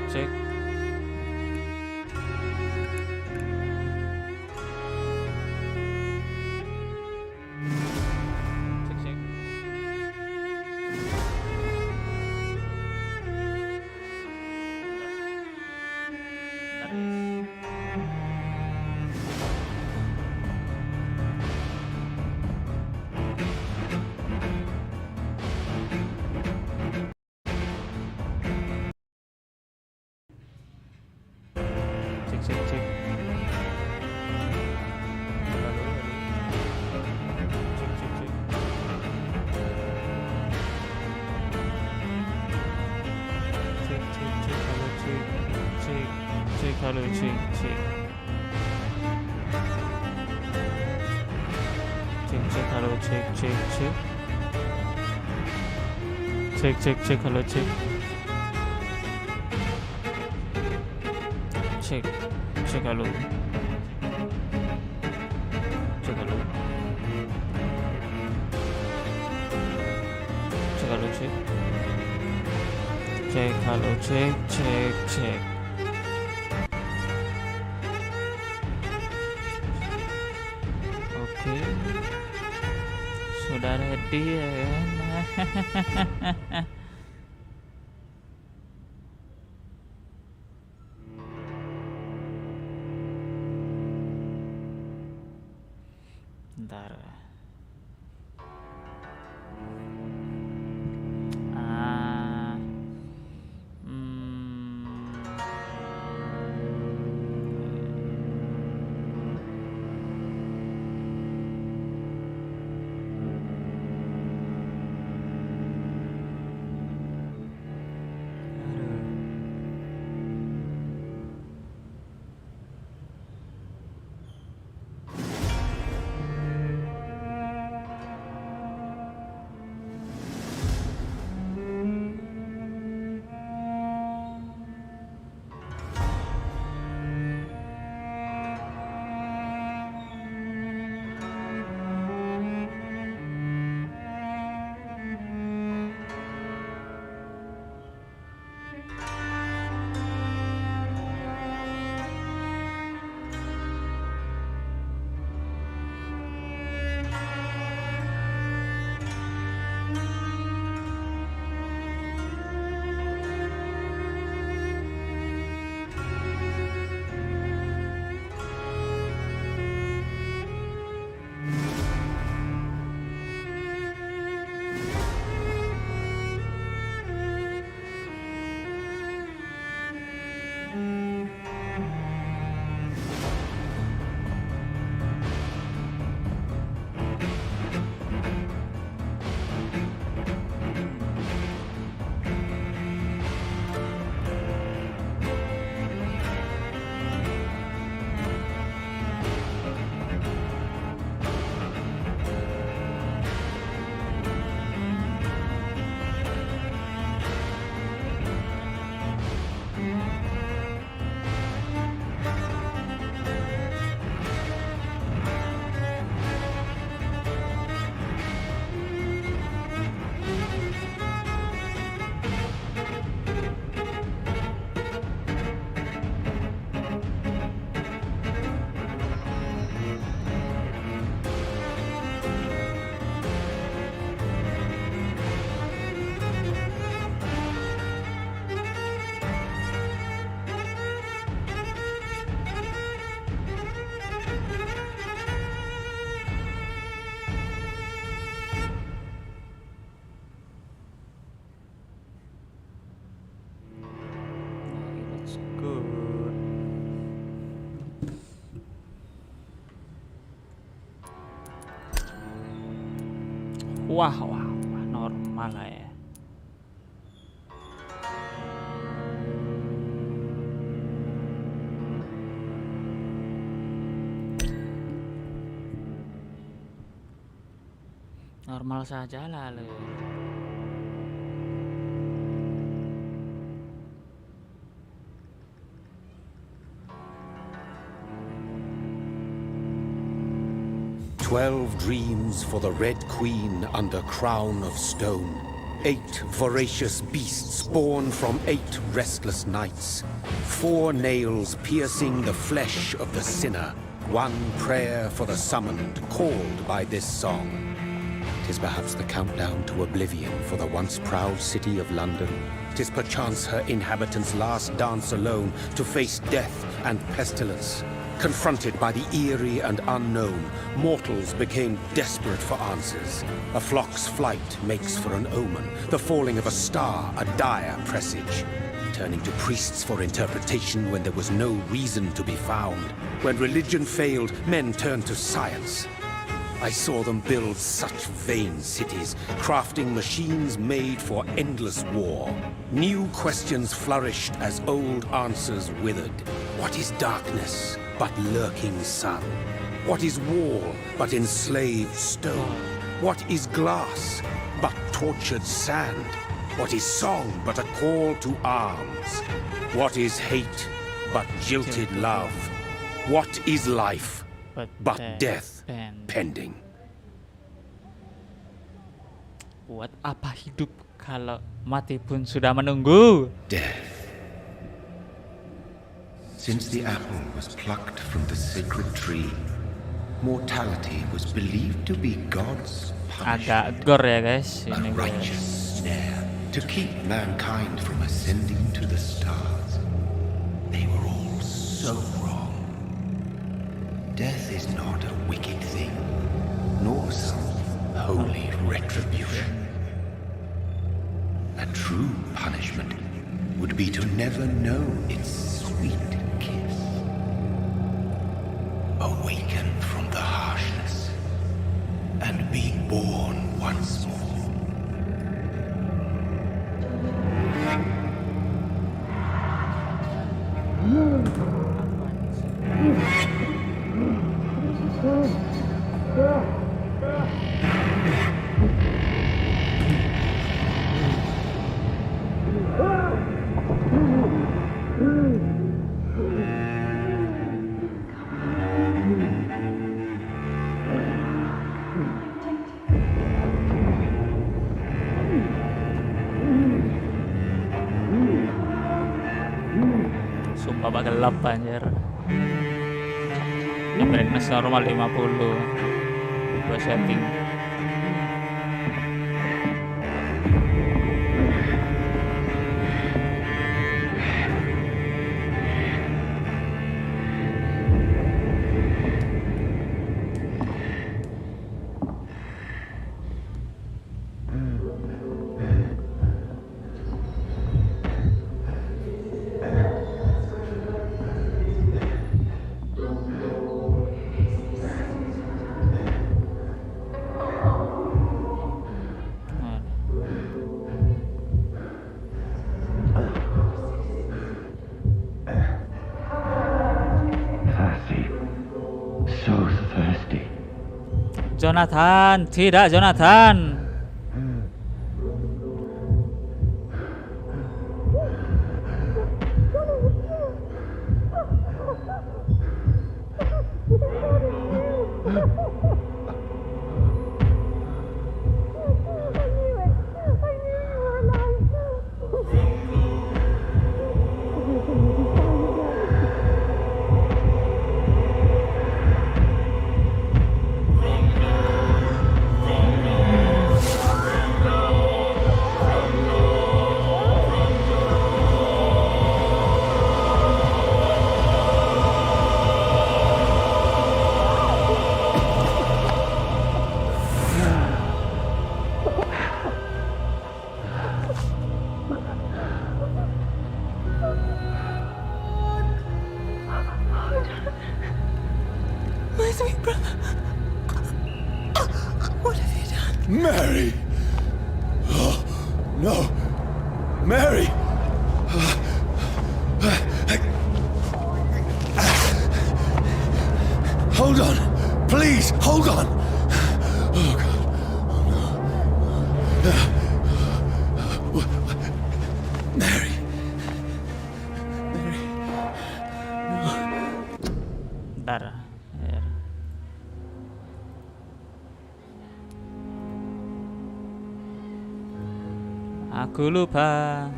cek. Cek. Halo cek. Halo cek. Cek halo cek. Cek halo. Cek. Oke. Sudah ready ya kan? Bentar. Wah, normal lah ya. Normal saja lalu. "12 dreams for the Red Queen under crown of stone. 8 voracious beasts born from 8 restless nights. 4 nails piercing the flesh of the sinner. 1 prayer for the summoned, called by this song. 'Tis perhaps the countdown to oblivion for the once proud city of London. 'Tis perchance her inhabitants' last dance alone to face death and pestilence. Confronted by the eerie and unknown, mortals became desperate for answers. A flock's flight makes for an omen, the falling of a star a dire presage. Turning to priests for interpretation when there was no reason to be found. When religion failed, men turned to science. I saw them build such vain cities, crafting machines made for endless war. New questions flourished as old answers withered. What is darkness but lurking sun? What is wall but enslaved stone? What is glass but tortured sand? What is song but a call to arms? What is hate but jilted love? What is life but death pending? Buat apa hidup kalau mati pun sudah menunggu? Death. Since the apple was plucked from the sacred tree, mortality was believed to be God's Agak punishment, gore ya guys a ini guys. righteous snare to keep mankind from ascending to the stars. They were all so wrong. Death is not a wicked thing, nor some holy retribution. A true punishment would be to never know its sweet kiss. Awaken from the harshness and be born once more. Sumpah bakal gelap anjir. Ini brightness normal 50. Gua setting. Jonathan, tidak Jonathan. My sweet brother. What have you done? Mary! Oh, no! Mary! Hold on! Please, hold on! Oh, God. Oh, no. Mary. Mary. Bentar. Ya. Aku lupa.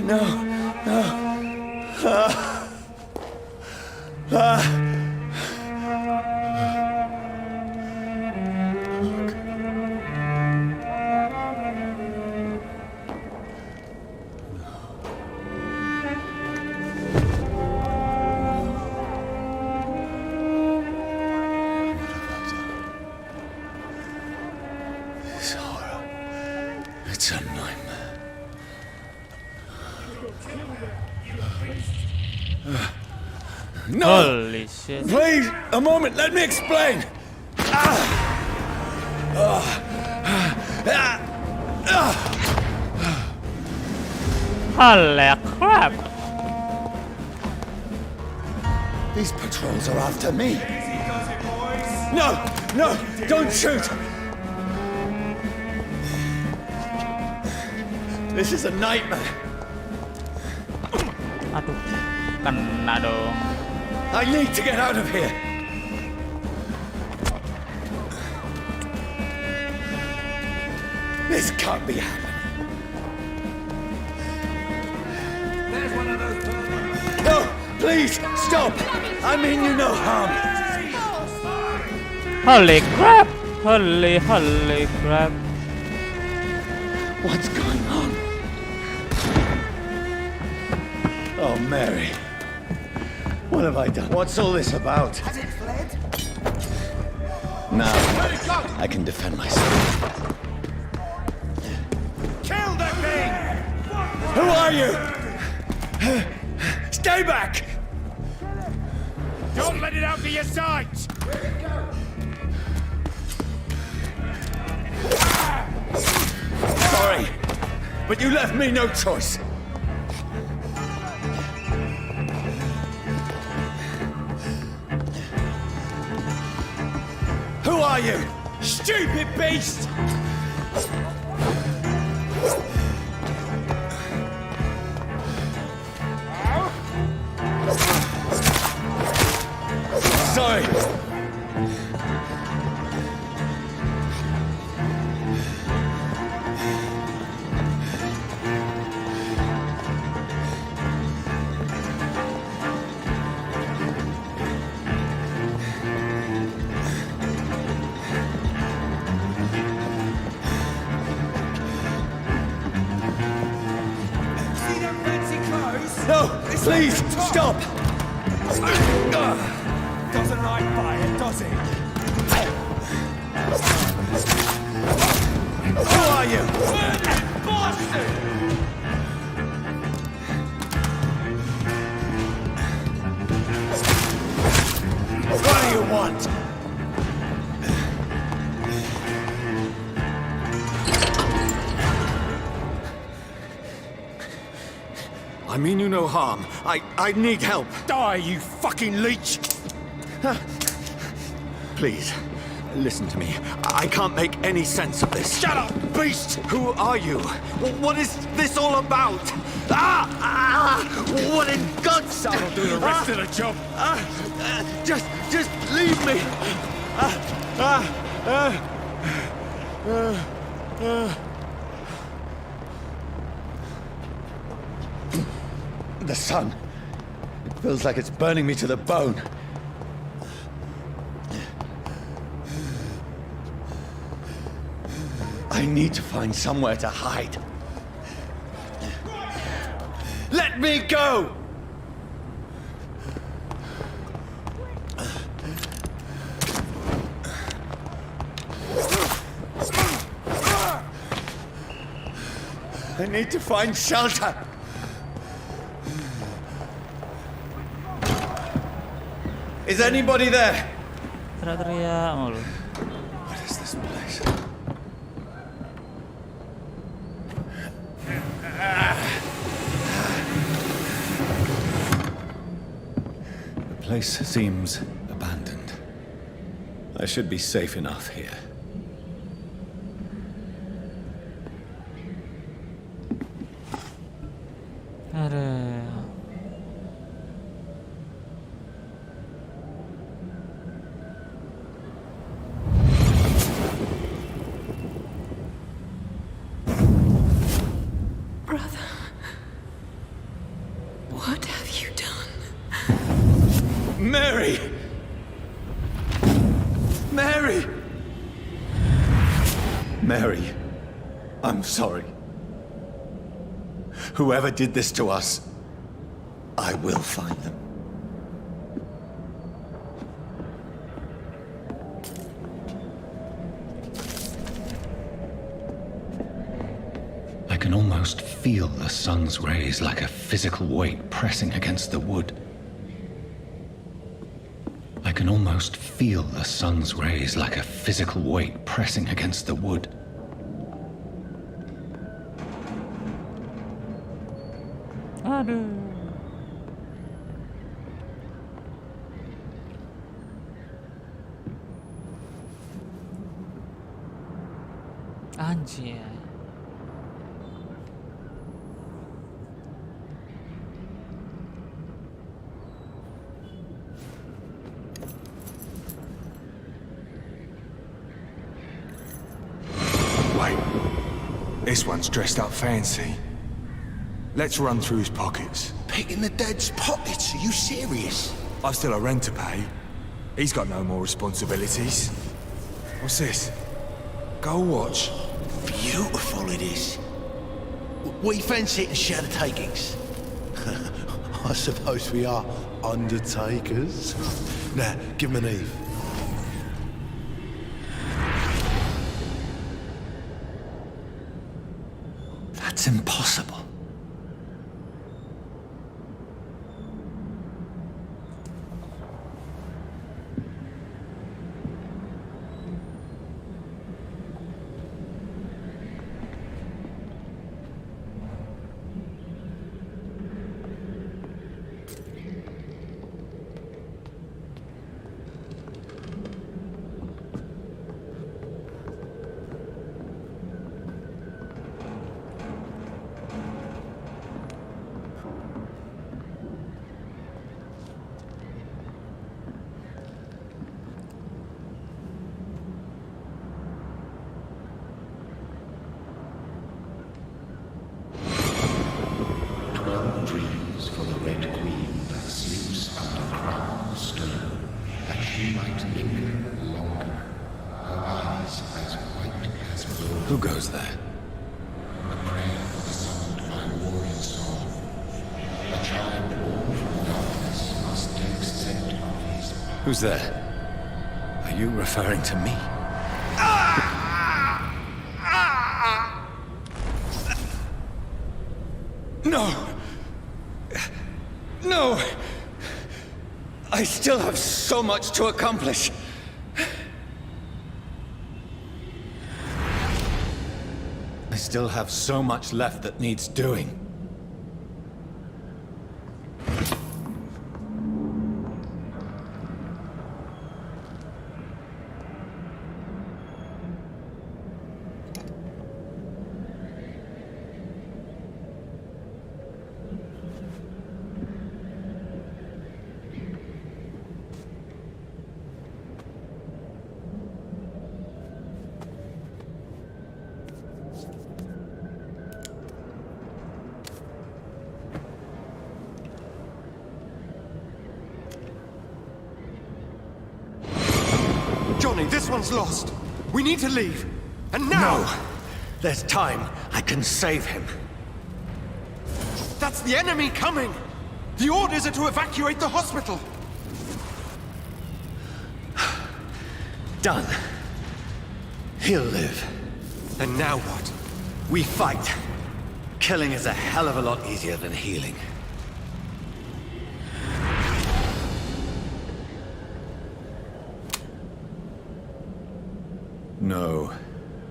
No. This horror. It's a nightmare. No! Holy shit. Please, a moment, let me explain! Holy crap. These patrols are after me. No! Don't shoot! This is a nightmare. Aduh, kena dong. I need to get out of here. This can't be happening. No, please, stop! I mean you no harm. Holy crap. Holy crap. What's going on? Oh, Mary. What have I done? What's all this about? Has it fled? Now, I can defend myself. Kill the thing! Who are you? Stay back! Don't let it out of your sight! Sorry, but you left me no choice. Who are you? Stupid beast! Sorry. See them fancy clothes? No, please, stop! Doesn't like fire, does it? Who are you? What do you want? I mean you no harm. I need help. Die, you fucking leech! Please, listen to me. I can't make any sense of this. Shut up, beast! Who are you? What is this all about? What in God's That'll do the rest of the job. Just leave me. The sun. It feels like it's burning me to the bone. I need to find somewhere to hide. Let me go! I need to find shelter. Is anybody there? Teriak-teriak mulu. What is this place? The place seems abandoned. I should be safe enough here. Aduh. Mary! Mary! Mary, I'm sorry. Whoever did this to us, I will find them. I can almost feel the sun's rays like a physical weight pressing against the wood. I can almost feel the sun's rays like a physical weight pressing against the wood. Aduh. Anjir. Wait. This one's dressed up fancy. Let's run through his pockets. Picking the dead's pockets? Are you serious? I've still a rent to pay. He's got no more responsibilities. What's this? Gold watch. Beautiful it is. We fancy it and share the takings. I suppose we are undertakers. Now, give him an Eve. That's impossible. Dreams for the Red Queen that sleeps under crown stone, that she might linger longer, her eyes as white as gold. Who goes there? A prayer for the summoned by warrior soul. A child born from darkness must take scent of his power. Who's there? Are you referring to me? No! No! I still have so much to accomplish. I still have so much left that needs doing. Johnny, this one's lost. We need to leave. And now! No! There's time. I can save him. That's the enemy coming! The orders are to evacuate the hospital! Done. He'll live. And now what? We fight. Killing is a hell of a lot easier than healing. No,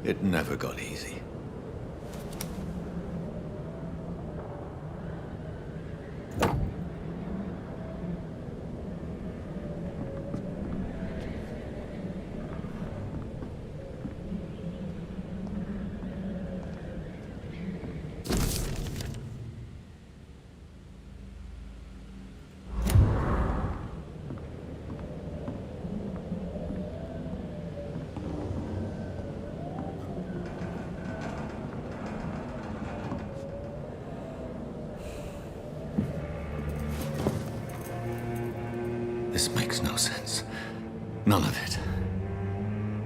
it never got easy. This makes no sense. None of it.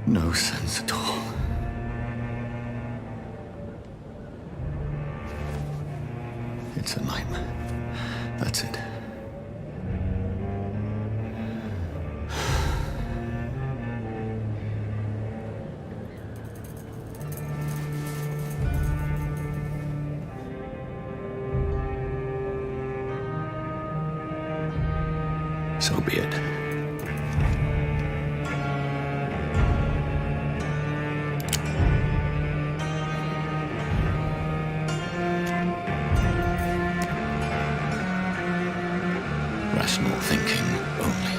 No sense at all. It's a nightmare. That's it. So be it. Rational thinking only.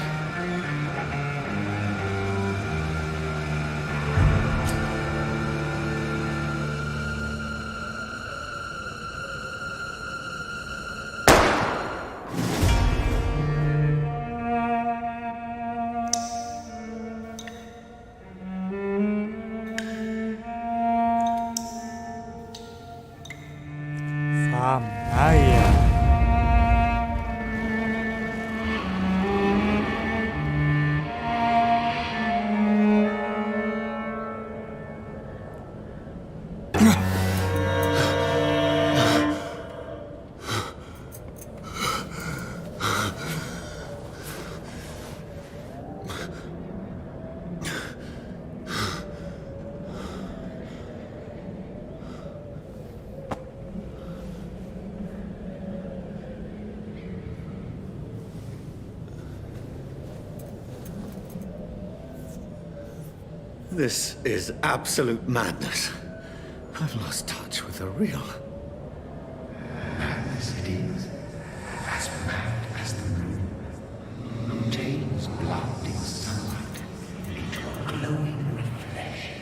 Vampyr. This is absolute madness. I've lost touch with the real. Madness it is, as mad as the moon, contains blood in sunlight into a glowing reflection.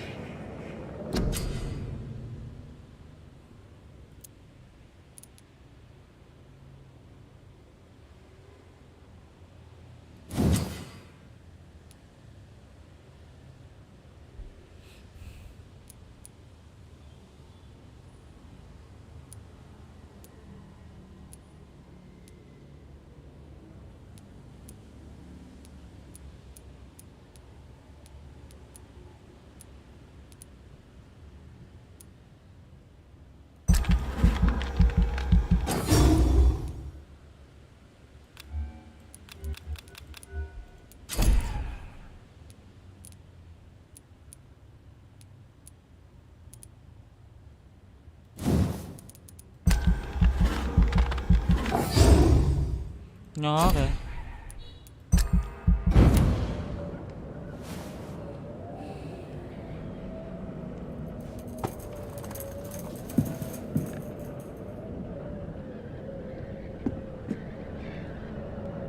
Nhỏ kìa.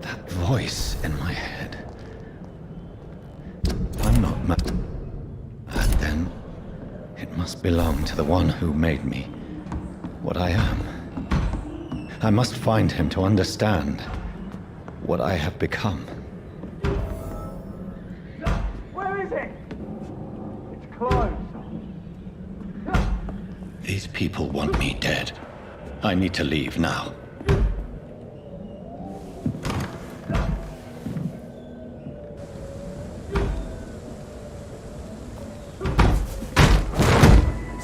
That voice in my head. I'm not mad. And then, it must belong to the one who made me what I am. I must find him to understand what I have become. Where is it? It's closed. These people want me dead. I need to leave now.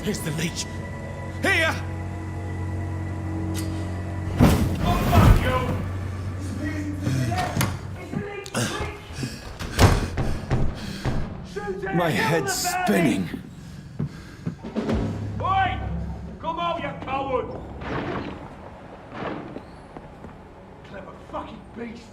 Here's the leech. Here! My head's spinning. Oi! Come out, you coward! Clever fucking beasts!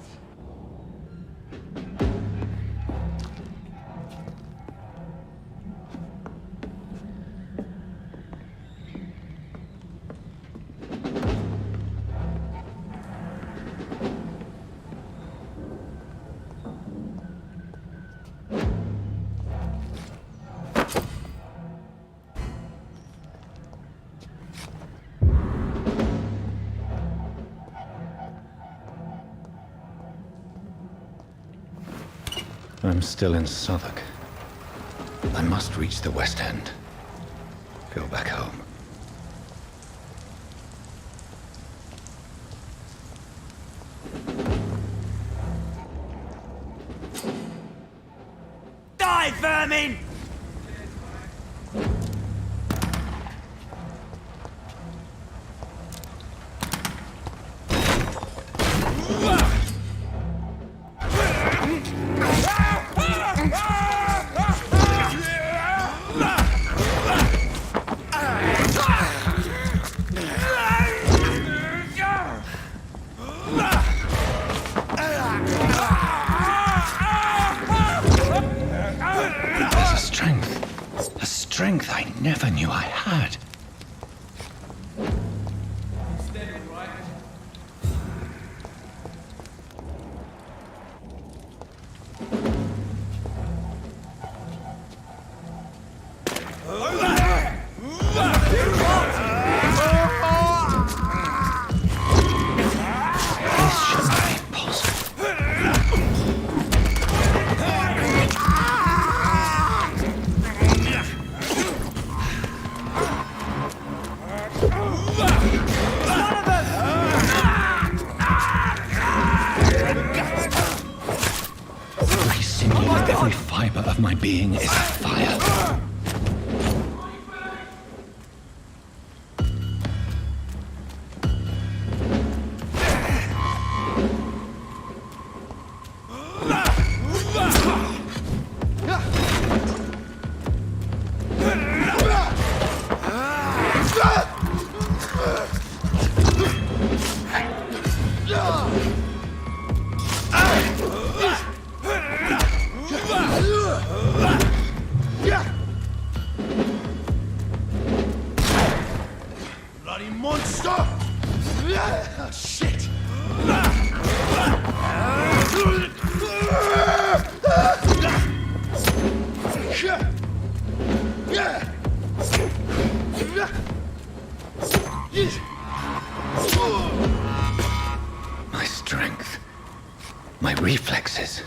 I'm still in Southwark. I must reach the West End. Go back home. die, vermin! A strength I never knew I had. This shouldn't be possible. Every fiber of my being is fire. Bloody monster! Shit! My strength, my reflexes.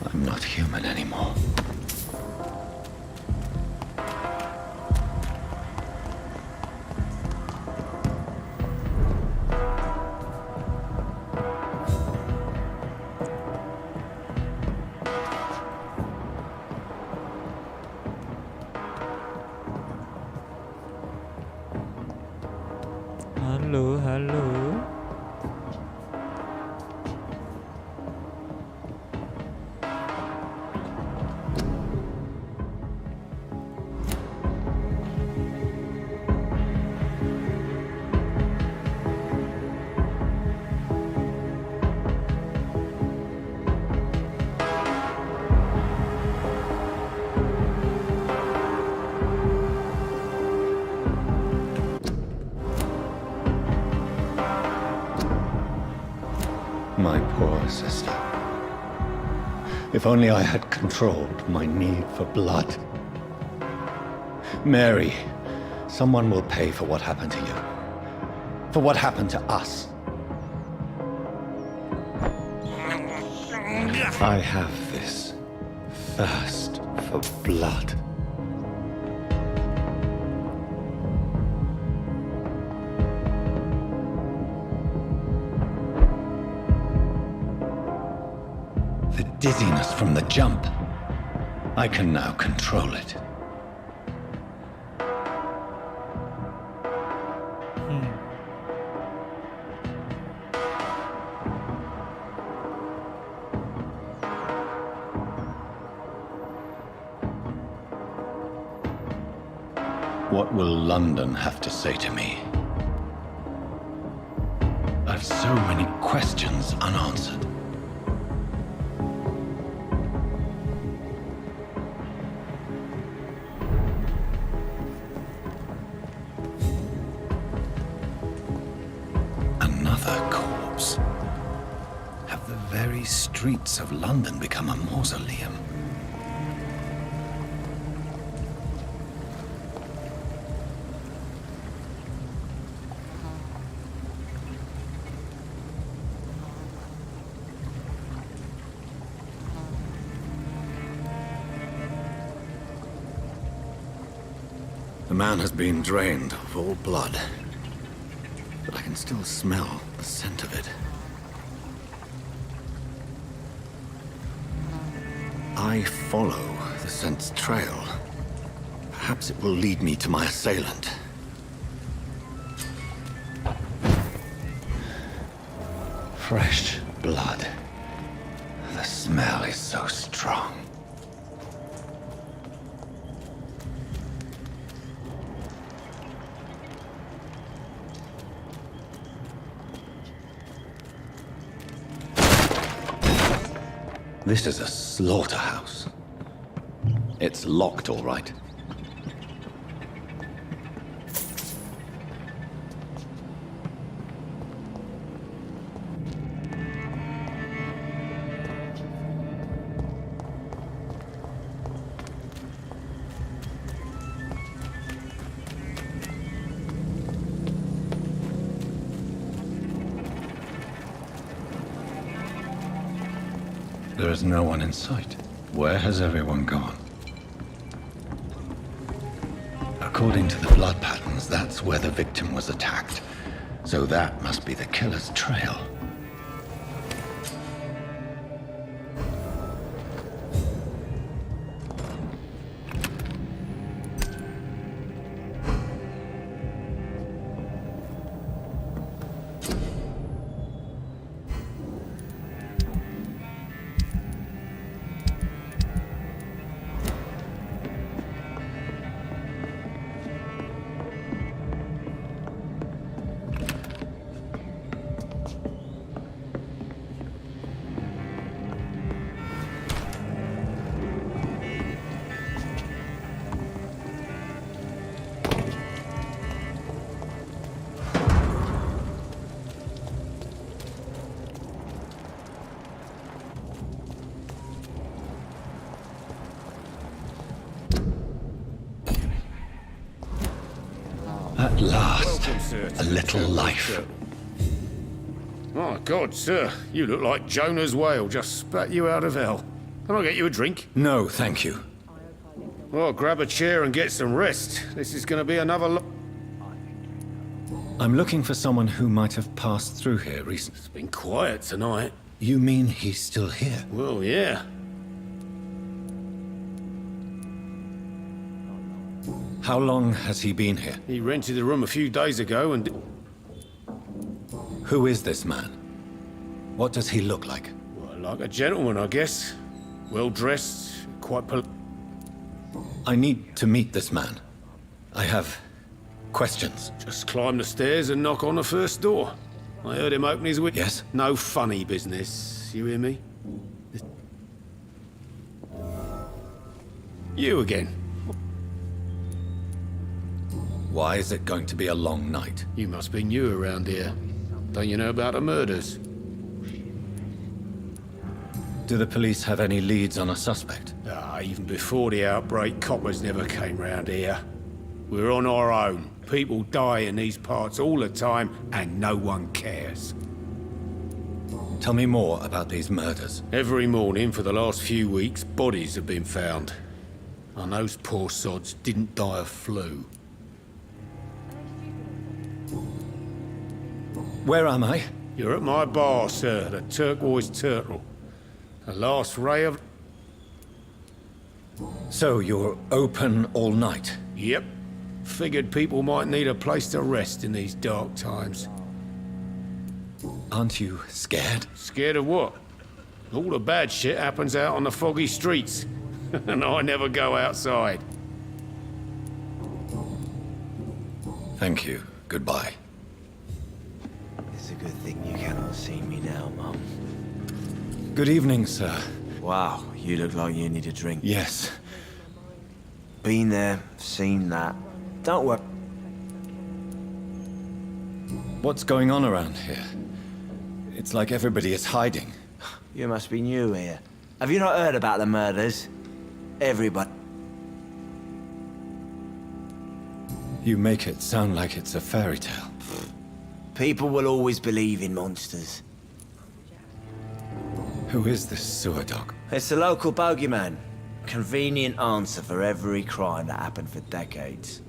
I'm not human anymore. Halo, halo. My poor sister. If only I had controlled my need for blood. Mary, someone will pay for what happened to you. For what happened to us. I have this thirst for blood. The dizziness from the jump. I can now control it. What will London have to say to me? I've so many questions unanswered. Another corpse. Have the very streets of London become a mausoleum? The man has been drained of all blood, but I can still smell the scent of it. I follow the scent's trail, perhaps it will lead me to my assailant. Fresh blood. The smell is so strong. This is a slaughterhouse. It's locked, all right. There is no one in sight. Where has everyone gone? According to the blood patterns, that's where the victim was attacked. So that must be the killer's trail. At last, a little life. My God, sir, you look like Jonah's whale just spat you out of hell. Can I get you a drink? No, thank you. Well, grab a chair and get some rest. This is going to be another I'm looking for someone who might have passed through here recently. It's been quiet tonight. You mean he's still here? Well, yeah. How long has he been here? He rented the room a few days ago and... Who is this man? What does he look like? Well, like a gentleman, I guess. Well-dressed, quite I need to meet this man. I have questions. Just climb the stairs and knock on the first door. I heard him open his window. Yes? No funny business. You hear me? You again. Why is it going to be a long night? You must be new around here. Don't you know about the murders? Do the police have any leads on a suspect? Even before the outbreak, coppers never came round here. We're on our own. People die in these parts all the time, and no one cares. Tell me more about these murders. Every morning for the last few weeks, bodies have been found. And those poor sods didn't die of flu. Where am I? You're at my bar, sir, the Turquoise Turtle. The last ray of... So you're open all night? Yep. Figured people might need a place to rest in these dark times. Aren't you scared? Scared of what? All the bad shit happens out on the foggy streets. And I never go outside. Thank you. Goodbye. It's a good thing you cannot see me now, Mum. Good evening, sir. Wow, you look like you need a drink. Yes. Been there, seen that. Don't worry. What's going on around here? It's like everybody is hiding. You must be new here. Have you not heard about the murders? Everybody. You make it sound like it's a fairy tale. People will always believe in monsters. Who is this sewer dog? It's the local bogeyman. Convenient answer for every crime that happened for decades.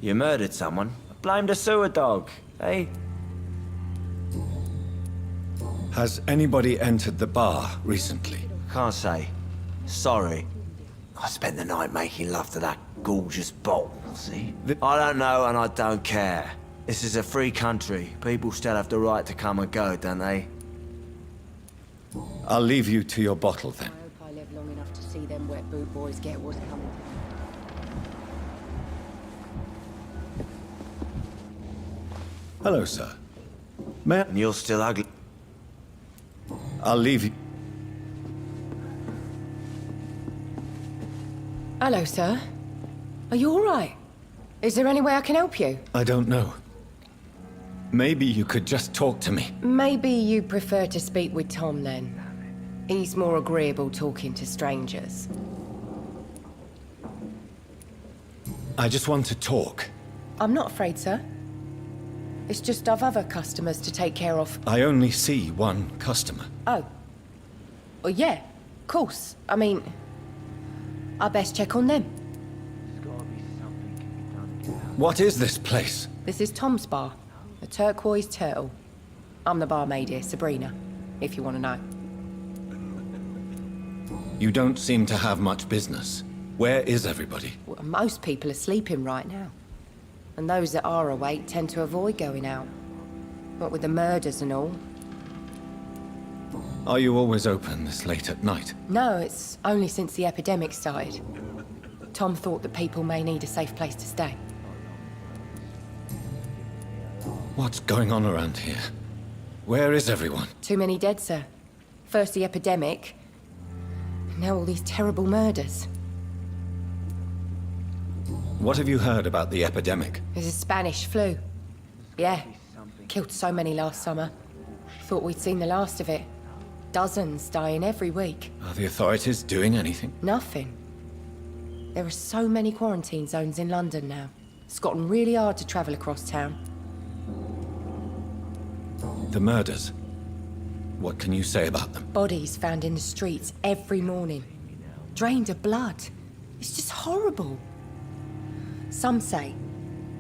You murdered someone, blamed a sewer dog, eh? Has anybody entered the bar recently? Can't say. Sorry. I spent the night making love to that gorgeous bottle, see? I don't know and I don't care. This is a free country. People still have the right to come and go, don't they? I'll leave you to your bottle then. I hope I live long enough to see them wet boot boys get what's coming. Hello, sir. May I... And you're still ugly. I'll leave you... Hello, sir. Are you all right? Is there any way I can help you? I don't know. Maybe you could just talk to me. Maybe you prefer to speak with Tom, then. He's more agreeable talking to strangers. I just want to talk. I'm not afraid, sir. It's just I've other customers to take care of. I only see one customer. Oh. Well, yeah, of course. I mean, I best check on them. What is this place? This is Tom's bar, the Turquoise Turtle. I'm the barmaid here, Sabrina, if you want to know. You don't seem to have much business. Where is everybody? Well, most people are sleeping right now. And those that are awake tend to avoid going out. What with the murders and all. Are you always open this late at night? No, it's only since the epidemic started. Tom thought that people may need a safe place to stay. What's going on around here? Where is everyone? Too many dead, sir. First the epidemic, and now all these terrible murders. What have you heard about the epidemic? There's a Spanish flu. Yeah, killed so many last summer. Thought we'd seen the last of it. Dozens dying every week. Are the authorities doing anything? Nothing. There are so many quarantine zones in London now. It's gotten really hard to travel across town. The murders. What can you say about them? Bodies found in the streets every morning. Drained of blood. It's just horrible. Some say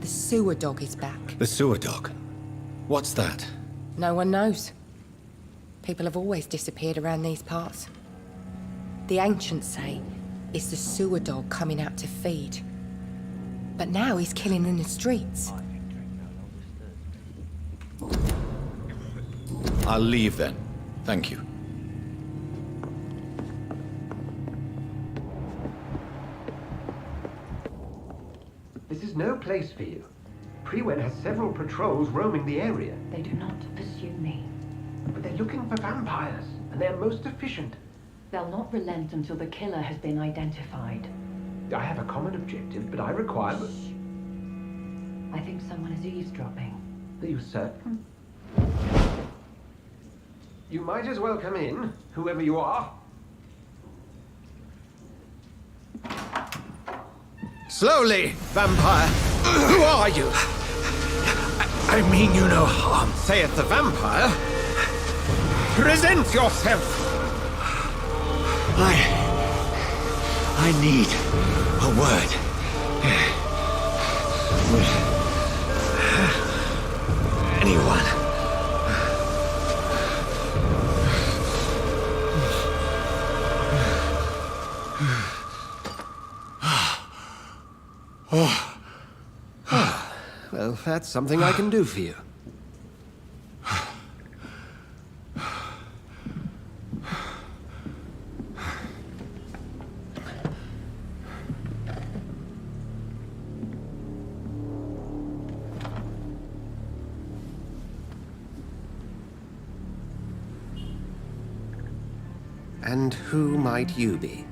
the sewer dog is back. The sewer dog? What's that? No one knows. People have always disappeared around these parts. The ancients say it's the sewer dog coming out to feed. But now he's killing in the streets. I'll leave then. Thank you. This is no place for you. Prewen has several patrols roaming the area. They do not pursue me. But they're looking for vampires, and they're most efficient. They'll not relent until the killer has been identified. I have a common objective, but I require... I think someone is eavesdropping. Are you certain? You might as well come in, whoever you are. Slowly, vampire! Who are you? I mean you no harm. Saith the vampire. Present yourself! I need a word. With anyone. Well, that's something I can do for you. And who might you be?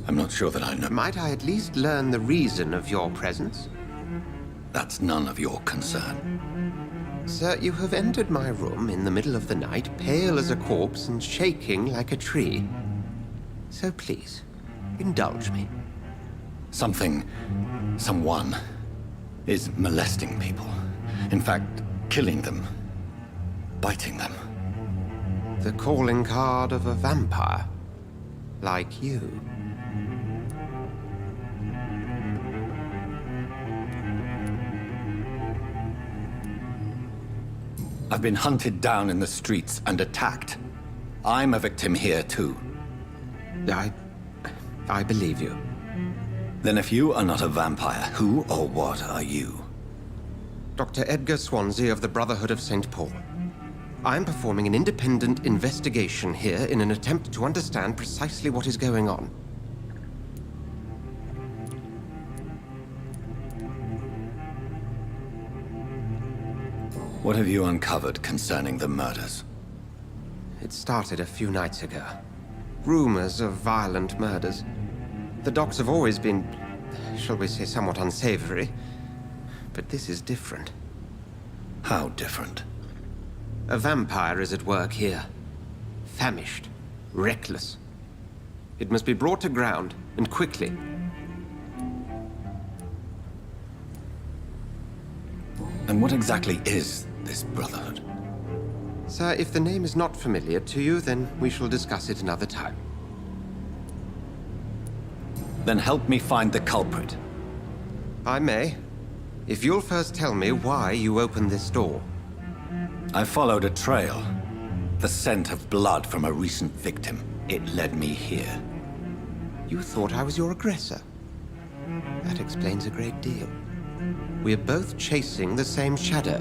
I'm not sure that I know. Might I at least learn the reason of your presence? That's none of your concern. Sir, you have entered my room in the middle of the night, pale as a corpse and shaking like a tree. So please, indulge me. Someone is molesting people. In fact, killing them. Biting them. The calling card of a vampire. Like you. I've been hunted down in the streets and attacked. I'm a victim here too. I believe you. Then if you are not a vampire, who or what are you? Dr. Edgar Swansea of the Brotherhood of St. Paul. I am performing an independent investigation here in an attempt to understand precisely what is going on. What have you uncovered concerning the murders? It started a few nights ago. Rumors of violent murders. The docs have always been, shall we say, somewhat unsavory. But this is different. How different? A vampire is at work here. Famished. Reckless. It must be brought to ground, and quickly. And what exactly is this Brotherhood? Sir, if the name is not familiar to you, then we shall discuss it another time. Then help me find the culprit. I may. If you'll first tell me why you opened this door. I followed a trail. The scent of blood from a recent victim. It led me here. You thought I was your aggressor. That explains a great deal. We're both chasing the same shadow.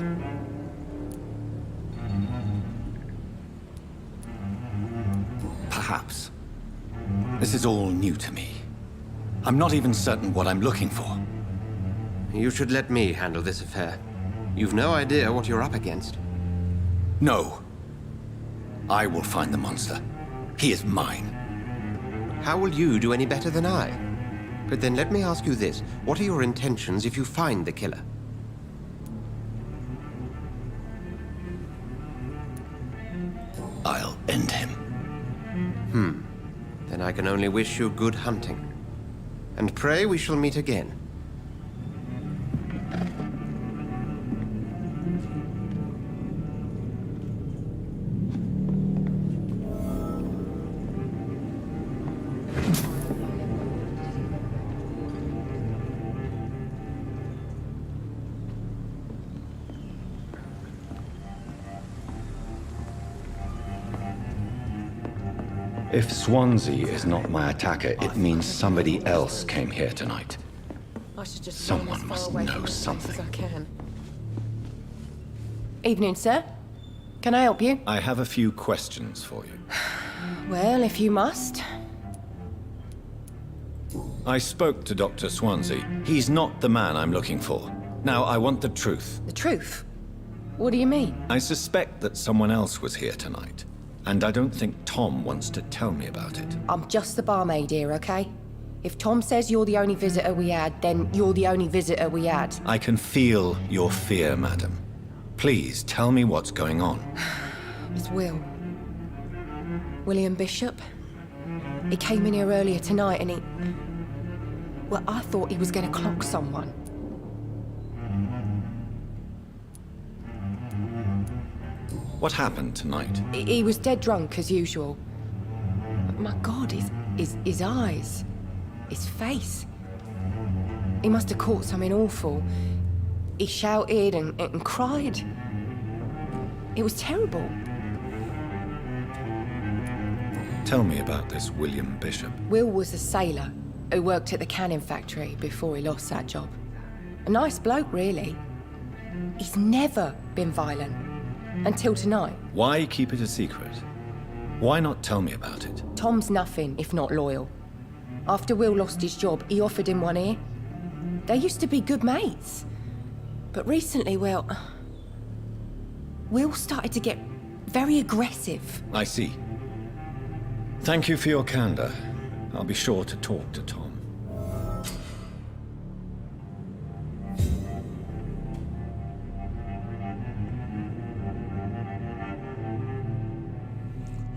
Perhaps. This is all new to me. I'm not even certain what I'm looking for. You should let me handle this affair. You've no idea what you're up against. No. I will find the monster. He is mine. How will you do any better than I? But then let me ask you this. What are your intentions if you find the killer? I'll end him. Then I can only wish you good hunting. And pray we shall meet again. If Swansea is not my attacker, it means somebody else came here tonight. I should just Someone must know something. Evening, sir. Can I help you? I have a few questions for you. Well, if you must. I spoke to Dr. Swansea. He's not the man I'm looking for. Now, I want the truth. The truth? What do you mean? I suspect that someone else was here tonight. And I don't think Tom wants to tell me about it. I'm just the barmaid here, okay? If Tom says you're the only visitor we had, then you're the only visitor we had. I can feel your fear, madam. Please, tell me what's going on. It's Will. William Bishop. He came in here earlier tonight and he... Well, I thought he was going to clock someone. What happened tonight? He was dead drunk, as usual. But my God, his eyes. His face. He must have caught something awful. He shouted and cried. It was terrible. Tell me about this William Bishop. Will was a sailor who worked at the canning factory before he lost that job. A nice bloke, really. He's never been violent. Until tonight. Why keep it a secret? Why not tell me about it? Tom's nothing if not loyal. After Will lost his job, he offered him one ear. They used to be good mates. But recently, well... Will started to get very aggressive. I see. Thank you for your candor. I'll be sure to talk to Tom.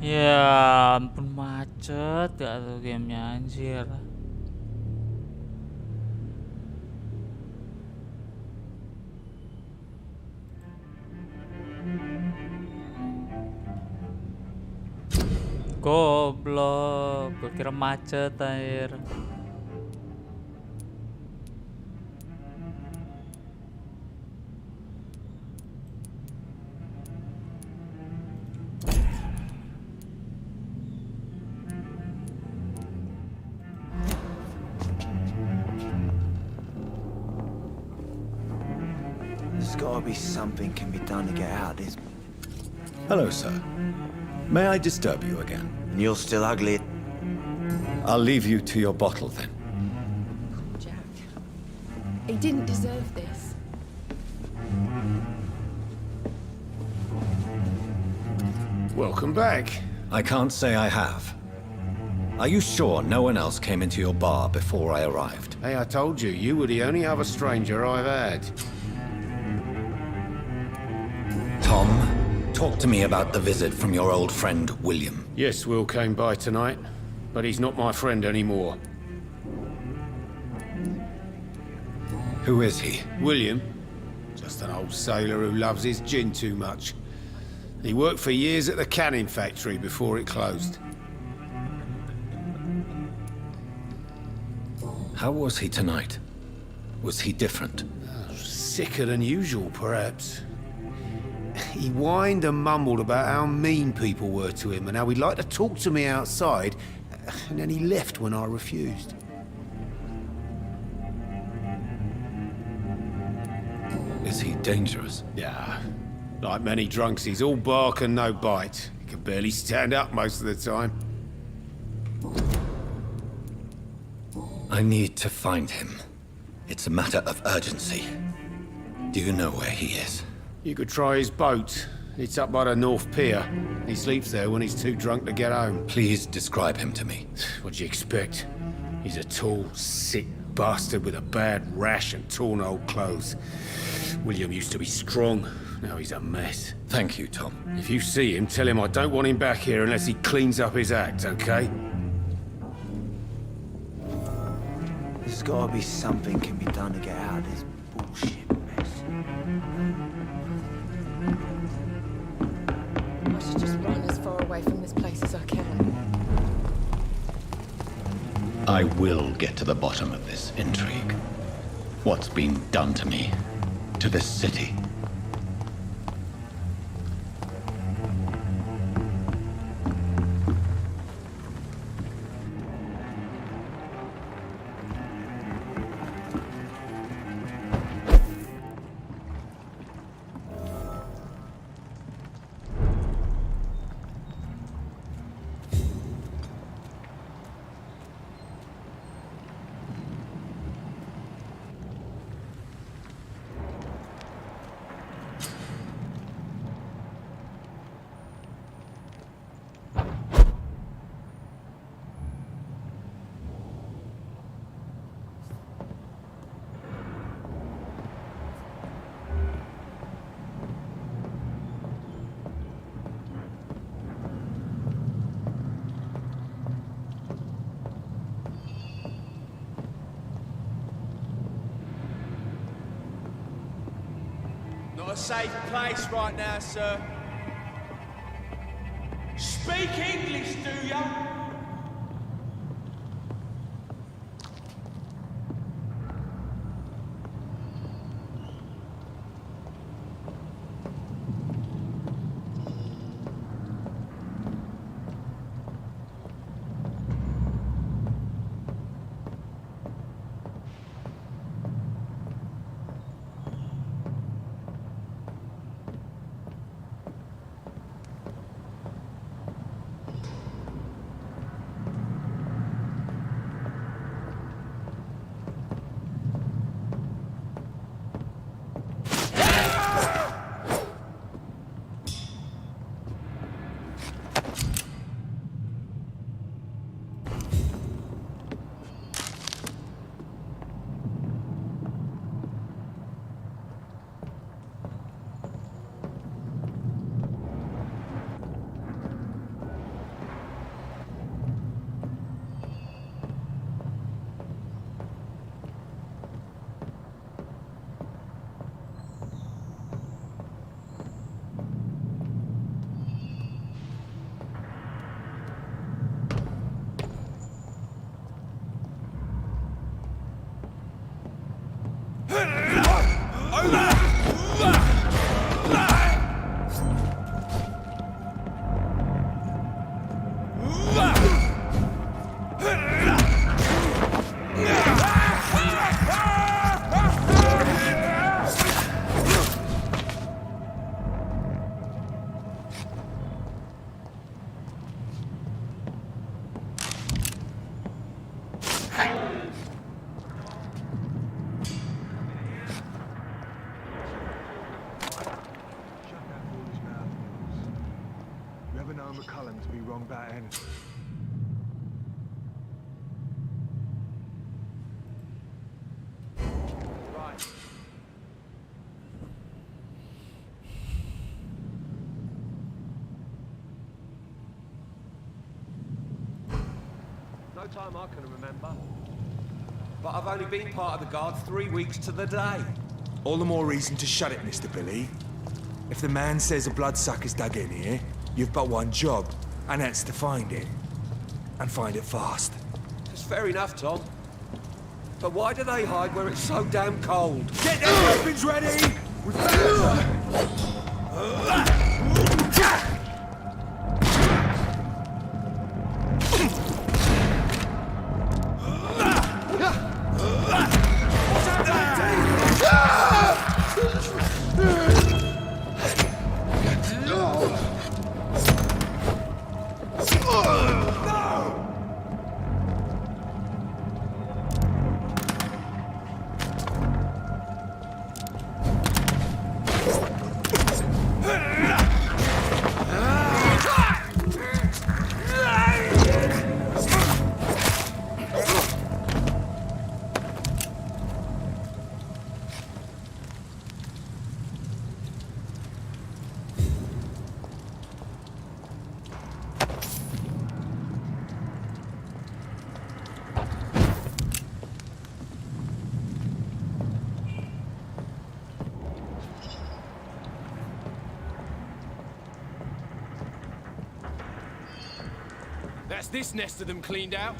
Ya ampun, macet gak tuh gamenya, anjir. Goblok, gue kira macet air. There's gotta be something can be done to get out of this. Hello, sir. May I disturb you again? And you're still ugly. I'll leave you to your bottle then. Jack. He didn't deserve this. Welcome back. I can't say I have. Are you sure no one else came into your bar before I arrived? Hey, I told you, you were the only other stranger I've had. Tom, talk to me about the visit from your old friend, William. Yes, Will came by tonight, but he's not my friend anymore. Who is he? William? Just an old sailor who loves his gin too much. He worked for years at the canning factory before it closed. How was he tonight? Was he different? Sicker than usual, perhaps. He whined and mumbled about how mean people were to him and how he'd like to talk to me outside, and then he left when I refused. Is he dangerous? Yeah. Like many drunks, he's all bark and no bite. He can barely stand up most of the time. I need to find him. It's a matter of urgency. Do you know where he is? You could try his boat. It's up by the North Pier. He sleeps there when he's too drunk to get home. Please describe him to me. What'd you expect? He's a tall, sick bastard with a bad rash and torn old clothes. William used to be strong. Now he's a mess. Thank you, Tom. If you see him, tell him I don't want him back here unless he cleans up his act, okay? There's gotta be something can be done to get out of this bullshit mess. I should just run as far away from this place as I can. I will get to the bottom of this intrigue. What's been done to me, to this city. Not a safe place right now, sir. Speak English, do ya? No time I can remember. But I've only been part of the guard 3 weeks to the day. All the more reason to shut it, Mr. Billy. If the man says a bloodsucker's dug in here, you've but one job, and that's to find it. And find it fast. It's fair enough, Tom. But why do they hide where it's so damn cold? Get them weapons ready! That's this nest of them cleaned out.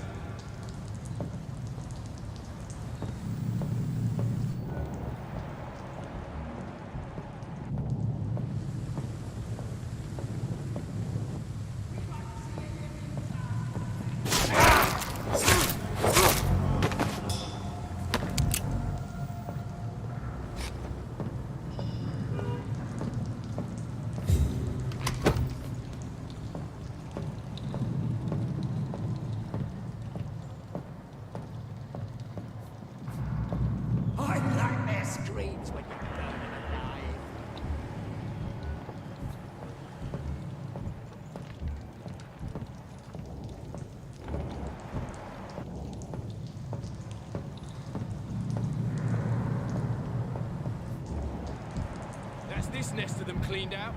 This nest of them cleaned out.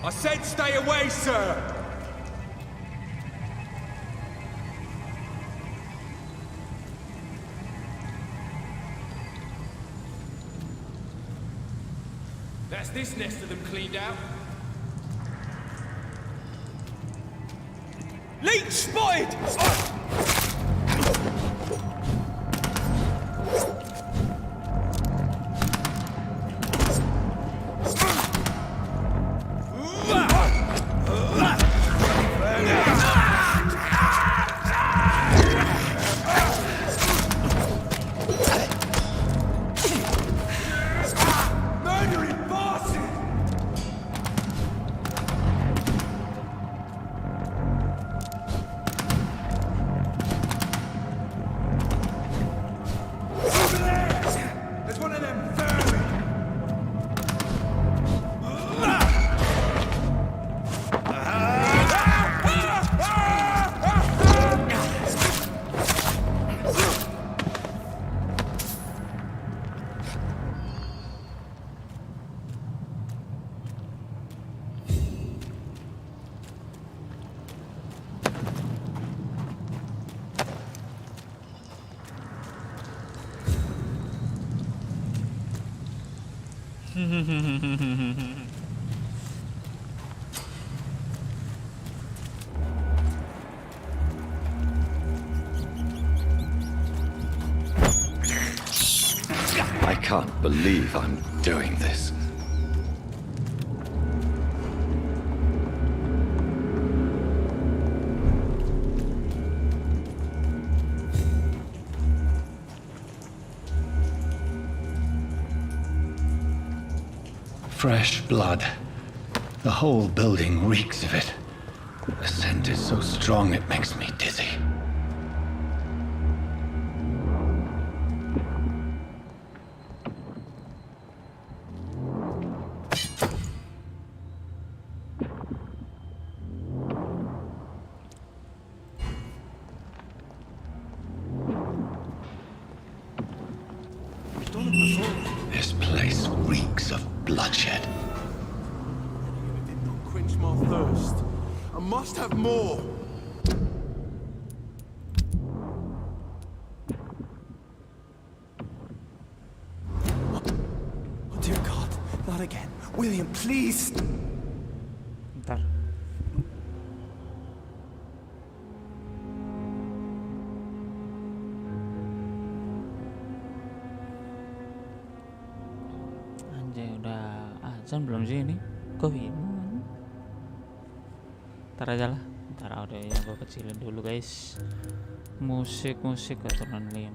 I said stay away, sir! That's this nest of them cleaned out. Leech spotted! I can't believe I'm doing this. Fresh blood. The whole building reeks of it. The scent is so strong it makes me dizzy. This place reeks of bloodshed. Did not quench my thirst. I must have more. Oh, dear God, not again. William, please. Bentar. Anjay, udah azan belum sih ini? Kok bingung? Ntar aja lah. Ntar audionya gue kecilin dulu guys. Musik keturunan 5.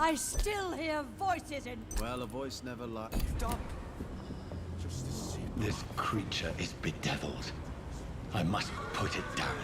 I still hear voices in. Well, a voice never lies. Stop. Just a sip. This creature is bedeviled. I must put it down.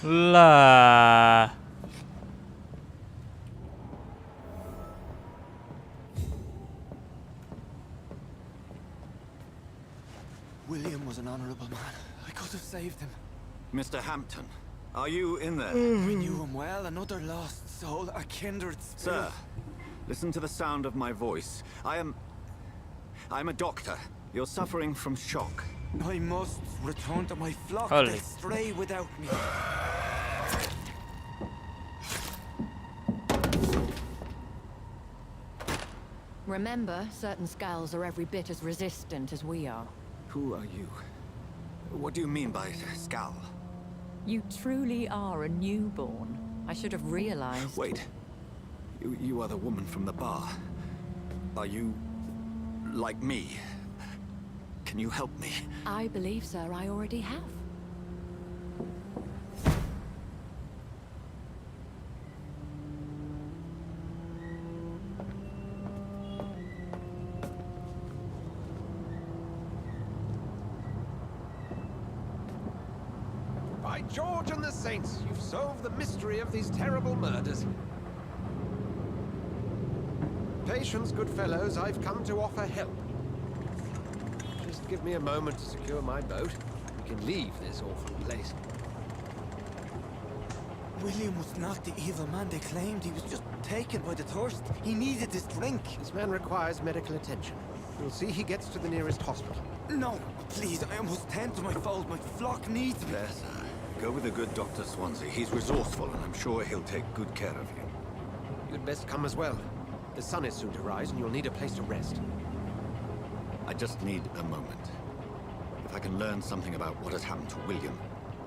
Lah. William was an honorable man. I could have saved him. Mr. Hampton, are you in there? We knew him well, another lost soul, a kindred spirit. Sir, listen to the sound of my voice. I'm a doctor. You're suffering from shock. I must return to my flock. Holy. They stray without me. Remember, certain skulls are every bit as resistant as we are. Who are you? What do you mean by scowl? You truly are a newborn. I should have realized. Wait. You are the woman from the bar. Are you like me? Can you help me? I believe, sir, I already have. By George and the Saints, you've solved the mystery of these terrible murders. Patience, good fellows, I've come to offer help. Just give me a moment to secure my boat. We can leave this awful place. William was not the evil man they claimed. He was just taken by the thirst. He needed this drink. This man requires medical attention. You'll see he gets to the nearest hospital. No, please, I must tend to my fold. My flock needs me. There, sir. Go with the good Dr. Swansea. He's resourceful, and I'm sure he'll take good care of you. You'd best come as well. The sun is soon to rise, and you'll need a place to rest. I just need a moment. If I can learn something about what has happened to William,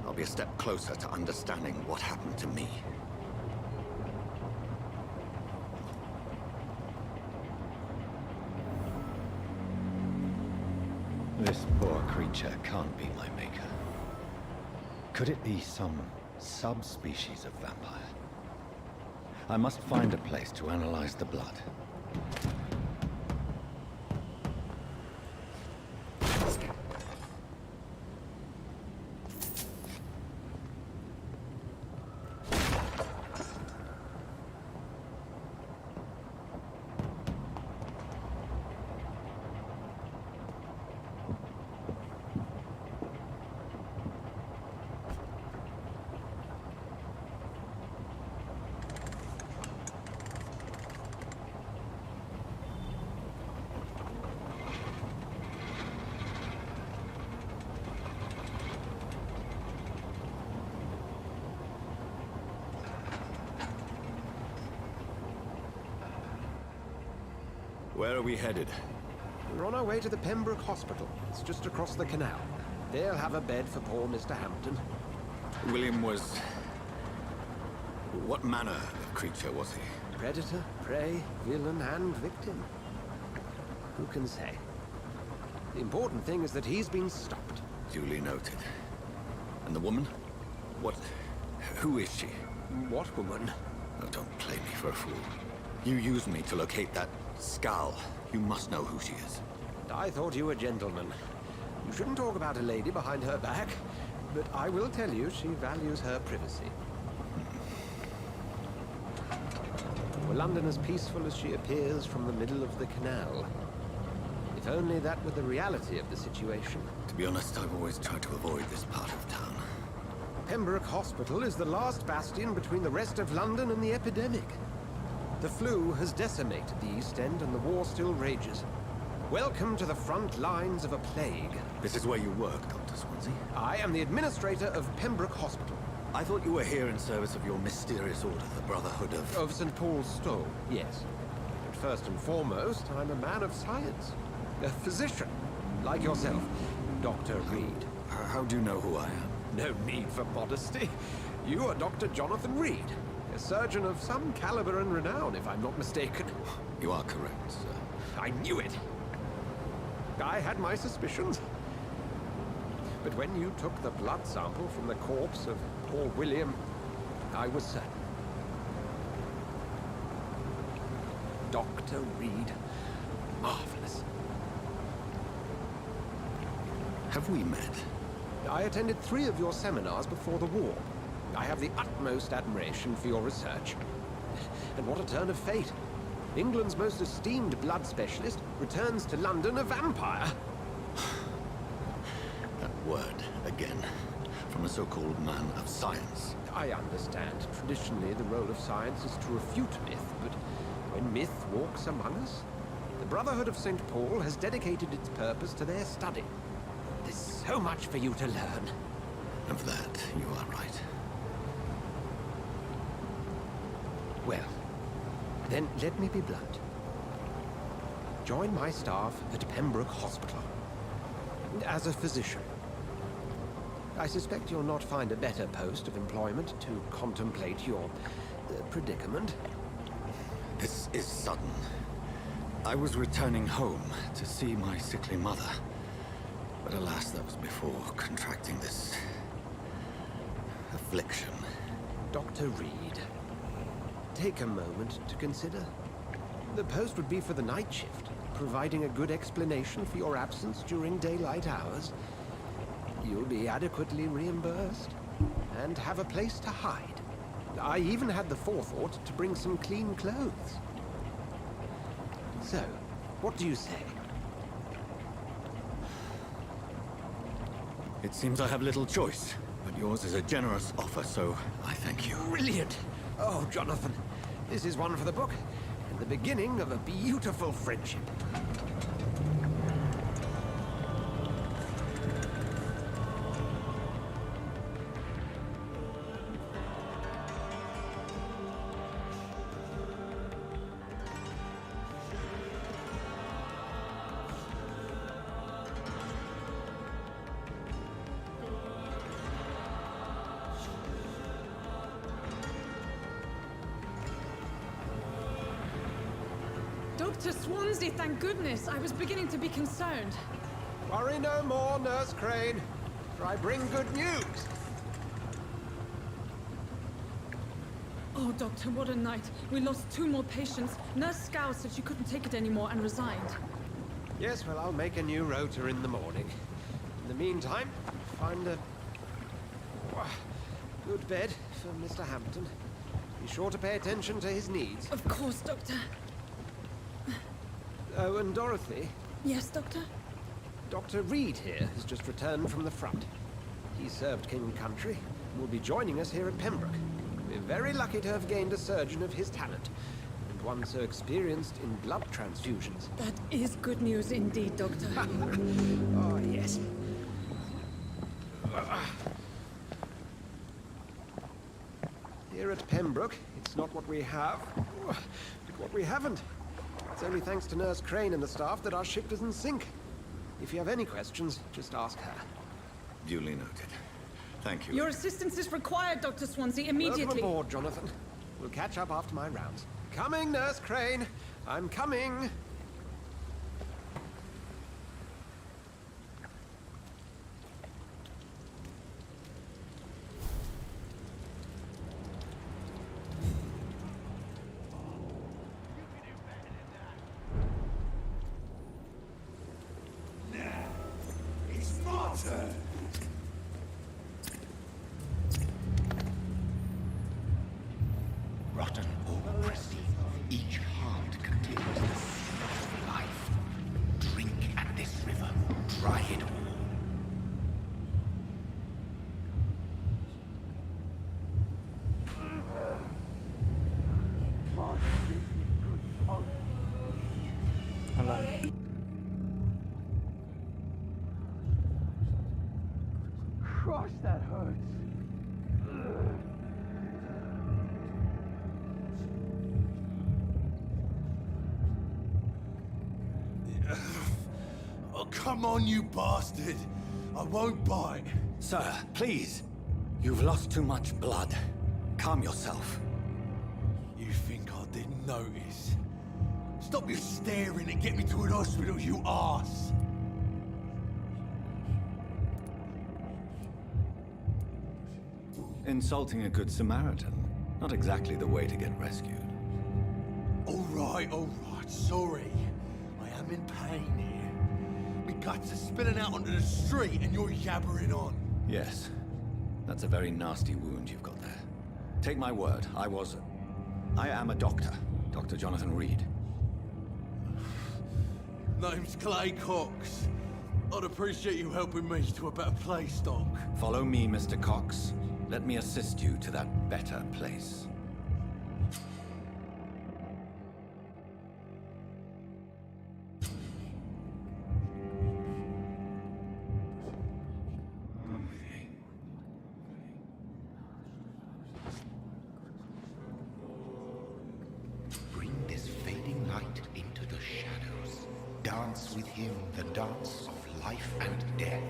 I'll be a step closer to understanding what happened to me. This poor creature can't be my maker. Could it be some subspecies of vampire? I must find a place to analyze the blood. Where are we headed? We're on our way to the Pembroke Hospital. It's just across the canal. They'll have a bed for poor Mr. Hampton. William was... What manner of creature was he? Predator, prey, villain, and victim. Who can say? The important thing is that he's been stopped. Duly noted. And the woman? What... Who is she? What woman? Oh, don't play me for a fool. You used me to locate that skull. You must know who she is. I thought you were a gentleman. You shouldn't talk about a lady behind her back, but I will tell you she values her privacy. Were London as peaceful as she appears from the middle of the canal? If only that were the reality of the situation. To be honest, I've always tried to avoid this part of town. Pembroke Hospital is the last bastion between the rest of London and the epidemic. The flu has decimated the East End and the war still rages. Welcome to the front lines of a plague. This is where you work, Dr. Swansea? I am the administrator of Pembroke Hospital. I thought you were here in service of your mysterious order, the Brotherhood of... Of St. Paul's Stole, yes. But first and foremost, I'm a man of science. A physician, like yourself, Dr. Reed. How do you know who I am? No need for modesty. You are Dr. Jonathan Reed. A surgeon of some caliber and renown, if I'm not mistaken. You are correct, sir. I knew it. I had my suspicions. But when you took the blood sample from the corpse of poor William, I was certain. Dr. Reed. Marvelous. Have we met? I attended 3 of your seminars before the war. I have the utmost admiration for your research. And what a turn of fate. England's most esteemed blood specialist returns to London a vampire. That word, again, from a so-called man of science. I understand. Traditionally, the role of science is to refute myth, but when myth walks among us, the Brotherhood of St. Paul has dedicated its purpose to their study. There's so much for you to learn. Of that, you are right. Well, then let me be blunt. Join my staff at Pembroke Hospital. As a physician. I suspect you'll not find a better post of employment to contemplate your predicament. This is sudden. I was returning home to see my sickly mother. But alas, that was before contracting this... affliction. Dr. Reed. Take a moment to consider. The post would be for the night shift, providing a good explanation for your absence during daylight hours. You'll be adequately reimbursed, and have a place to hide. I even had the forethought to bring some clean clothes. So, what do you say? It seems I have little choice, but yours is a generous offer, so I thank you. Brilliant! Oh, Jonathan, this is one for the book, and the beginning of a beautiful friendship. Dr. Swansea, thank goodness. I was beginning to be concerned. Worry no more, Nurse Crane, for I bring good news. Oh, Doctor, what a night. We lost 2 more patients. Nurse Scow said she couldn't take it anymore and resigned. Yes, well, I'll make a new rota in the morning. In the meantime, find a good bed for Mr. Hampton. Be sure to pay attention to his needs. Of course, Doctor. Oh, and Dorothy? Yes, Doctor? Dr. Reed here has just returned from the front. He served King and Country and will be joining us here at Pembroke. We're very lucky to have gained a surgeon of his talent, and one so experienced in blood transfusions. That is good news indeed, Doctor. Oh, yes. Here at Pembroke, it's not what we have, but what we haven't. It's only thanks to Nurse Crane and the staff that our ship doesn't sink. If you have any questions, just ask her. Duly noted. Thank you. Your assistance is required, Dr. Swansea, immediately. Welcome aboard, Jonathan. We'll catch up after my rounds. Coming, Nurse Crane. I'm coming. It's my turn. Rotten autocracy. Each heart contains the seed of life. Drink at this river. Try it all. Gosh, that hurts. Oh, come on, you bastard! I won't bite. Sir, please. You've lost too much blood. Calm yourself. You think I didn't notice? Stop your staring and get me to an hospital, you arse! Insulting a good Samaritan. Not exactly the way to get rescued. All right, sorry. I am in pain here. My guts are spilling out onto the street and you're yabbering on. Yes. That's a very nasty wound you've got there. Take my word, I am a doctor. Dr. Jonathan Reed. Name's Clay Cox. I'd appreciate you helping me to a better place, Doc. Follow me, Mr. Cox. Let me assist you to that better place. Bring this fading light into the shadows. Dance with him the dance of life and death.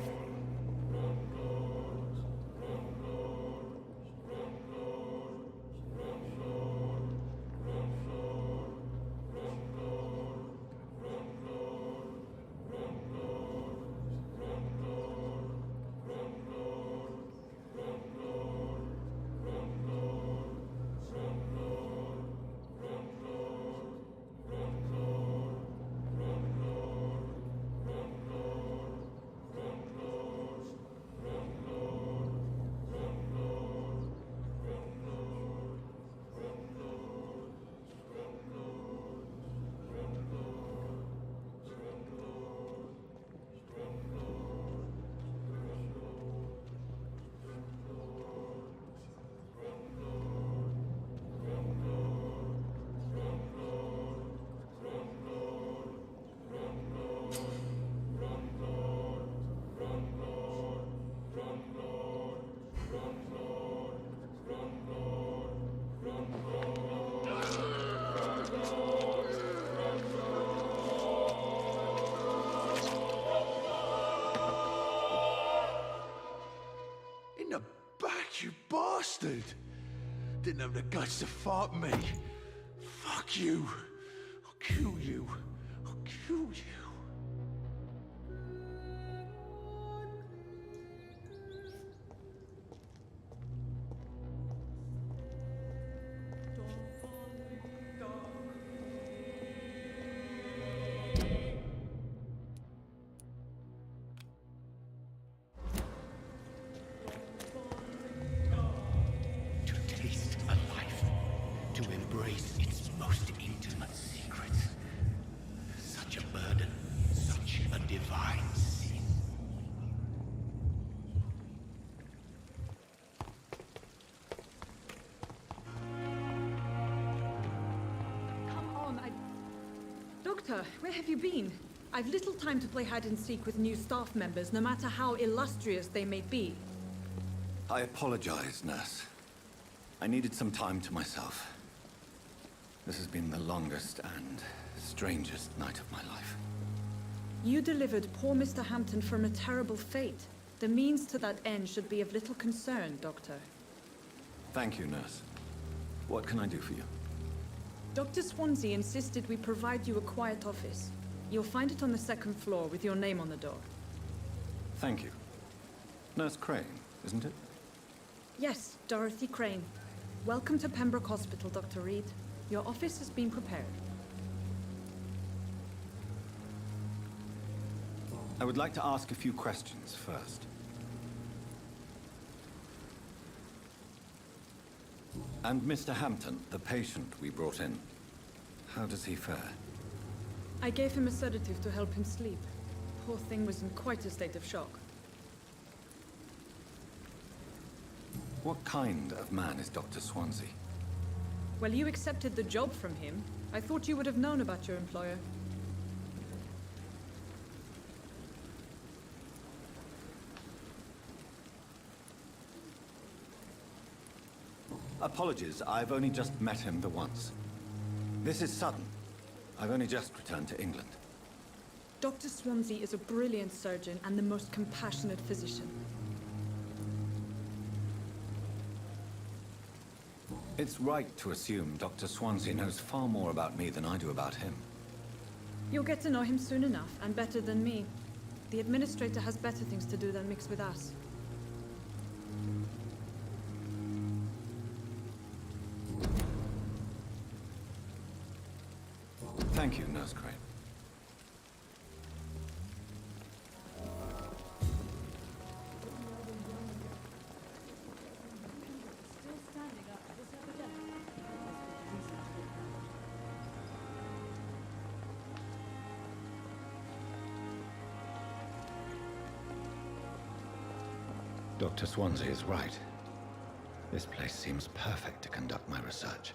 In the back, you bastard! Didn't have the guts to fight me. Fuck you. I'll kill you. I'll kill you. Doctor, where have you been? I've little time to play hide and seek with new staff members, no matter how illustrious they may be. I apologize, nurse. I needed some time to myself. This has been the longest and strangest night of my life. You delivered poor Mr. Hampton from a terrible fate. The means to that end should be of little concern, Doctor. Thank you, nurse. What can I do for you? Dr. Swansea insisted we provide you a quiet office. You'll find it on the second floor with your name on the door. Thank you. Nurse Crane, isn't it? Yes, Dorothy Crane. Welcome to Pembroke Hospital, Dr. Reed. Your office has been prepared. I would like to ask a few questions first. And Mr. Hampton, the patient we brought in, how does he fare? I gave him a sedative to help him sleep. Poor thing was in quite a state of shock. What kind of man is Dr. Swansea? Well, you accepted the job from him. I thought you would have known about your employer. Apologies, I've only just met him the once. This is sudden. I've only just returned to England. Dr. Swansea is a brilliant surgeon and the most compassionate physician. It's right to assume Dr. Swansea knows far more about me than I do about him. You'll get to know him soon enough, and better than me. The administrator has better things to do than mix with us. Thank you, Nurse Crane. Dr. Swansea is right. This place seems perfect to conduct my research.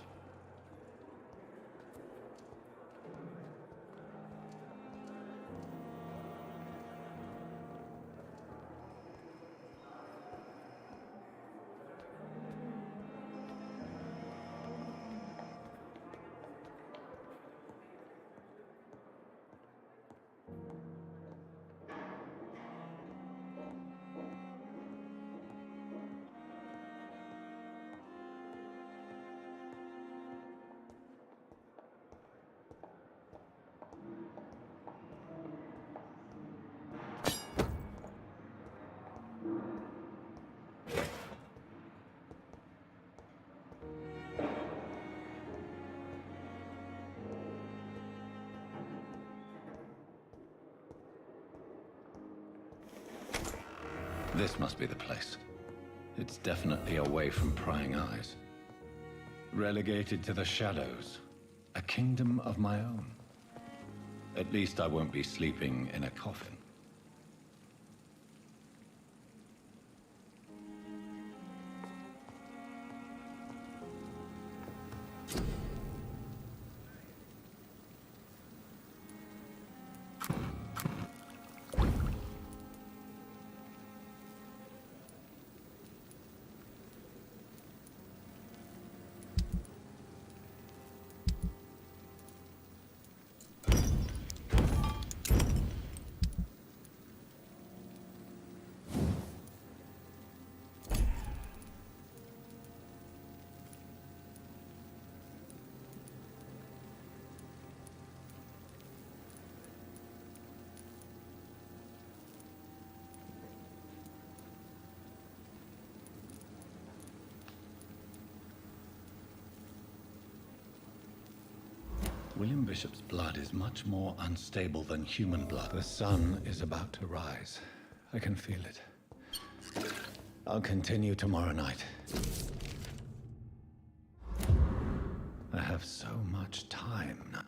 This must be the place. It's definitely away from prying eyes. Relegated to the shadows. A kingdom of my own. At least I won't be sleeping in a coffin. William Bishop's blood is much more unstable than human blood. The sun is about to rise. I can feel it. I'll continue tomorrow night. I have so much time now.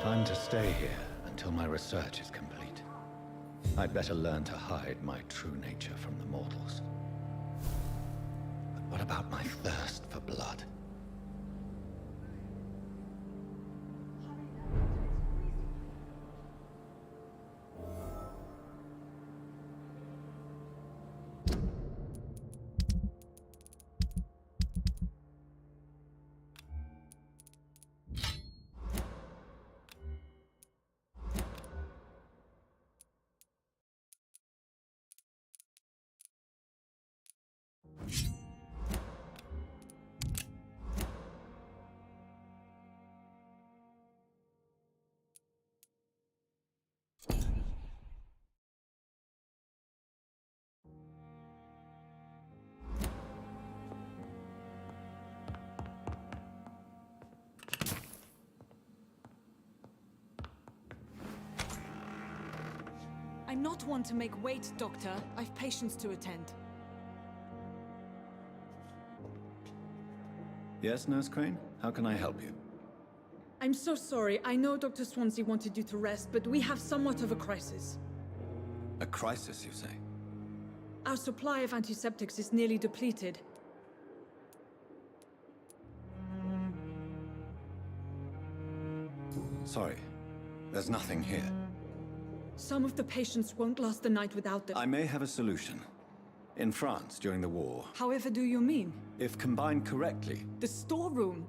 I'm to stay here until my research is complete. I'd better learn to hide my true nature from the mortals. But what about my thirst for blood? I'm not one to make wait, Doctor. I've patients to attend. Yes, Nurse Crane? How can I help you? I'm so sorry. I know Dr. Swansea wanted you to rest, but we have somewhat of a crisis. A crisis, you say? Our supply of antiseptics is nearly depleted. Sorry. There's nothing here. Some of the patients won't last the night without them. I may have a solution. In France, during the war, However do you mean? if combined correctly, The storeroom?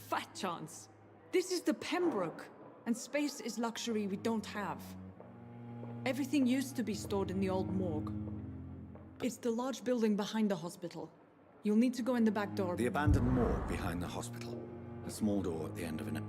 Fat chance. This is the Pembroke, and space is luxury we don't have. Everything used to be stored in the old morgue. It's the large building behind the hospital. You'll need to go in the back door. the abandoned morgue behind the hospital. A small door at the end of an...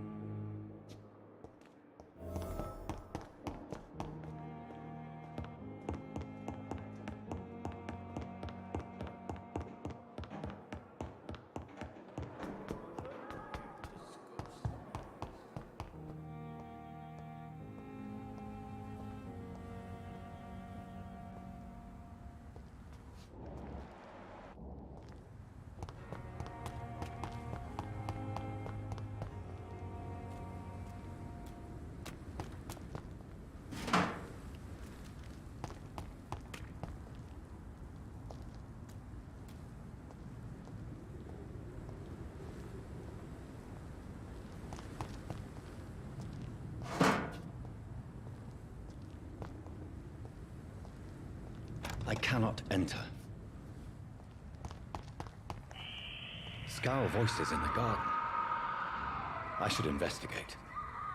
I cannot enter. Scowl voices in the garden. I should investigate.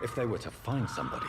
If they were to find somebody...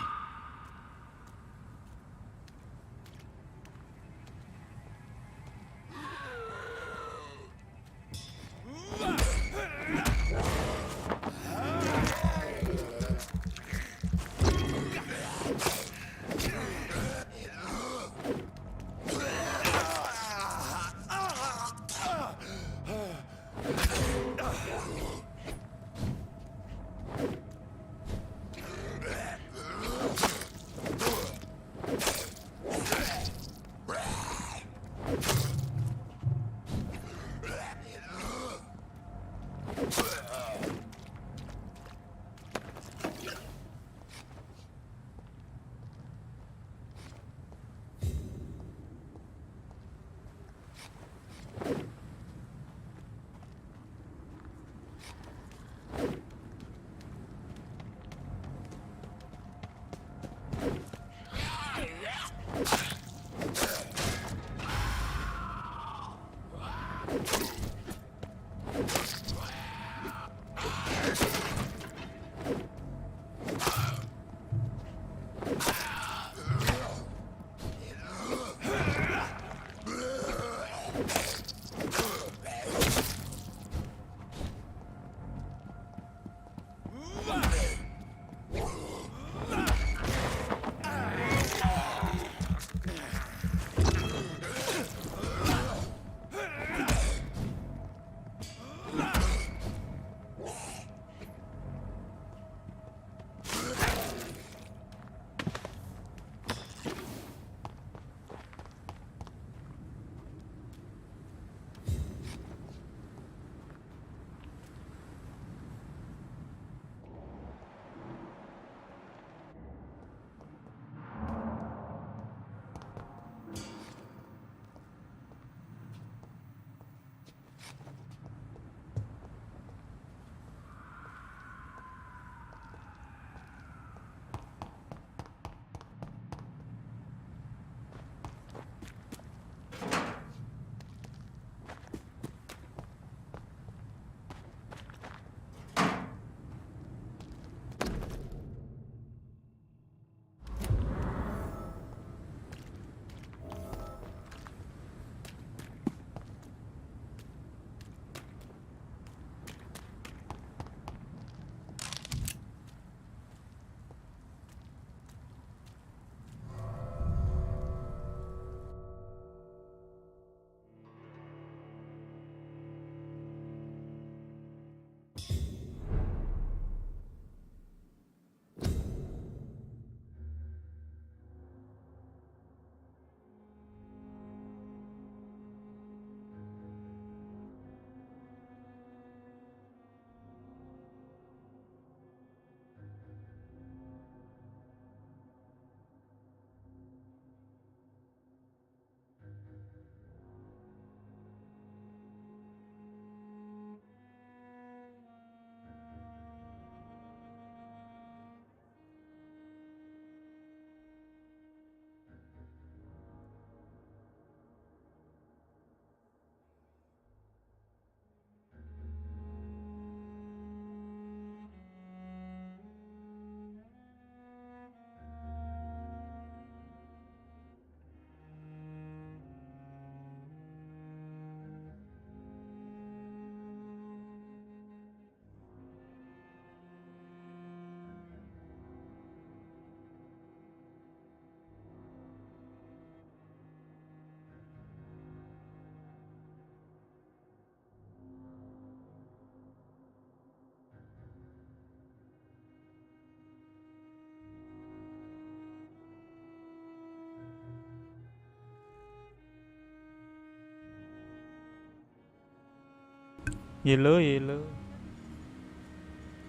Yellow.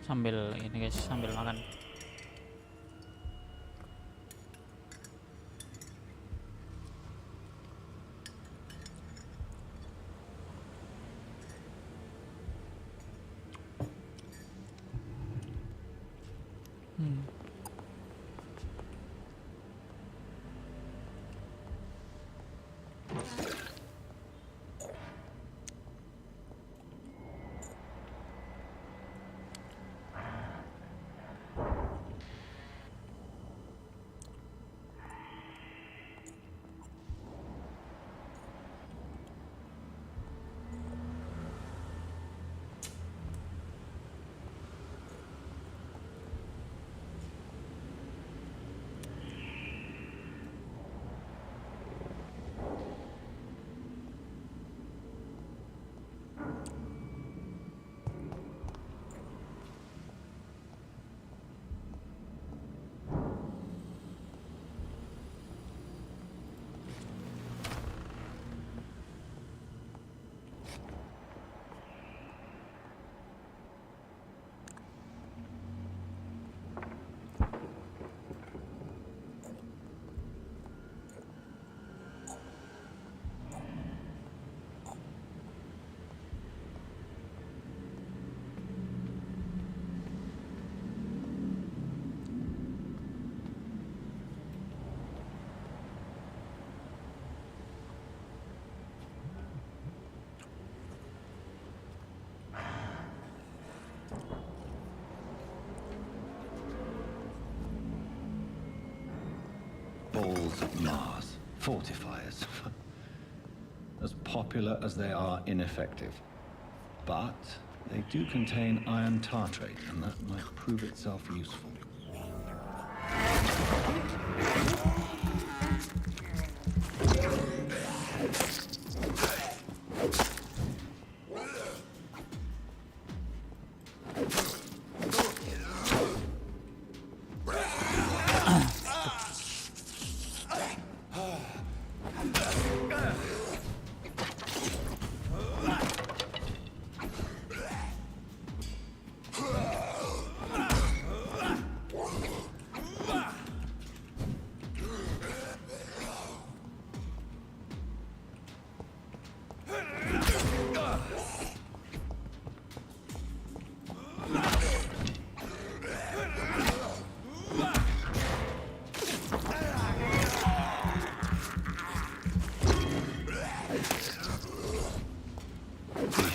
Sambil ini guys, sambil makan. Balls of Mars, fortifiers. As popular as they are ineffective. But they do contain iron tartrate, and that might prove itself useful.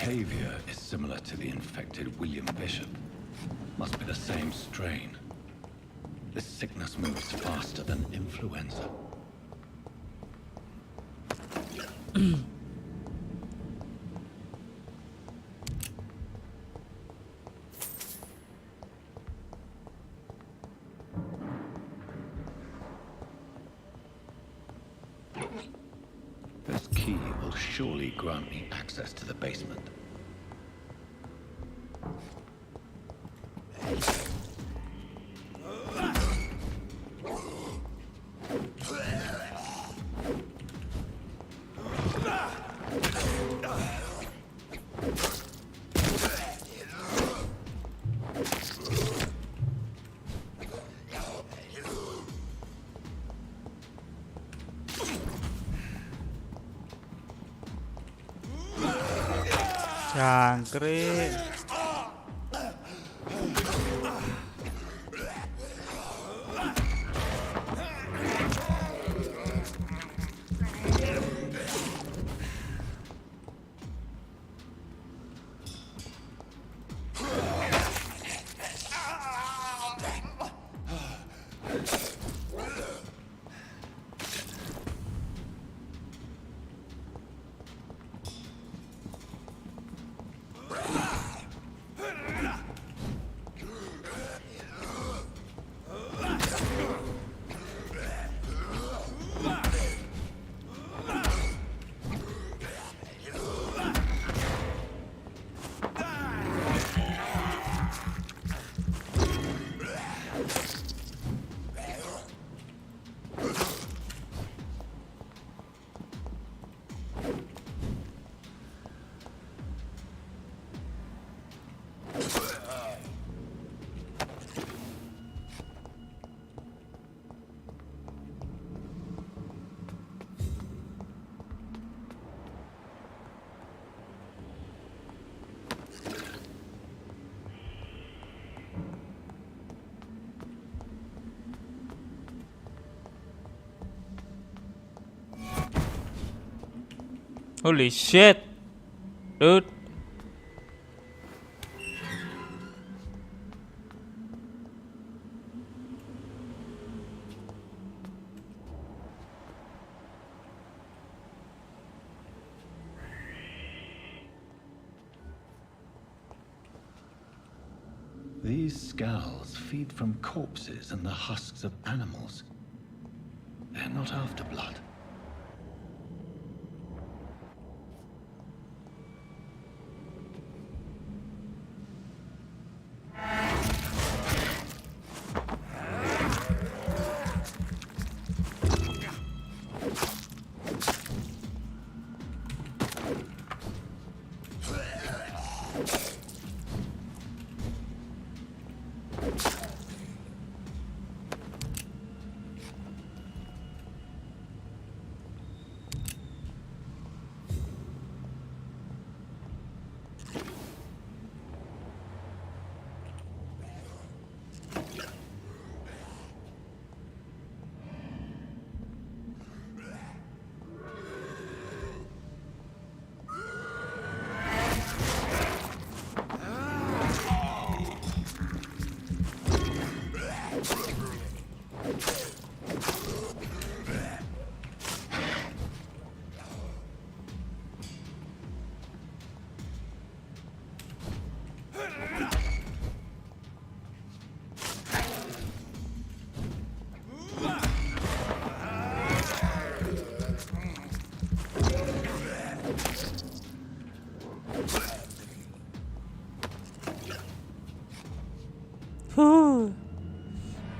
Behavior is similar to the infected William Bishop. Must be the same strain. This sickness moves faster than influenza. This key will surely grant me access to the basement. Jangkrik. Holy shit, dude. These skulls feed from corpses and the husks of animals. They're not after blood.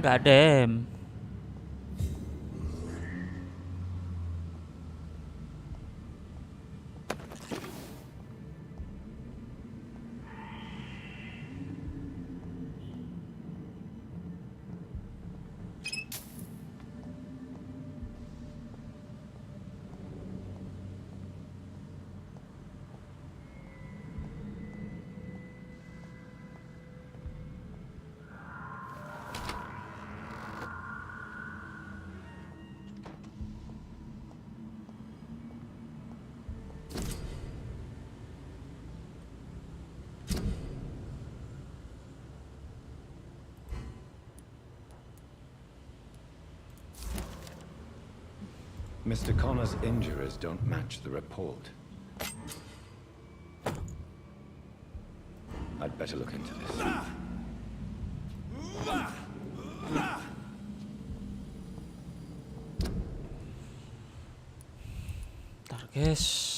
God damn. Mr. Connor's injuries don't match the report. I'd better look into this. Ntar guys.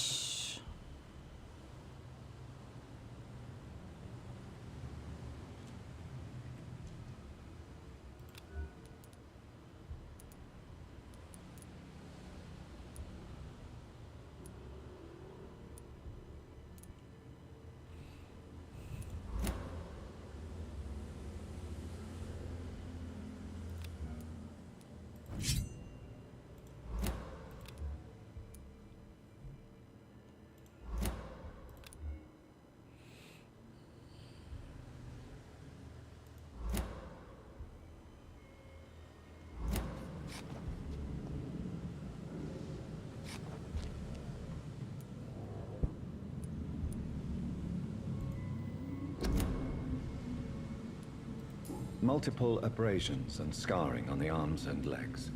Multiple abrasions and scarring on the arms and legs.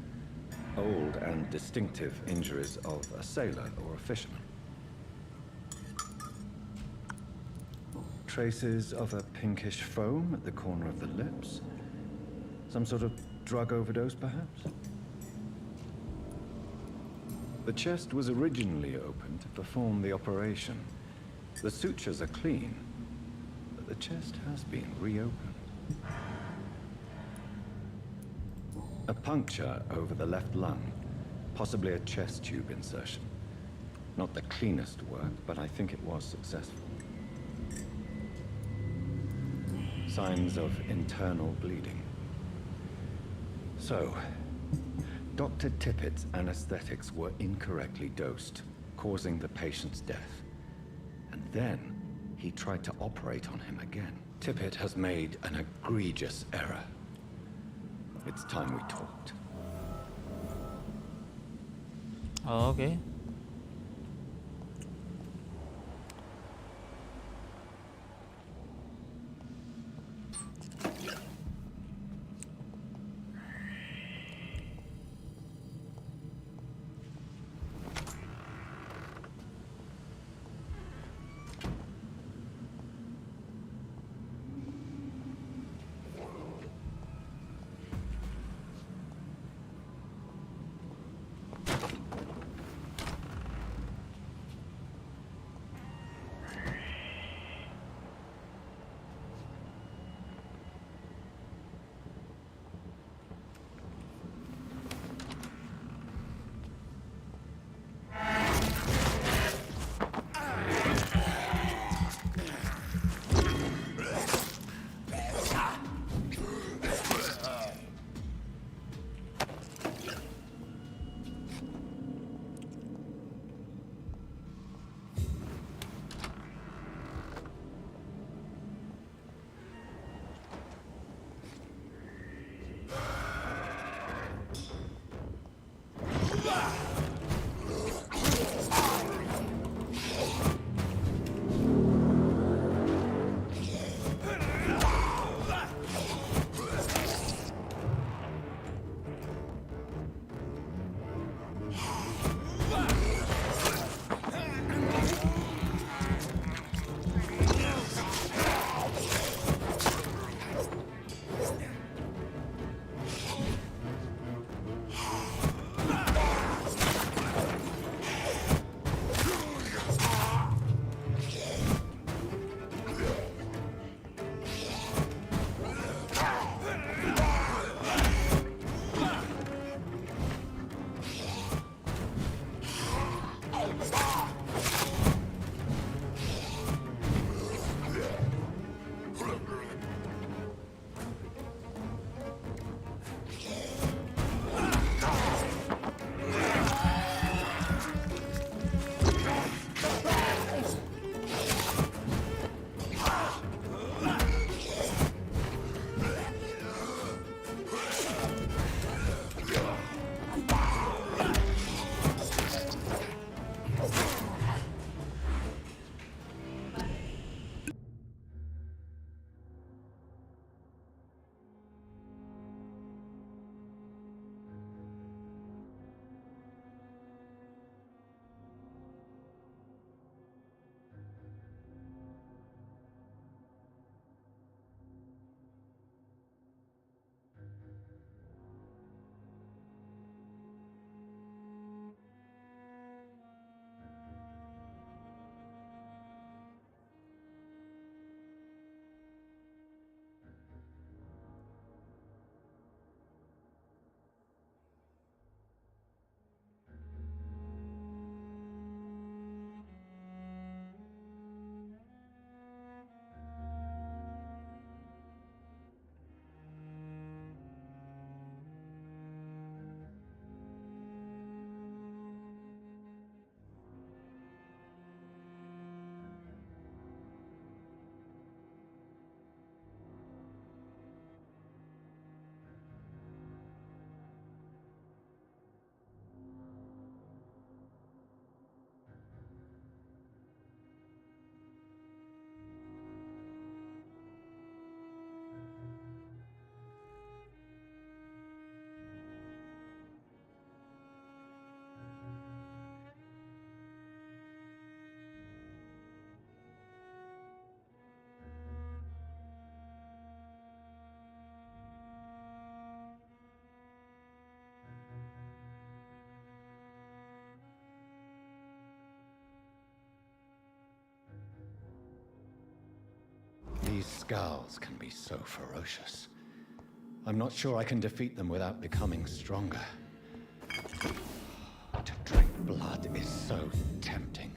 Old and distinctive injuries of a sailor or a fisherman. Traces of a pinkish foam at the corner of the lips. Some sort of drug overdose, perhaps? The chest was originally open to perform the operation. The sutures are clean, but the chest has been reopened. A puncture over the left lung, possibly a chest tube insertion. Not the cleanest work, but I think it was successful. Signs of internal bleeding. So, Dr. Tippett's anesthetics were incorrectly dosed, causing the patient's death. And then, he tried to operate on him again. Tippett has made an egregious error. It's time we talked. Oh, okay. These scowls can be so ferocious. I'm not sure I can defeat them without becoming stronger. To drink blood is so tempting.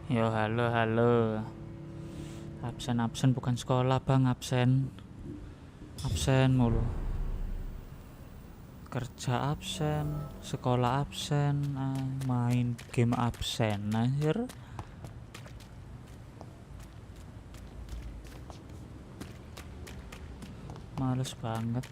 Yo, halo halo. Absen bukan sekolah bang, absen mulu. Kerja absen, sekolah absen, main game absen, anjir. Males banget.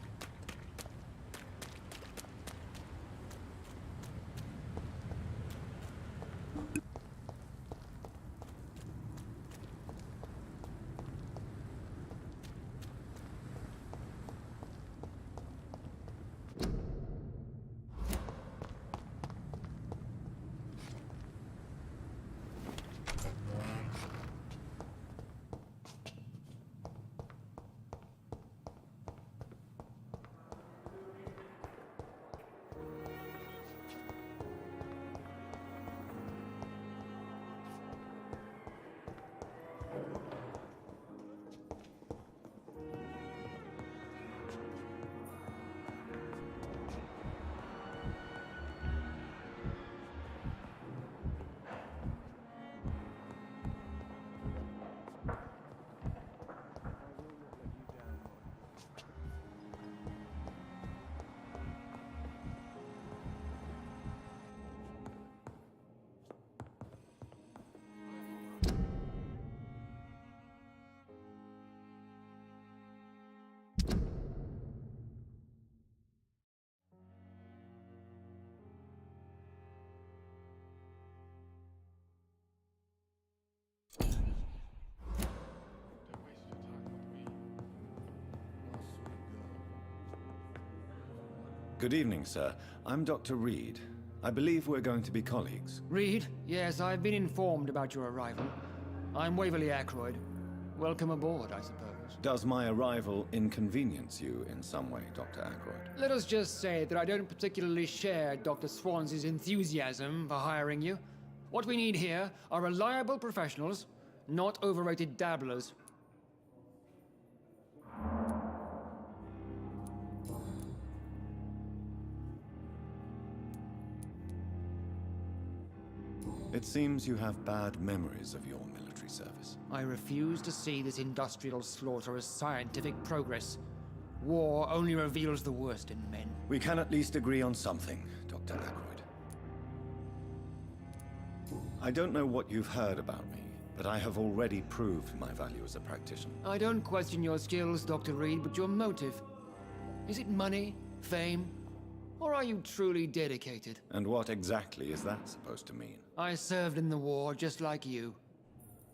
Good evening, sir. I'm Dr. Reed. I believe we're going to be colleagues. Reed? Yes, I've been informed about your arrival. I'm Waverly Ackroyd. Welcome aboard, I suppose. Does my arrival inconvenience you in some way, Dr. Ackroyd? Let us just say that I don't particularly share Dr. Swans's enthusiasm for hiring you. What we need here are reliable professionals, not overrated dabblers. It seems you have bad memories of your military service. I refuse to see this industrial slaughter as scientific progress. War only reveals the worst in men. We can at least agree on something, Dr. Ackroyd. I don't know what you've heard about me, but I have already proved my value as a practitioner. I don't question your skills, Dr. Reed, but your motive. Is it money, fame, or are you truly dedicated? And what exactly is that supposed to mean? I served in the war just like you.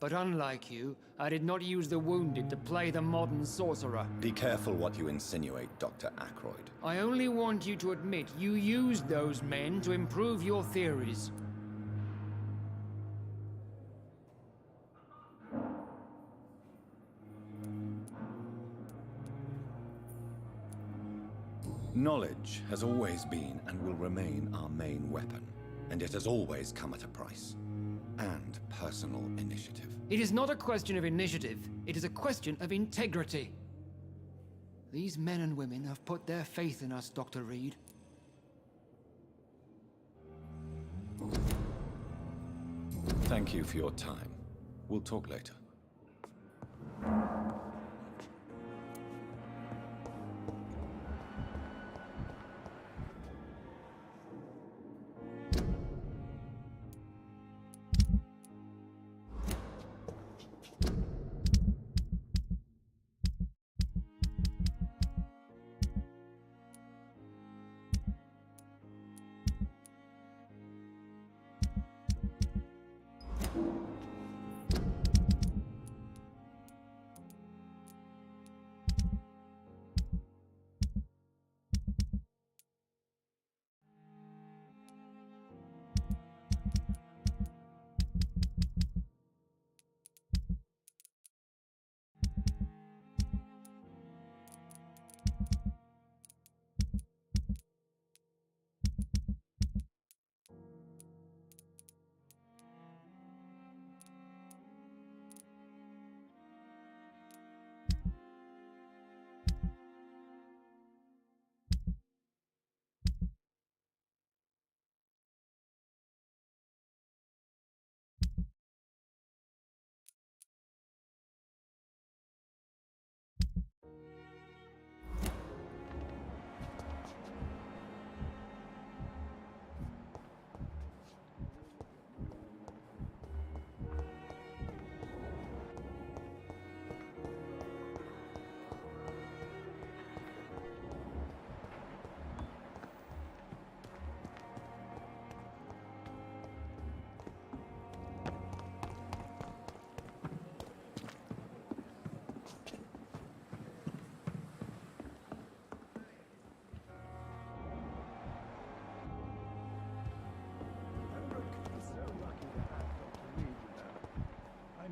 But unlike you, I did not use the wounded to play the modern sorcerer. Be careful what you insinuate, Dr. Ackroyd. I only want you to admit you used those men to improve your theories. Knowledge has always been and will remain our main weapon, and it has always come at a price. And personal initiative. It is not a question of initiative, it is a question of integrity. These men and women have put their faith in us, Dr. Reed. Thank you for your time. We'll talk later.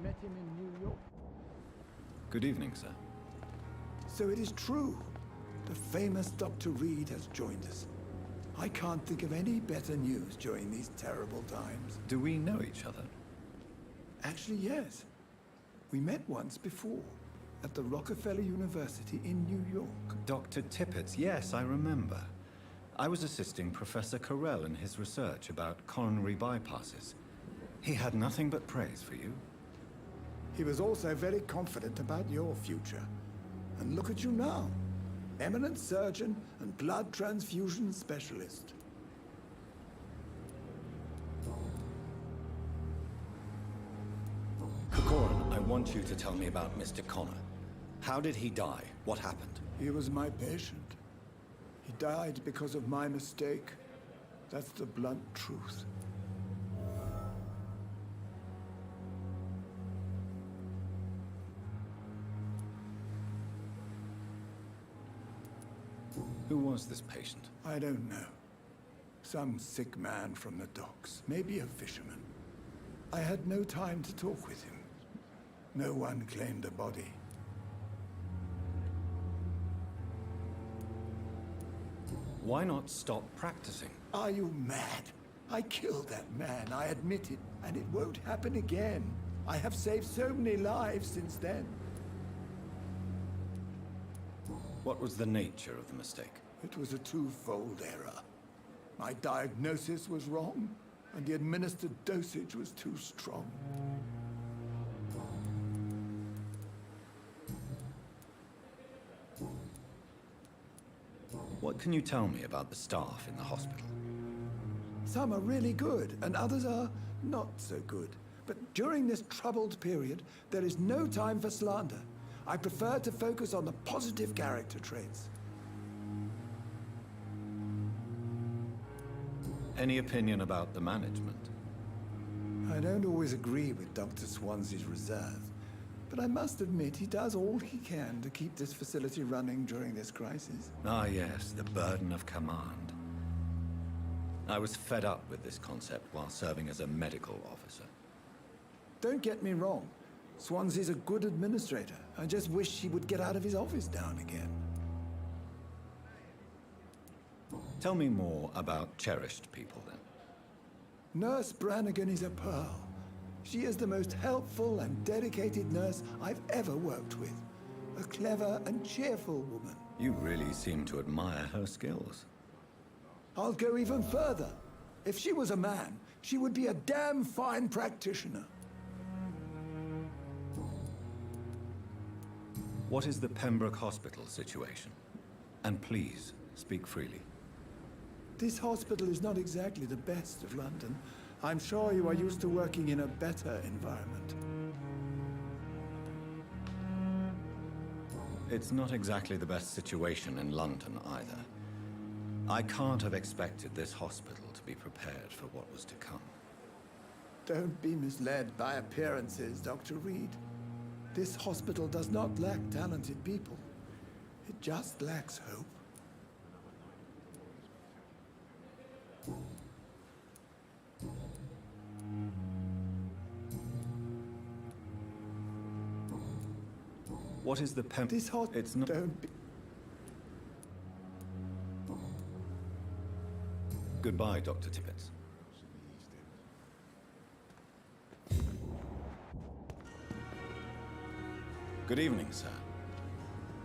Met him in New York. Good evening, sir. So it is true. The famous Dr. Reed has joined us. I can't think of any better news during these terrible times. Do we know each other? Actually, yes. We met once before, at the Rockefeller University in New York. Dr. Tippett, yes, I remember. I was assisting Professor Carell in his research about coronary bypasses. He had nothing but praise for you. He was also very confident about your future. And look at you now. Eminent surgeon and blood transfusion specialist. Kokorin, I want you to tell me about Mr. Connor. How did he die? What happened? He was my patient. He died because of my mistake. That's the blunt truth. Who was this patient? I don't know. Some sick man from the docks, maybe a fisherman. I had no time to talk with him. No one claimed the body. Why not stop practicing? Are you mad? I killed that man, I admit it, and it won't happen again. I have saved so many lives since then. What was the nature of the mistake? It was a twofold error. My diagnosis was wrong, and the administered dosage was too strong. What can you tell me about the staff in the hospital? Some are really good, and others are not so good. But during this troubled period, there is no time for slander. I prefer to focus on the positive character traits. Any opinion about the management? I don't always agree with Dr. Swansea's reserve, but I must admit he does all he can to keep this facility running during this crisis. Ah, yes, the burden of command. I was fed up with this concept while serving as a medical officer. Don't get me wrong. Swansea's a good administrator. I just wish he would get out of his office now and again. Tell me more about cherished people, then. Nurse Brannigan is a pearl. She is the most helpful and dedicated nurse I've ever worked with. A clever and cheerful woman. You really seem to admire her skills. I'll go even further. If she was a man, she would be a damn fine practitioner. What is the Pembroke Hospital situation? And please, speak freely. This hospital is not exactly the best of London. I'm sure you are used to working in a better environment. It's not exactly the best situation in London either. I can't have expected this hospital to be prepared for what was to come. Don't be misled by appearances, Dr. Reed. This hospital does not lack talented people. It just lacks hope. What is the This hospital... It's not... Don't be... Goodbye, Dr. Tippett. Good evening, sir.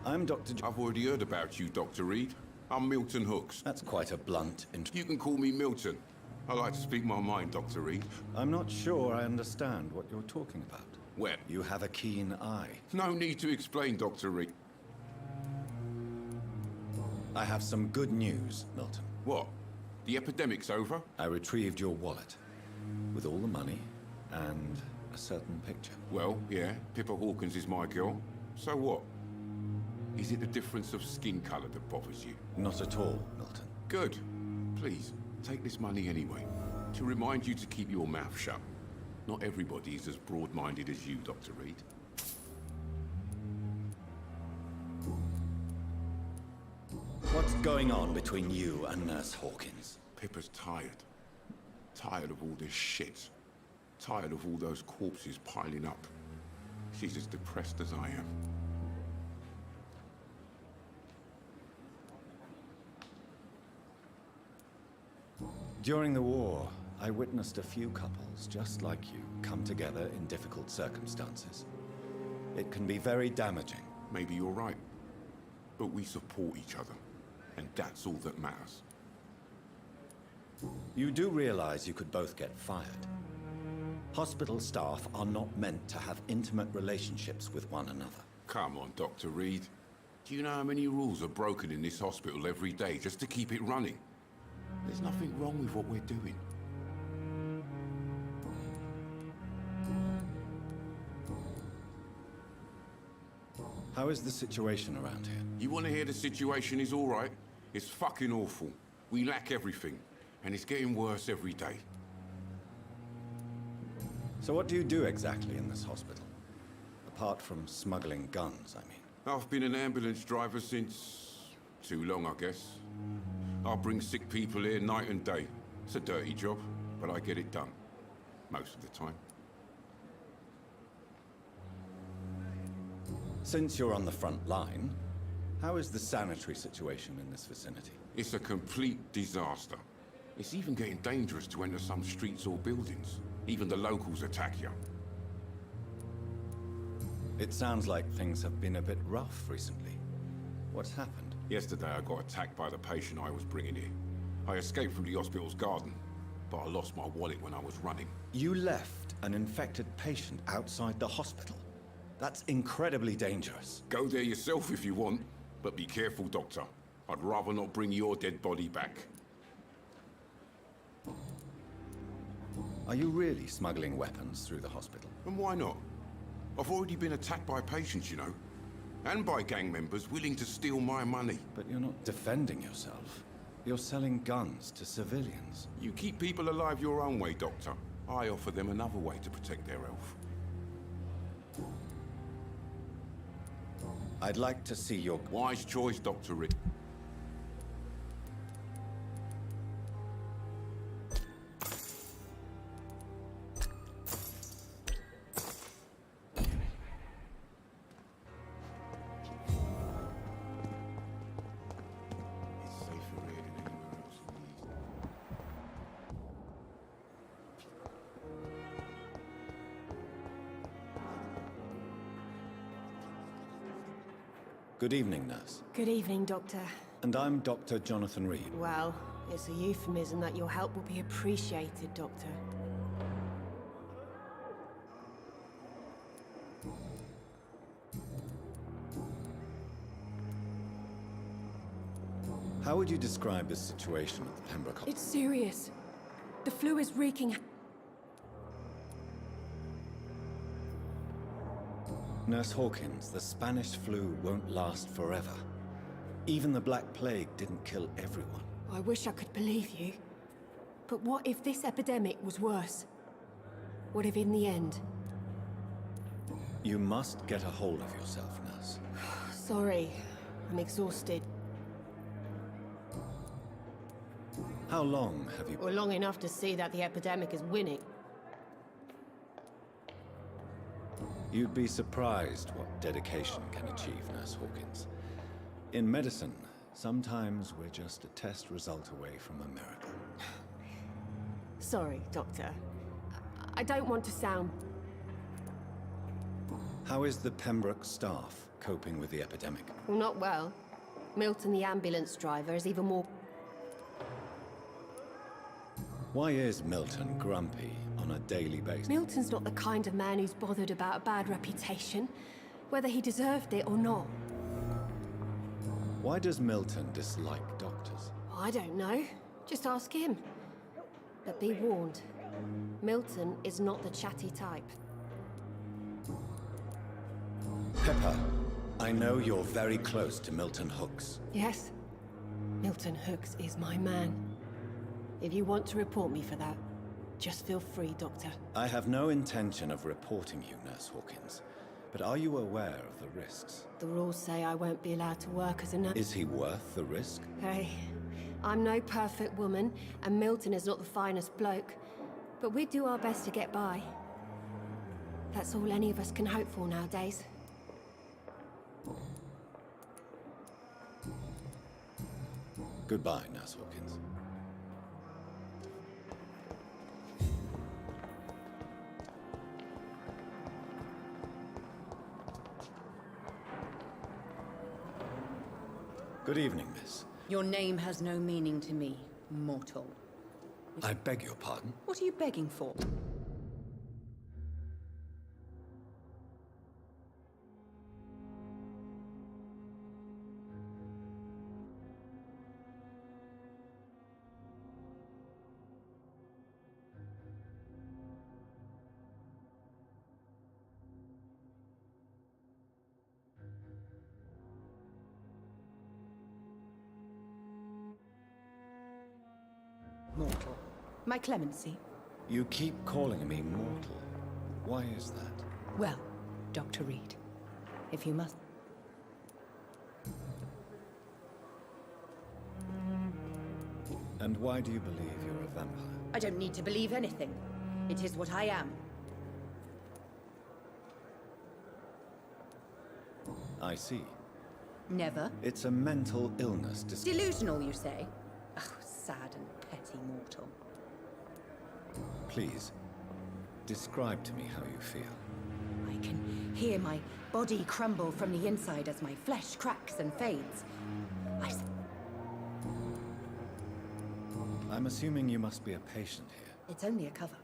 I'm Dr. I've already heard about you, Dr. Reed. I'm Milton Hooks. That's quite a blunt You can call me Milton. I like to speak my mind, Dr. Reed. I'm not sure I understand what you're talking about. Well, you have a keen eye. No need to explain, Dr. Reed. I have some good news, Milton. What? The epidemic's over? I retrieved your wallet with all the money and a certain picture. Well, yeah, Pippa Hawkins is my girl. So what? Is it the difference of skin color that bothers you? Not at all, Milton. Good. Please, take this money anyway. To remind you to keep your mouth shut. Not everybody is as broad-minded as you, Dr. Reed. What's going on between you and Nurse Hawkins? Pippa's tired. Tired of all this shit. Tired of all those corpses piling up. She's as depressed as I am. During the war, I witnessed a few couples just like you come together in difficult circumstances. It can be very damaging. Maybe you're right. But we support each other. And that's all that matters. You do realize you could both get fired. Hospital staff are not meant to have intimate relationships with one another. Come on, Dr. Reed. Do you know how many rules are broken in this hospital every day just to keep it running? There's nothing wrong with what we're doing. How is the situation around here? You want to hear the situation is all right? It's fucking awful. We lack everything, and it's getting worse every day. So what do you do exactly in this hospital? Apart from smuggling guns, I mean. I've been an ambulance driver since Too long, I guess. I bring sick people here night and day. It's a dirty job, but I get it done. Most of the time. Since you're on the front line, how is the sanitary situation in this vicinity? It's a complete disaster. It's even getting dangerous to enter some streets or buildings. Even the locals attack you. It sounds like things have been a bit rough recently. What's happened? Yesterday I got attacked by the patient I was bringing here. I escaped from the hospital's garden, but I lost my wallet when I was running. You left an infected patient outside the hospital? That's incredibly dangerous. Go there yourself if you want, but be careful, Doctor. I'd rather not bring your dead body back. Are you really smuggling weapons through the hospital? And why not? I've already been attacked by patients, you know. And by gang members willing to steal my money. But you're not defending yourself. You're selling guns to civilians. You keep people alive your own way, Doctor. I offer them another way to protect their health. I'd like to see your... Wise choice, Dr. Rick. Good evening, nurse. Good evening, Doctor. And I'm Dr. Jonathan Reed. Well, it's a euphemism that your help will be appreciated, Doctor. How would you describe the situation at the Pembroke Hospital? It's serious. The flu is wreaking... Nurse Hawkins, the Spanish flu won't last forever. Even the Black Plague didn't kill everyone. I wish I could believe you. But what if this epidemic was worse? What if in the end... You must get a hold of yourself, nurse. Sorry, I'm exhausted. How long have you... Well, long enough to see that the epidemic is winning. You'd be surprised what dedication can achieve, Nurse Hawkins. In medicine, sometimes we're just a test result away from a miracle. Sorry, Doctor. I don't want to sound... How is the Pembroke staff coping with the epidemic? Well, not well. Milton, the ambulance driver, is even more... Why is Milton grumpy on a daily basis? Milton's not the kind of man who's bothered about a bad reputation, whether he deserved it or not. Why does Milton dislike doctors? I don't know. Just ask him. But be warned, Milton is not the chatty type. Pepper, I know you're very close to Milton Hooks. Yes, Milton Hooks is my man. If you want to report me for that, just feel free, Doctor. I have no intention of reporting you, Nurse Hawkins. But are you aware of the risks? The rules say I won't be allowed to work as a nurse. Is he worth the risk? Hey, I'm no perfect woman, and Milton is not the finest bloke. But we do our best to get by. That's all any of us can hope for nowadays. Goodbye, Nurse Hawkins. Good evening, miss. Your name has no meaning to me, mortal. I beg your pardon? What are you begging for? Mortal. My clemency. You keep calling me mortal. Why is that? Well, Dr. Reed, if you must... And why do you believe you're a vampire? I don't need to believe anything. It is what I am. I see. Never. It's a mental illness. Delusional, you say? Oh, sad and petty mortal. Please, describe to me how you feel. I can hear my body crumble from the inside as my flesh cracks and fades. I'm assuming you must be a patient here. It's only a cover.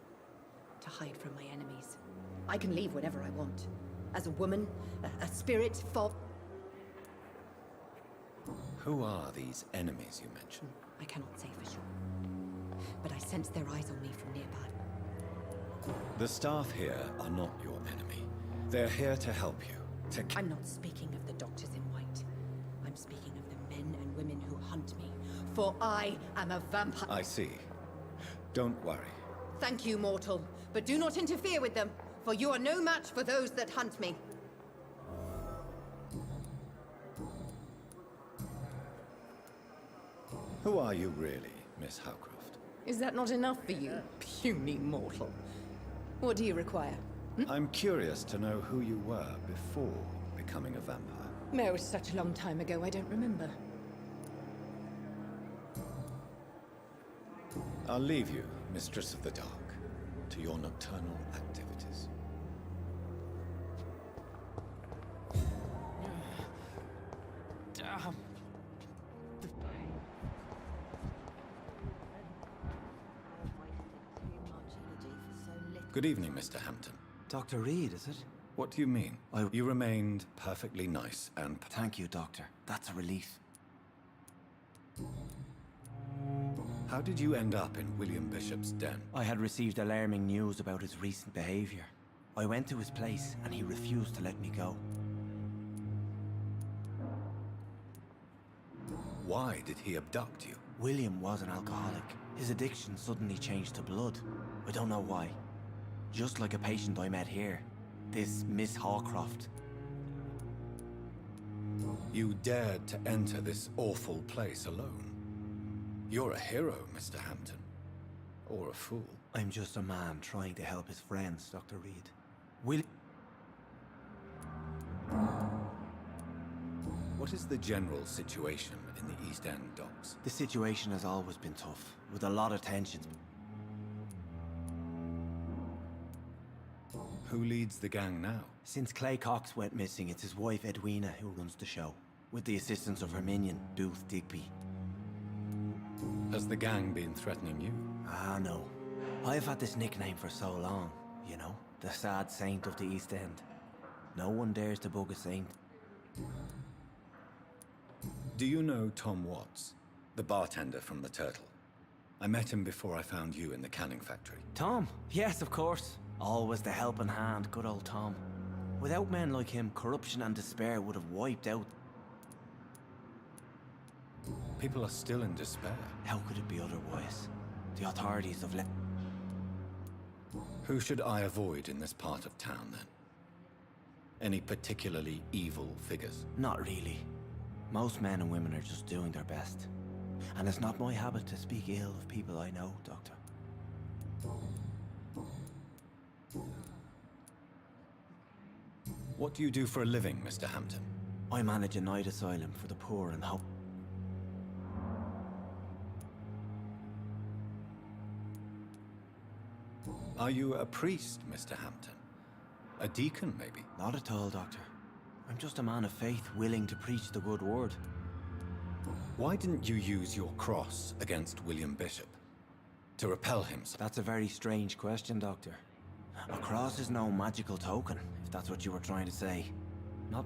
To hide from my enemies. I can leave whenever I want. As a woman, a spirit, for... Who are these enemies you mentioned? I cannot say for sure. But I sense their eyes on me from nearby. The staff here are not your enemy. They're here to help you. I'm not speaking of the doctors in white. I'm speaking of the men and women who hunt me. For I am a vampire. I see. Don't worry. Thank you, mortal. But do not interfere with them, for you are no match for those that hunt me. Who are you really, Miss Howcroft? Is that not enough for you, puny mortal? What do you require? I'm curious to know who you were before becoming a vampire. No, it's such a long time ago, I don't remember. I'll leave you, Mistress of the Dark, to your nocturnal activities. Good evening, Mr. Hampton. Dr. Reed, is it? What do you mean? You remained perfectly nice and... Thank you, Doctor. That's a relief. How did you end up in William Bishop's den? I had received alarming news about his recent behavior. I went to his place and he refused to let me go. Why did he abduct you? William was an alcoholic. His addiction suddenly changed to blood. I don't know why. Just like a patient I met here. This Miss Hawcroft. You dared to enter this awful place alone. You're a hero, Mr. Hampton. Or a fool. I'm just a man trying to help his friends, Dr. Reed. What is the general situation in the East End docks? The situation has always been tough, with a lot of tension. Who leads the gang now? Since Clay Cox went missing, it's his wife Edwina who runs the show, with the assistance of her minion, Booth Digby. Has the gang been threatening you? Ah, no. I've had this nickname for so long, you know, the sad saint of the East End. No one dares to bug a saint. Do you know Tom Watts, the bartender from the Turtle? I met him before I found you in the canning factory. Tom? Yes, of course. Always the helping hand, good old Tom. Without men like him, corruption and despair would have wiped out. People are still in despair. How could it be otherwise? The authorities have let... Who should I avoid in this part of town, then? Any particularly evil figures? Not really. Most men and women are just doing their best. And it's not my habit to speak ill of people I know, Doctor. What do you do for a living, Mr. Hampton? I manage a night asylum for the poor and hope. Are you a priest, Mr. Hampton? A deacon, maybe? Not at all, Doctor. I'm just a man of faith, willing to preach the good word. Why didn't you use your cross against William Bishop? To repel him? That's a very strange question, Doctor. A cross is no magical token, if that's what you were trying to say. Not...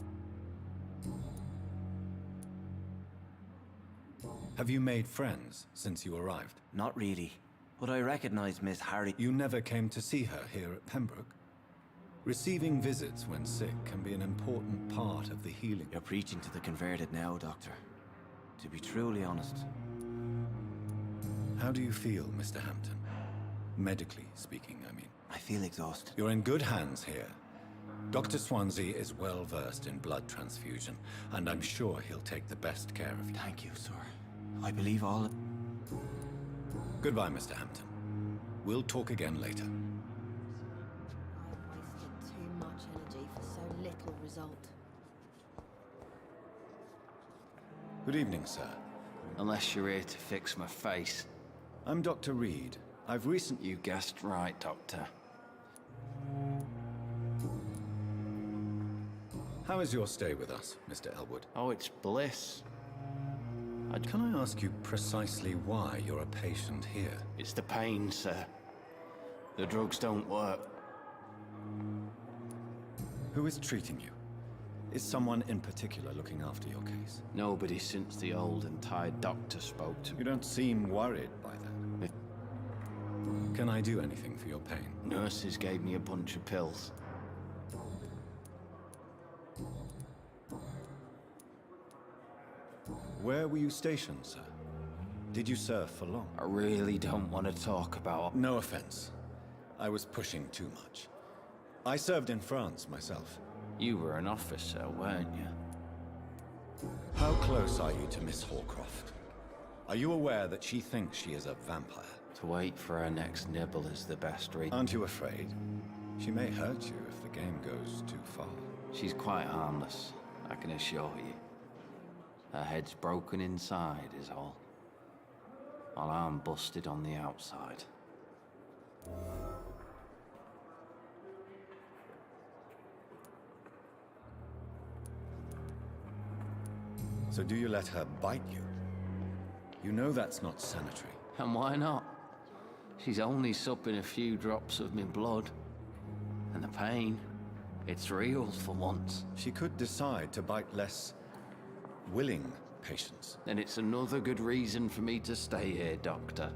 Have you made friends since you arrived? Not really. But I recognize Miss Harry... You never came to see her here at Pembroke? Receiving visits when sick can be an important part of the healing. You're preaching to the converted now, Doctor. To be truly honest. How do you feel, Mr. Hampton? Medically speaking, I mean. I feel exhausted. You're in good hands here. Dr. Swansea is well versed in blood transfusion, and I'm sure he'll take the best care of you. Thank you, sir. I believe all... Goodbye, Mr. Hampton. We'll talk again later. I've wasted too much energy for so little result. Good evening, sir. Unless you're here to fix my face. I'm Dr. Reed. I've recently... You guessed right, Doctor. How is your stay with us, Mr. Elwood? Oh, it's bliss. Can I ask you precisely why you're a patient here? It's the pain, sir. The drugs don't work. Who is treating you? Is someone in particular looking after your case? Nobody since the old and tired doctor spoke to me. You don't seem worried by that. Can I do anything for your pain? Nurses gave me a bunch of pills. Where were you stationed, sir? Did you serve for long? I really don't want to talk about... No offense. I was pushing too much. I served in France myself. You were an officer, weren't you? How close are you to Miss Horcroft? Are you aware that she thinks she is a vampire? To wait for her next nibble is the best reason. Aren't you afraid? She may hurt you if the game goes too far. She's quite harmless, I can assure you. Her head's broken inside is all. While I'm busted on the outside. So do you let her bite you? You know that's not sanitary. And why not? She's only supping a few drops of me blood. And the pain, it's real for once. She could decide to bite less willing patients. Then it's another good reason for me to stay here, Doctor.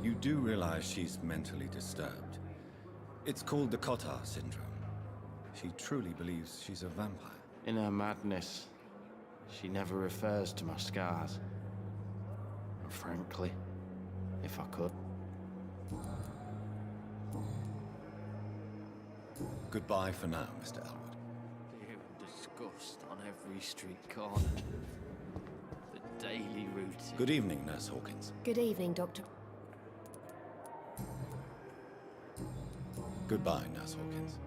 You do realize she's mentally disturbed. It's called the Cotard syndrome. She truly believes she's a vampire. In her madness, she never refers to my scars. And frankly, if I could... Goodbye for now, Mr. Elwood. Fear and disgust on every street corner. The daily routine. Good evening, Nurse Hawkins. Good evening, Doctor. Goodbye, Nurse Hawkins.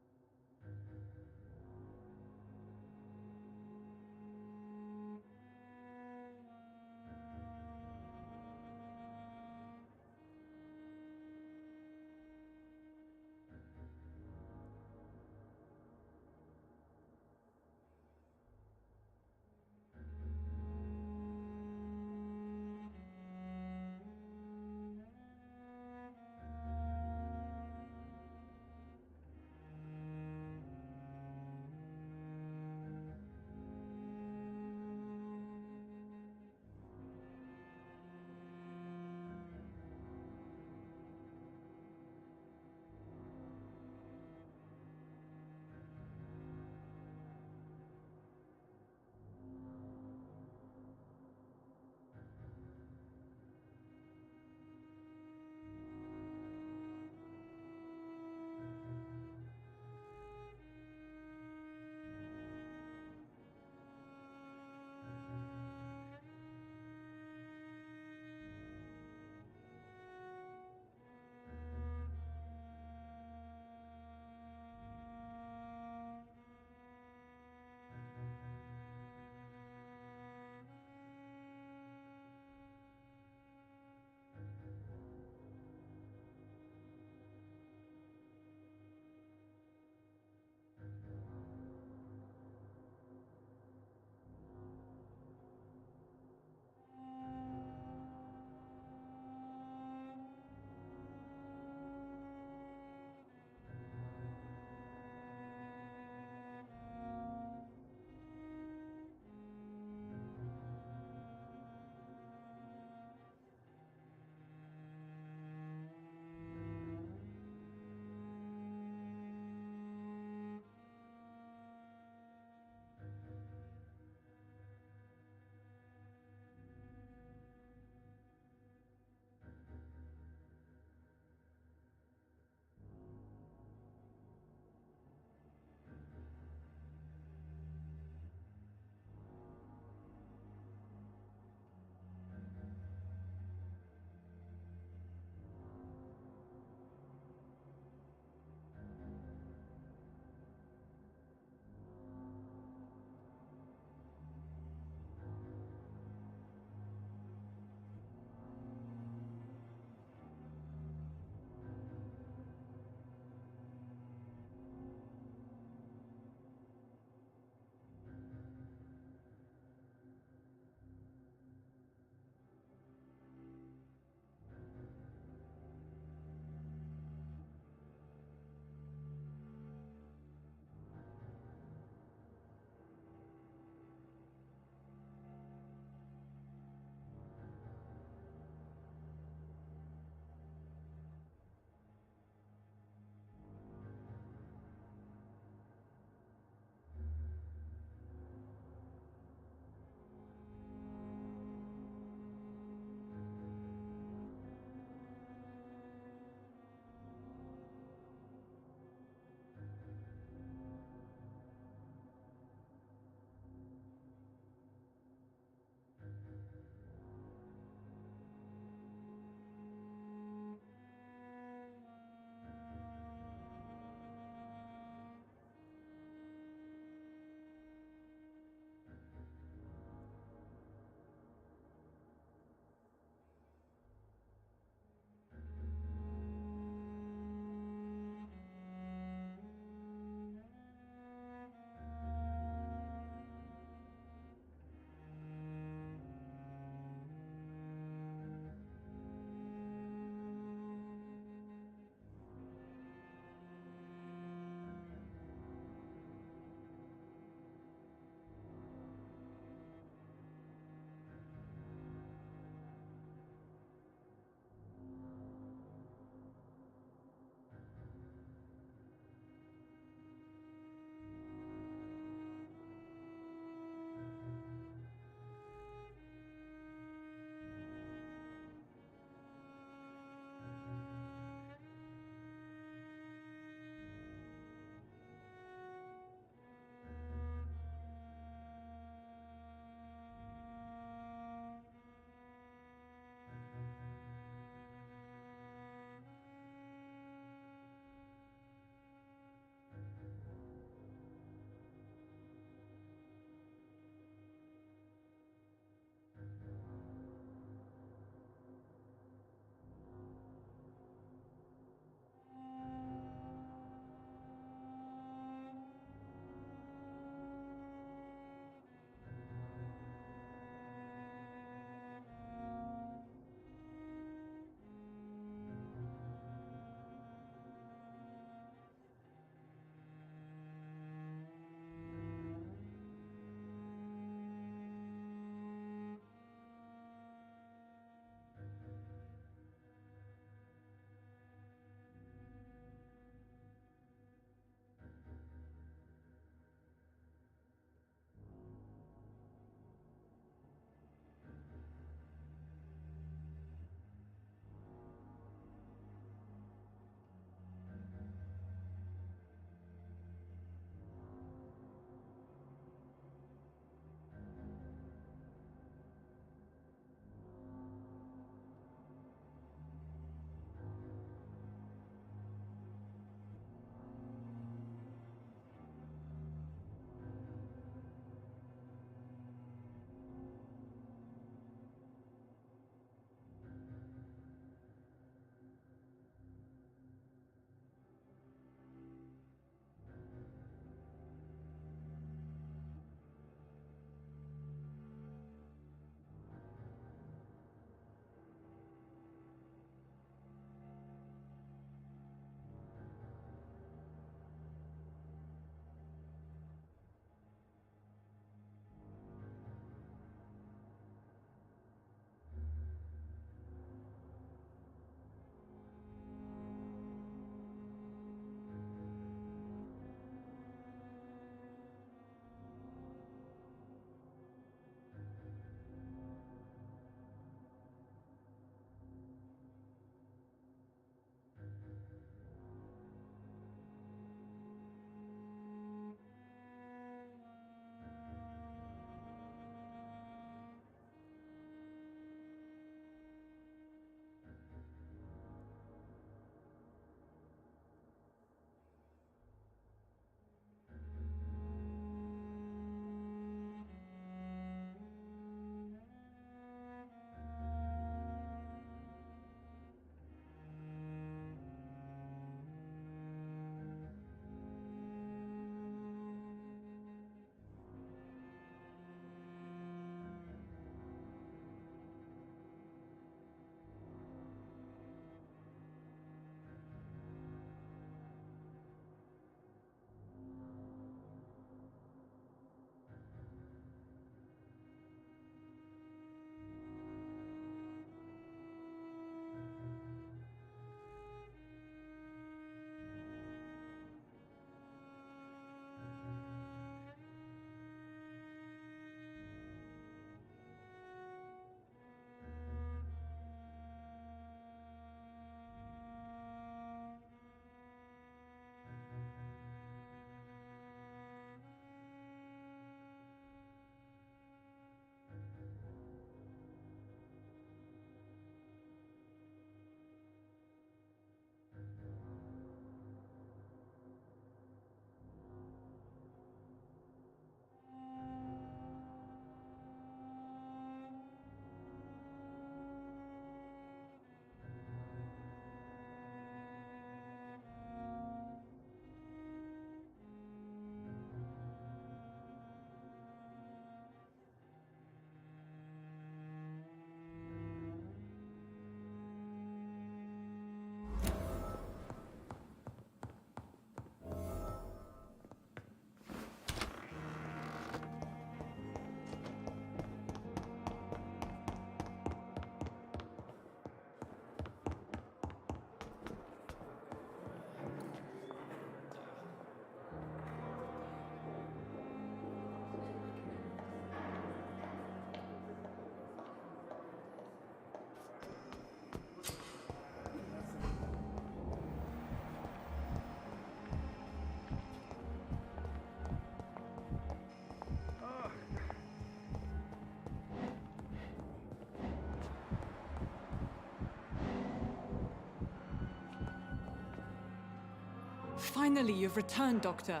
Finally, you've returned, Doctor.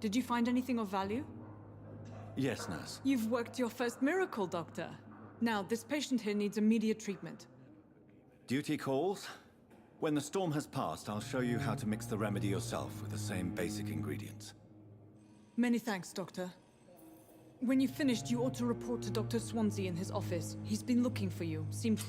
Did you find anything of value? Yes, nurse. You've worked your first miracle, Doctor. Now, this patient here needs immediate treatment. Duty calls. When the storm has passed, I'll show you how to mix the remedy yourself with the same basic ingredients. Many thanks, Doctor. When you've finished, you ought to report to Dr. Swansea in his office. He's been looking for you. Seems...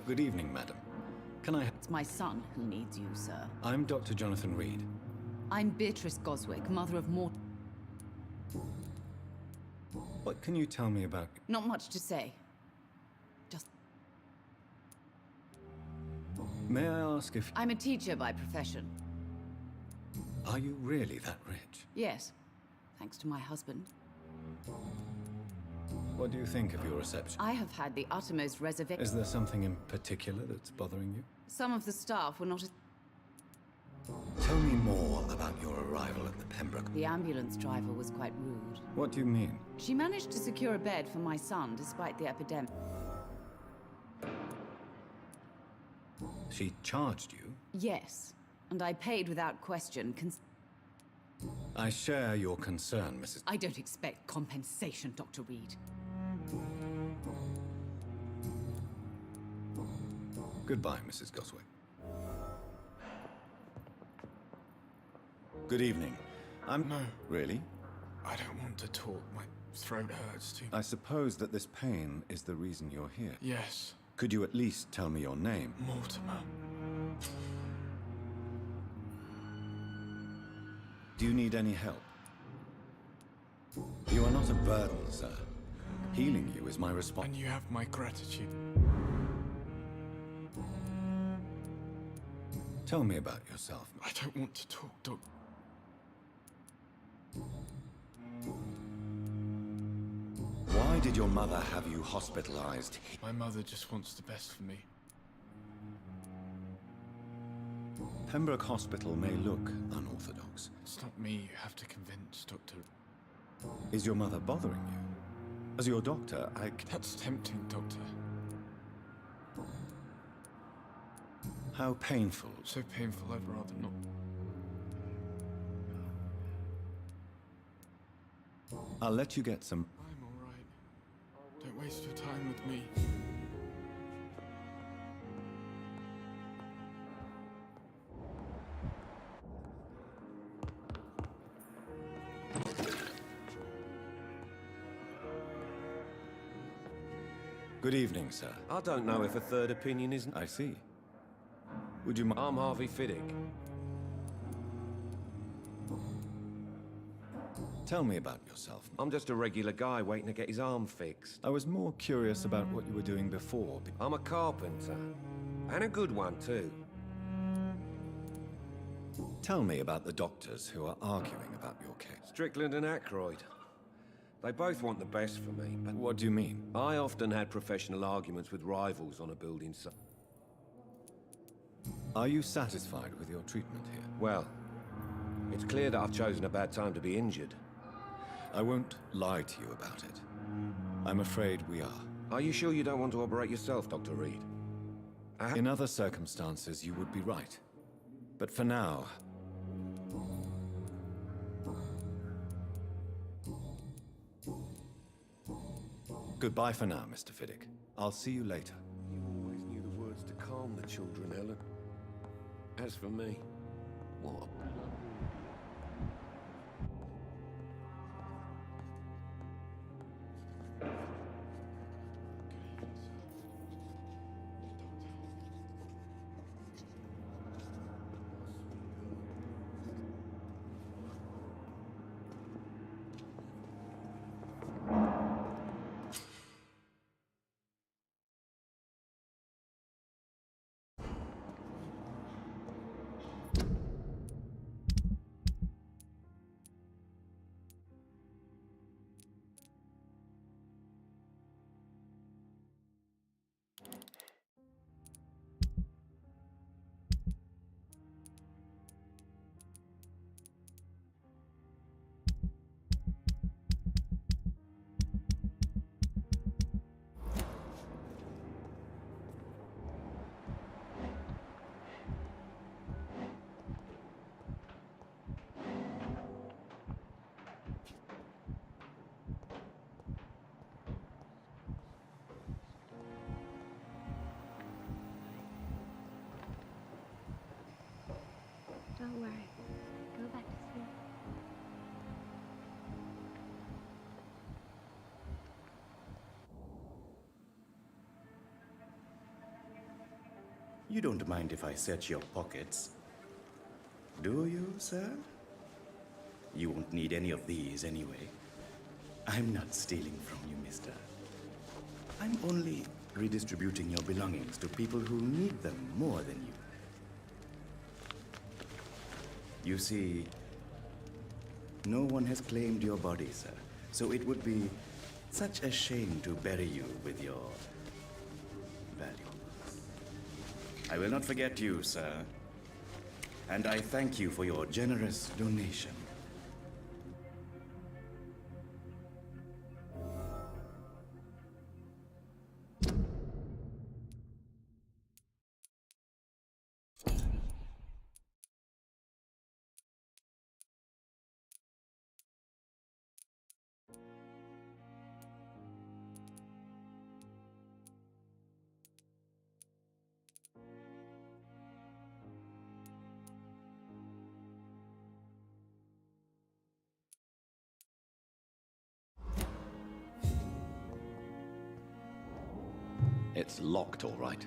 Good evening, madam. Can I... It's my son who needs you, sir. I'm Dr. Jonathan Reed. I'm Beatrice Goswick, mother of Mort... What can you tell me about... Not much to say. Just... May I ask if... I'm a teacher by profession. Are you really that rich? Yes, thanks to my husband. What do you think of your reception? I have had the uttermost reservation. Is there something in particular that's bothering you? Some of the staff were not as... Tell me more about your arrival at the Pembroke. The ambulance driver was quite rude. What do you mean? She managed to secure a bed for my son despite the epidemic. She charged you? Yes, and I paid without question. I share your concern, Mrs. I don't expect compensation, Dr. Reed. Goodbye, Mrs. Goswick. Good evening. No. Really? I don't want to talk. My throat hurts too. I suppose that this pain is the reason you're here. Yes. Could you at least tell me your name? Mortimer. Do you need any help? You are not a burden, sir. Healing you is my response. And you have my gratitude. Tell me about yourself. I don't want to talk, Doc. Why did your mother have you hospitalized? My mother just wants the best for me. Pembroke Hospital may look unorthodox. It's not me you have to convince, Doctor. Is your mother bothering you? As your doctor, That's tempting, Doctor. How painful. So painful, I'd rather not. I'll let you get some... I'm alright. Don't waste your time with me. Good evening, sir. I don't know if a third opinion isn't... I see. Would you mind... I'm Harvey Fiddick. Tell me about yourself. I'm just a regular guy waiting to get his arm fixed. I was more curious about what you were doing before. I'm a carpenter. And a good one, too. Tell me about the doctors who are arguing about your case. Strickland and Aykroyd. They both want the best for me, but... What do you mean? I often had professional arguments with rivals on a building site. Are you satisfied with your treatment here? Well, it's clear that I've chosen a bad time to be injured. I won't lie to you about it. I'm afraid we are. Are you sure you don't want to operate yourself, Dr. Reed? In other circumstances, you would be right. But for now... Goodbye for now, Mr. Fiddick. I'll see you later. You always knew the words to calm the children, Helen. As for me, what a... Don't worry. Go back to sleep. You don't mind if I search your pockets, do you, sir? You won't need any of these anyway. I'm not stealing from you, mister. I'm only redistributing your belongings to people who need them more than you. You see, no one has claimed your body, sir, so it would be such a shame to bury you with your valuables. I will not forget you, sir, and I thank you for your generous donation. It's locked, all right.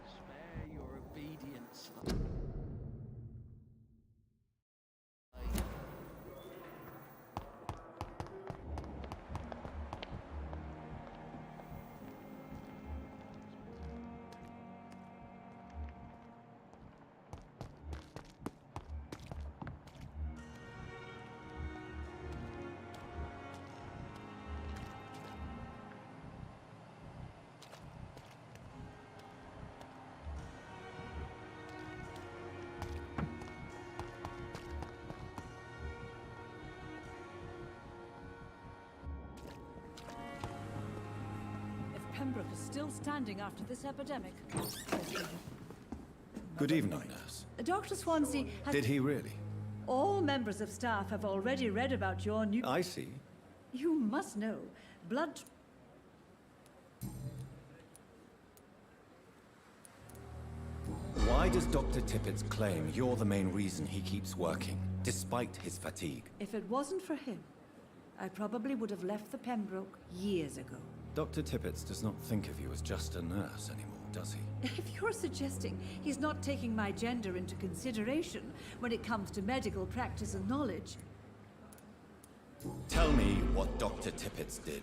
Spare your obedience. Pembroke is still standing after this epidemic. Good evening, nurse. Dr. Swansea has... Did he really? All members of staff have already read about your new... I see. You must know. Blood... Why does Dr. Tippett's claim you're the main reason he keeps working, despite his fatigue? If it wasn't for him, I probably would have left the Pembroke years ago. Dr. Tippett does not think of you as just a nurse anymore, does he? If you're suggesting he's not taking my gender into consideration when it comes to medical practice and knowledge... Tell me what Dr. Tippett did.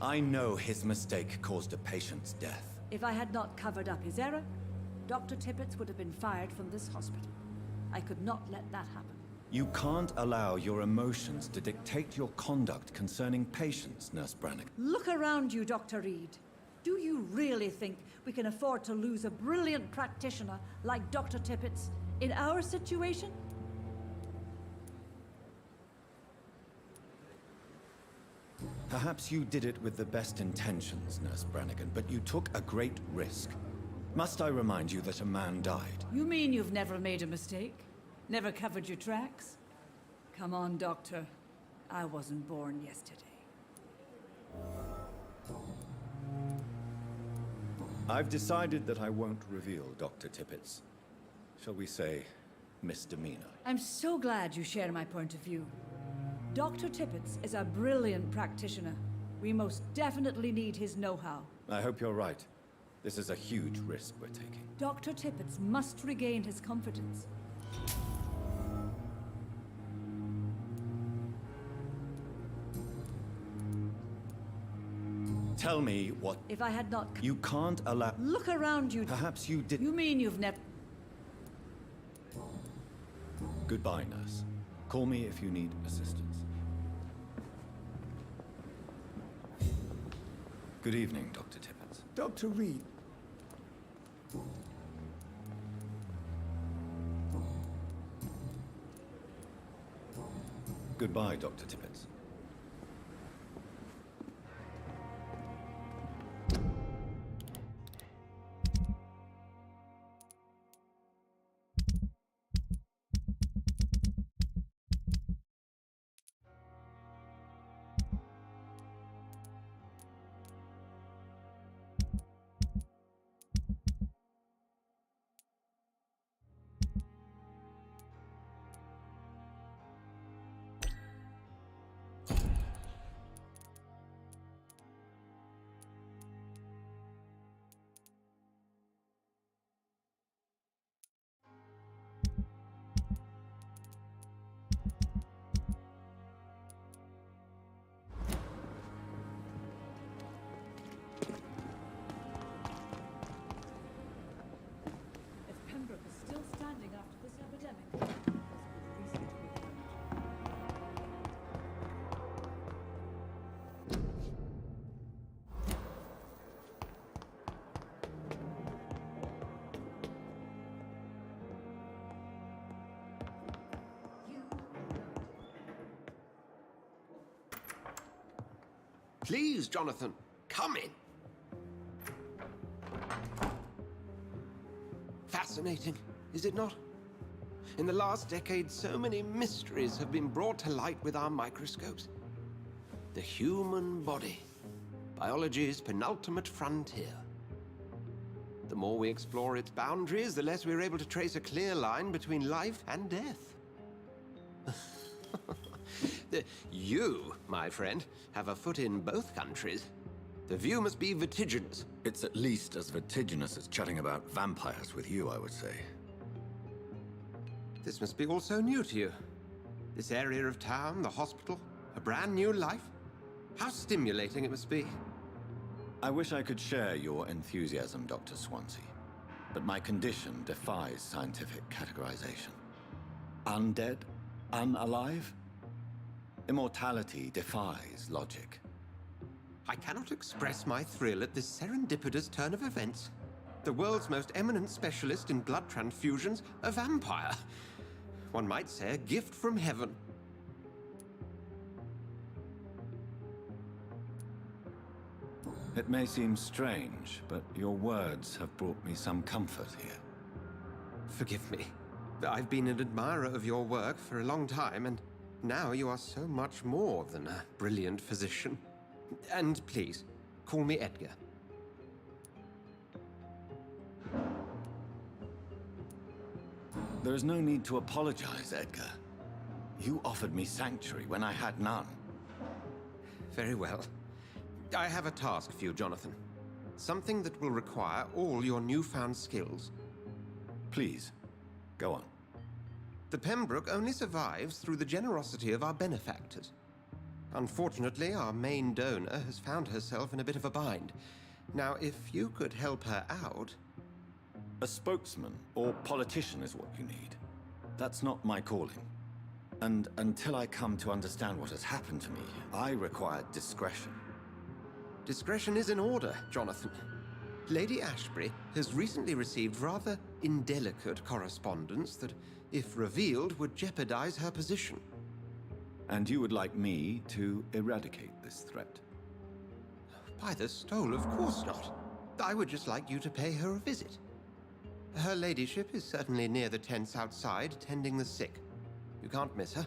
I know his mistake caused a patient's death. If I had not covered up his error, Dr. Tippett would have been fired from this hospital. I could not let that happen. You can't allow your emotions to dictate your conduct concerning patients, Nurse Brannigan. Look around you, Dr. Reed. Do you really think we can afford to lose a brilliant practitioner like Dr. Tippett's in our situation? Perhaps you did it with the best intentions, Nurse Brannigan, but you took a great risk. Must I remind you that a man died? You mean you've never made a mistake? Never covered your tracks? Come on, Doctor. I wasn't born yesterday. I've decided that I won't reveal Dr. Tippett's, shall we say, misdemeanor. I'm so glad you share my point of view. Dr. Tippett's is a brilliant practitioner. We most definitely need his know-how. I hope you're right. This is a huge risk we're taking. Dr. Tippett's must regain his confidence. Tell me what... If I had not... You can't allow... Look around you... Perhaps you did... You mean you've never... Goodbye, nurse. Call me if you need assistance. Good evening, Dr. Tippett. Dr. Reed. Goodbye, Dr. Tippett. If Pembroke is still standing after this epidemic, there's good reason to be afraid. Please, Jonathan, come in. Fascinating, is it not? In the last decade, so many mysteries have been brought to light with our microscopes. The human body, biology's penultimate frontier. The more we explore its boundaries, the less we're able to trace a clear line between life and death. You, my friend, have a foot in both countries. The view must be vertiginous. It's at least as vertiginous as chatting about vampires with you, I would say. This must be all so new to you. This area of town, the hospital, a brand new life. How stimulating it must be. I wish I could share your enthusiasm, Dr. Swansea, but my condition defies scientific categorization. Undead? Unalive? Immortality defies logic. I cannot express my thrill at this serendipitous turn of events. The world's most eminent specialist in blood transfusions, a vampire. One might say a gift from heaven. It may seem strange, but your words have brought me some comfort here. Forgive me. I've been an admirer of your work for a long time, and now you are so much more than a brilliant physician. And please, call me Edgar. There is no need to apologize, Edgar. You offered me sanctuary when I had none. Very well. I have a task for you, Jonathan. Something that will require all your newfound skills. Please, go on. The Pembroke only survives through the generosity of our benefactors. Unfortunately, our main donor has found herself in a bit of a bind. Now, if you could help her out... A spokesman or politician is what you need. That's not my calling. And until I come to understand what has happened to me, I require discretion. Discretion is in order, Jonathan. Lady Ashbury has recently received rather indelicate correspondence that, if revealed, would jeopardize her position. And you would like me to eradicate this threat? By the stole, of course not. I would just like you to pay her a visit. Her ladyship is certainly near the tents outside, tending the sick. You can't miss her.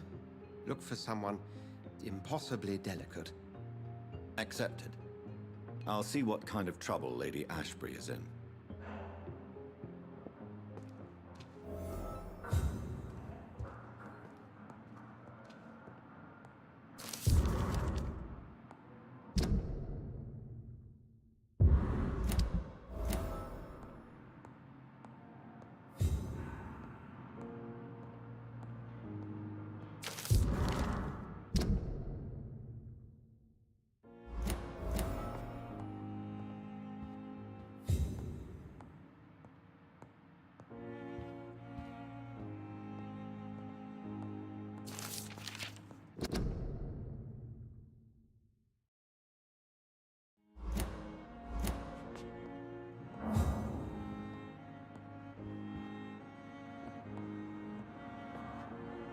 Look for someone impossibly delicate. Accepted. I'll see what kind of trouble Lady Ashbury is in.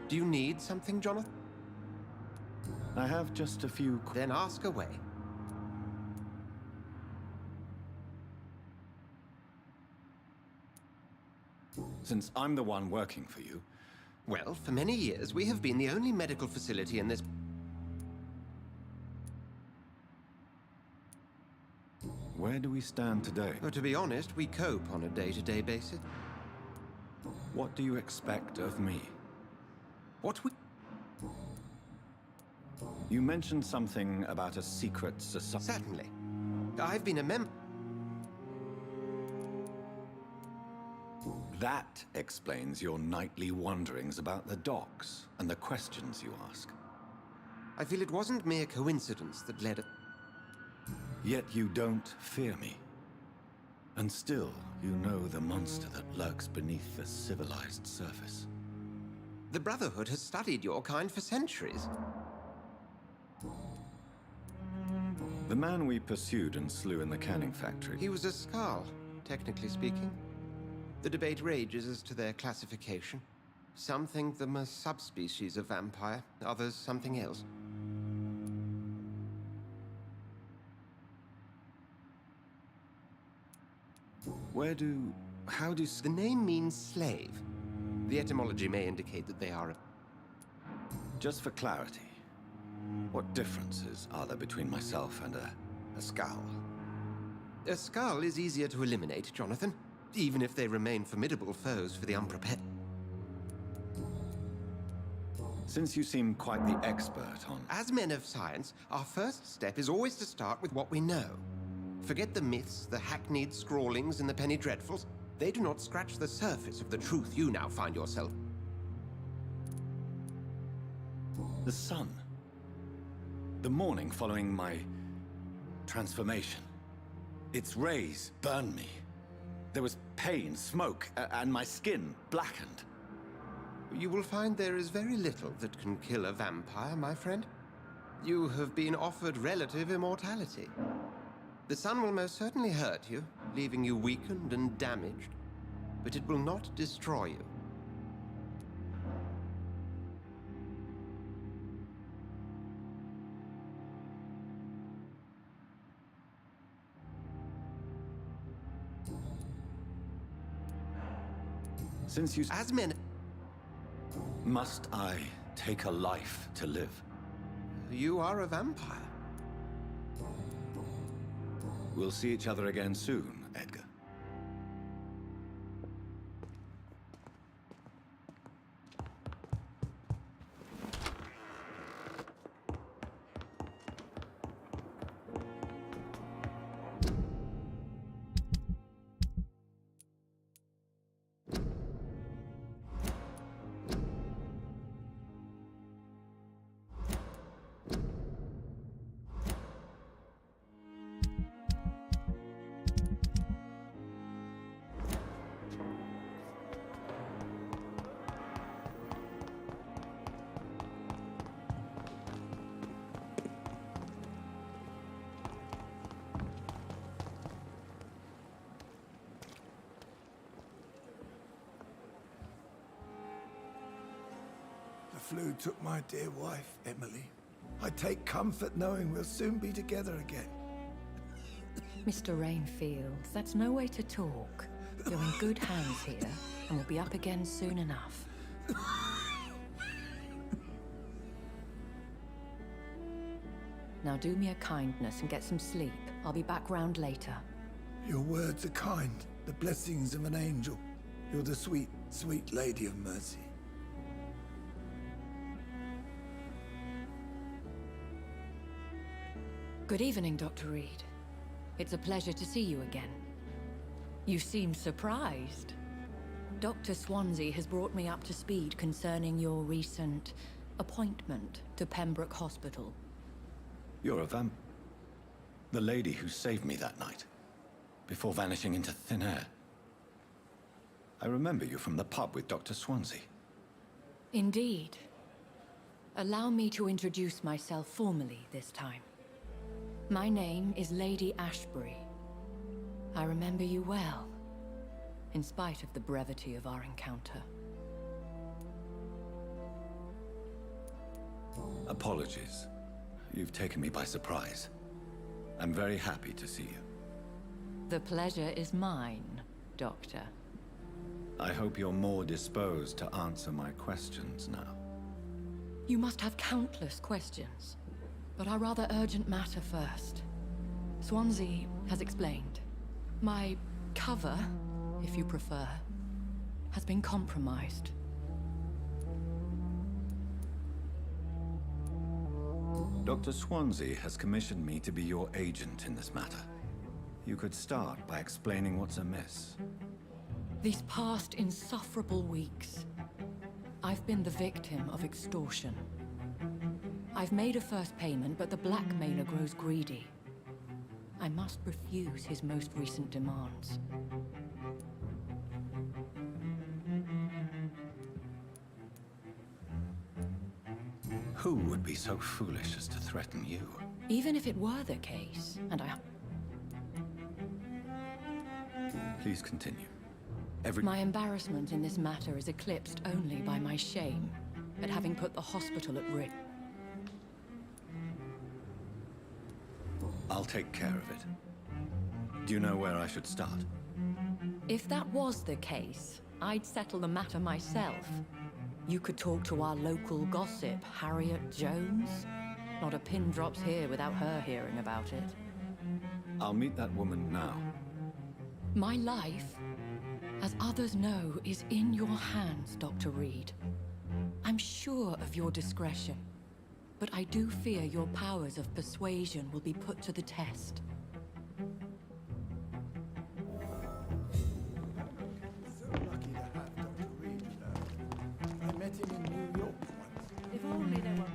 Do you need something, Jonathan? I have just a few... Then ask away. Since I'm the one working for you... Well, for many years, we have been the only medical facility in this... Where do we stand today? Well, to be honest, we cope on a day-to-day basis. What do you expect of me? What we... You mentioned something about a secret society. Certainly. I've been a member... That explains your nightly wanderings about the docks and the questions you ask. I feel it wasn't mere coincidence that led... Yet you don't fear me. And still, you know the monster that lurks beneath the civilized surface. The Brotherhood has studied your kind for centuries. The man we pursued and slew in the canning factory... He was a Skull, technically speaking. The debate rages as to their classification. Some think them a subspecies of vampire, others something else. How do... The name means slave. The etymology may indicate that they are a... Just for clarity, what differences are there between myself and a Skull? A Skull is easier to eliminate, Jonathan, even if they remain formidable foes for the unprepared. Since you seem quite the expert on... As men of science, our first step is always to start with what we know. Forget the myths, the hackneyed scrawlings, and the penny dreadfuls. They do not scratch the surface of the truth you now find yourself. The sun. The morning following my transformation. Its rays burned me. There was pain, smoke, and my skin blackened. You will find there is very little that can kill a vampire, my friend. You have been offered relative immortality. The sun will most certainly hurt you, leaving you weakened and damaged, but it will not destroy you. Since you... As men... Must I take a life to live? You are a vampire. We'll see each other again soon, Edgar. The flu took my dear wife, Emily. I take comfort knowing we'll soon be together again. Mr. Rainfield, that's no way to talk. You're in good hands here, and we'll be up again soon enough. Now do me a kindness and get some sleep. I'll be back round later. Your words are kind, the blessings of an angel. You're the sweet, sweet Lady of Mercy. Good evening, Dr. Reed. It's a pleasure to see you again. You seem surprised. Dr. Swansea has brought me up to speed concerning your recent appointment to Pembroke Hospital. You're a vamp... The lady who saved me that night, before vanishing into thin air. I remember you from the pub with Dr. Swansea. Indeed. Allow me to introduce myself formally this time. My name is Lady Ashbury. I remember you well, in spite of the brevity of our encounter. Apologies. You've taken me by surprise. I'm very happy to see you. The pleasure is mine, Doctor. I hope you're more disposed to answer my questions now. You must have countless questions, but our rather urgent matter first. Swansea has explained. My cover, if you prefer, has been compromised. Dr. Swansea has commissioned me to be your agent in this matter. You could start by explaining what's amiss. These past insufferable weeks, I've been the victim of extortion. I've made a first payment, but the blackmailer grows greedy. I must refuse his most recent demands. Who would be so foolish as to threaten you? Even if it were the case, and I... Please continue. My embarrassment in this matter is eclipsed only by my shame at having put the hospital at risk. I'll take care of it. Do you know where I should start? If that was the case, I'd settle the matter myself. You could talk to our local gossip, Harriet Jones. Not a pin drops here without her hearing about it. I'll meet that woman now. My life, as others know, is in your hands, Dr. Reed. I'm sure of your discretion, but I do fear your powers of persuasion will be put to the test. So lucky to have Dr. Reed, you know. I met him in New York once. If only there were more.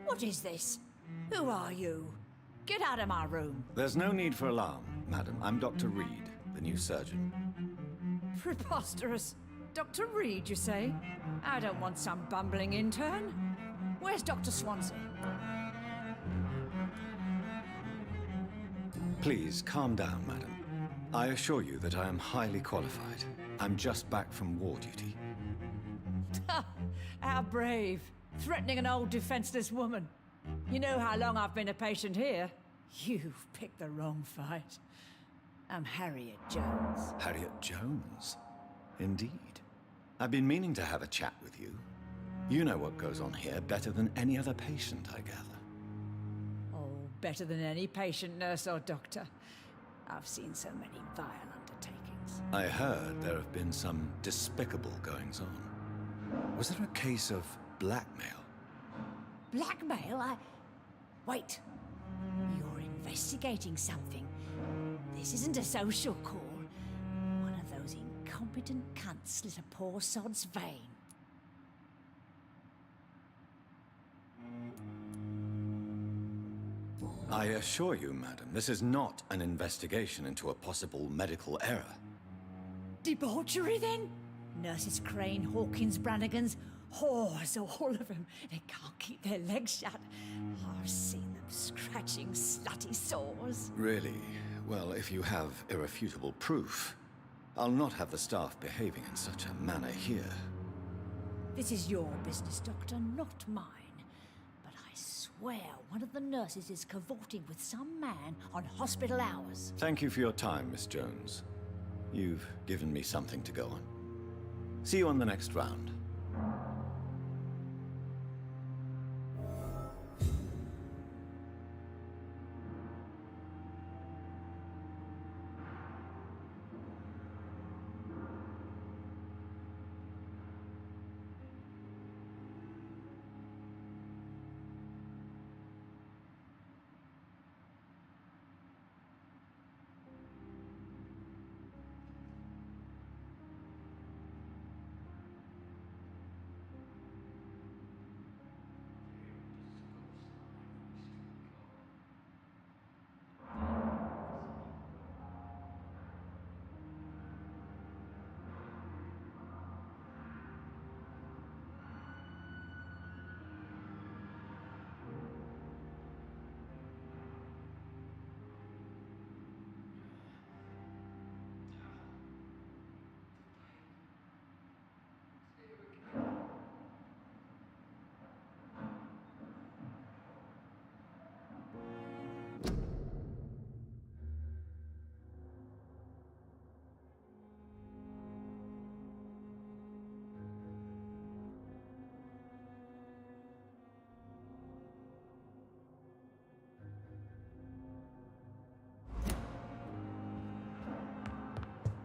What is this? Who are you? Get out of my room. There's no need for alarm, madam. I'm Dr. Reed, the new surgeon. Preposterous. Dr. Reed, you say? I don't want some bumbling intern. Where's Dr. Swansea? Please, calm down, madam. I assure you that I am highly qualified. I'm just back from war duty. How brave. Threatening an old defenseless woman. You know how long I've been a patient here? You've picked the wrong fight. I'm Harriet Jones. Harriet Jones? Indeed. I've been meaning to have a chat with you. You know what goes on here better than any other patient, I gather. Oh, better than any patient, nurse, or doctor. I've seen so many vile undertakings. I heard there have been some despicable goings-on. Was there a case of blackmail? Blackmail? Wait. You're investigating something. This isn't a social call. One of those incompetent cunts slit a poor sod's vein. I assure you, madam, this is not an investigation into a possible medical error. Debauchery, then? Nurses Crane, Hawkins, Brannigans, whores, all of them. They can't keep their legs shut. I've seen them scratching slutty sores. Really? Well, if you have irrefutable proof, I'll not have the staff behaving in such a manner here. This is your business, Doctor, not mine. But I swear one of the nurses is cavorting with some man on hospital hours. Thank you for your time, Miss Jones. You've given me something to go on. See you on the next round.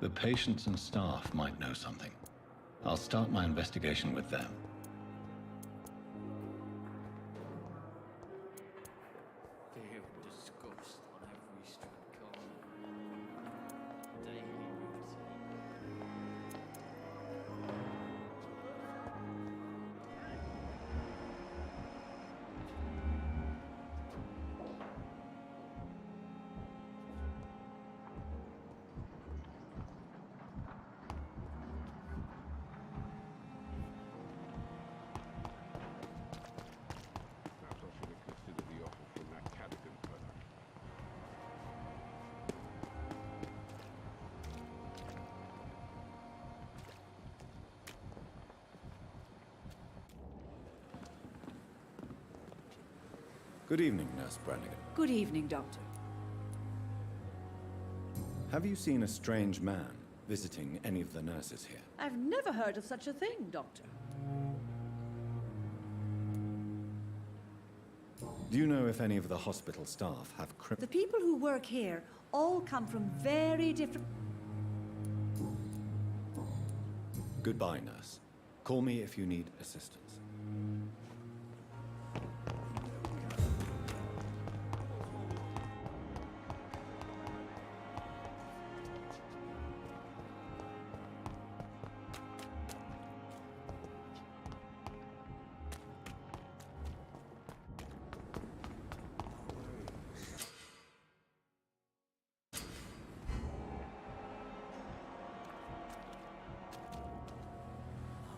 The patients and staff might know something. I'll start my investigation with them. Feel disgust on every street corner. Daily Perhaps I should have considered the offer from that Cadigan fella. Good evening, Nurse Brannigan. Good evening, Doctor. Have you seen a strange man visiting any of the nurses here? I've never heard of such a thing, Doctor. Do you know if any of the hospital staff have The people who work here all come from very different... Goodbye, nurse. Call me if you need assistance.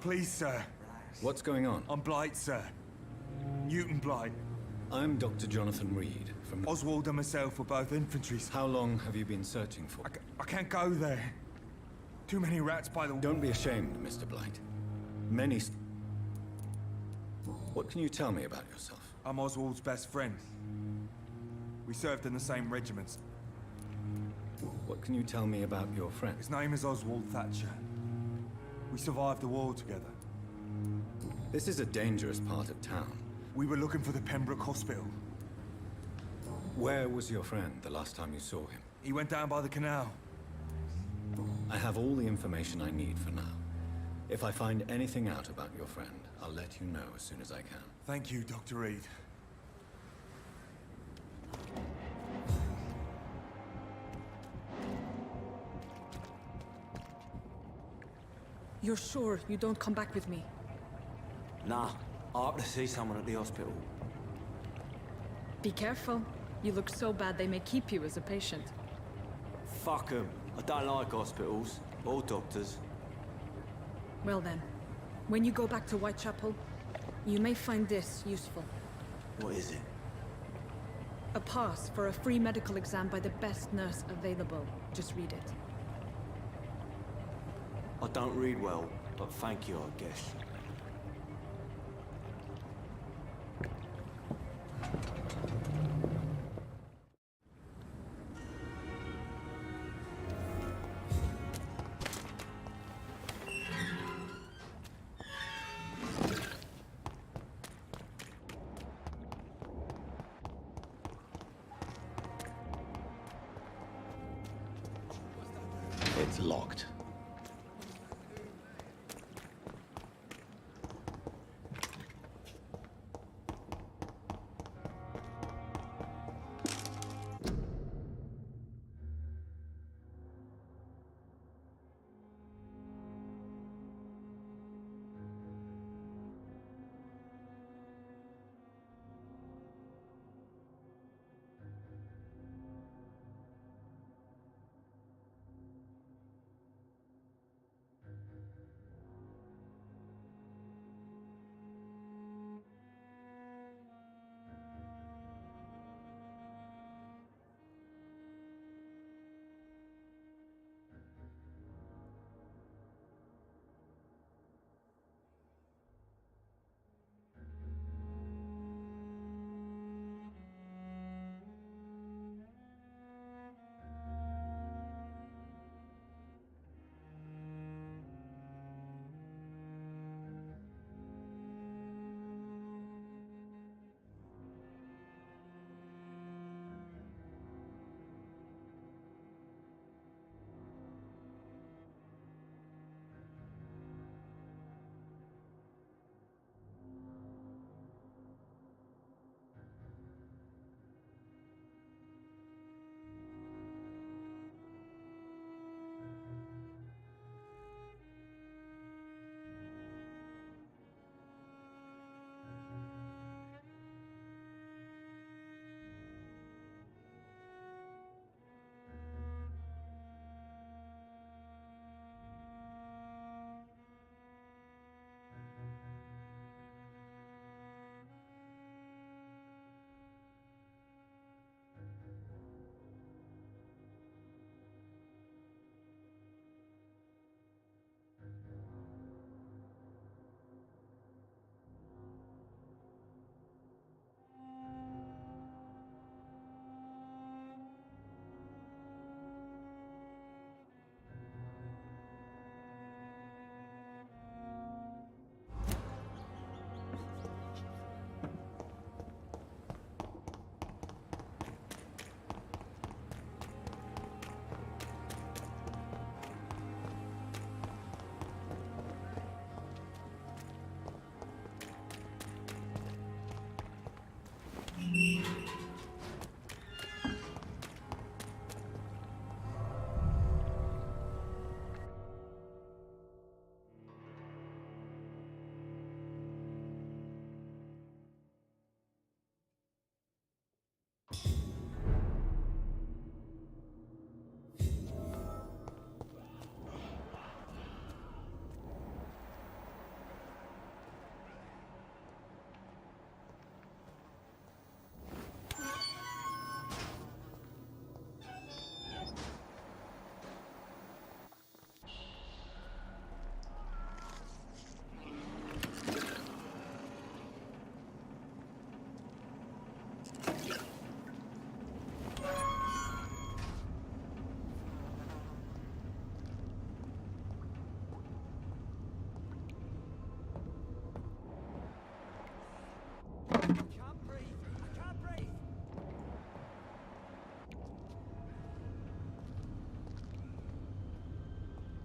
Please, sir. What's going on? I'm Blight, sir. Newton Blight. I'm Dr. Jonathan Reed from... Oswald and myself were both infantry. How long have you been searching for? I can't go there. Too many rats by the... Don't be ashamed, Mr. Blight. Many... What can you tell me about yourself? I'm Oswald's best friend. We served in the same regiments. What can you tell me about your friend? His name is Oswald Thatcher. We survived the war together. This is a dangerous part of town. We were looking for the Pembroke Hospital. Where was your friend the last time you saw him? He went down by the canal. I have all the information I need for now. If I find anything out about your friend, I'll let you know as soon as I can. Thank you, Dr. Reed. You're sure you don't come back with me? Nah, I have to see someone at the hospital. Be careful. You look so bad they may keep you as a patient. Fuck 'em. I don't like hospitals or doctors. Well then, when you go back to Whitechapel, you may find this useful. What is it? A pass for a free medical exam by the best nurse available. Just read it. I don't read well, but thank you, I guess. It's locked.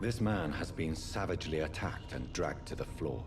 This man has been savagely attacked and dragged to the floor.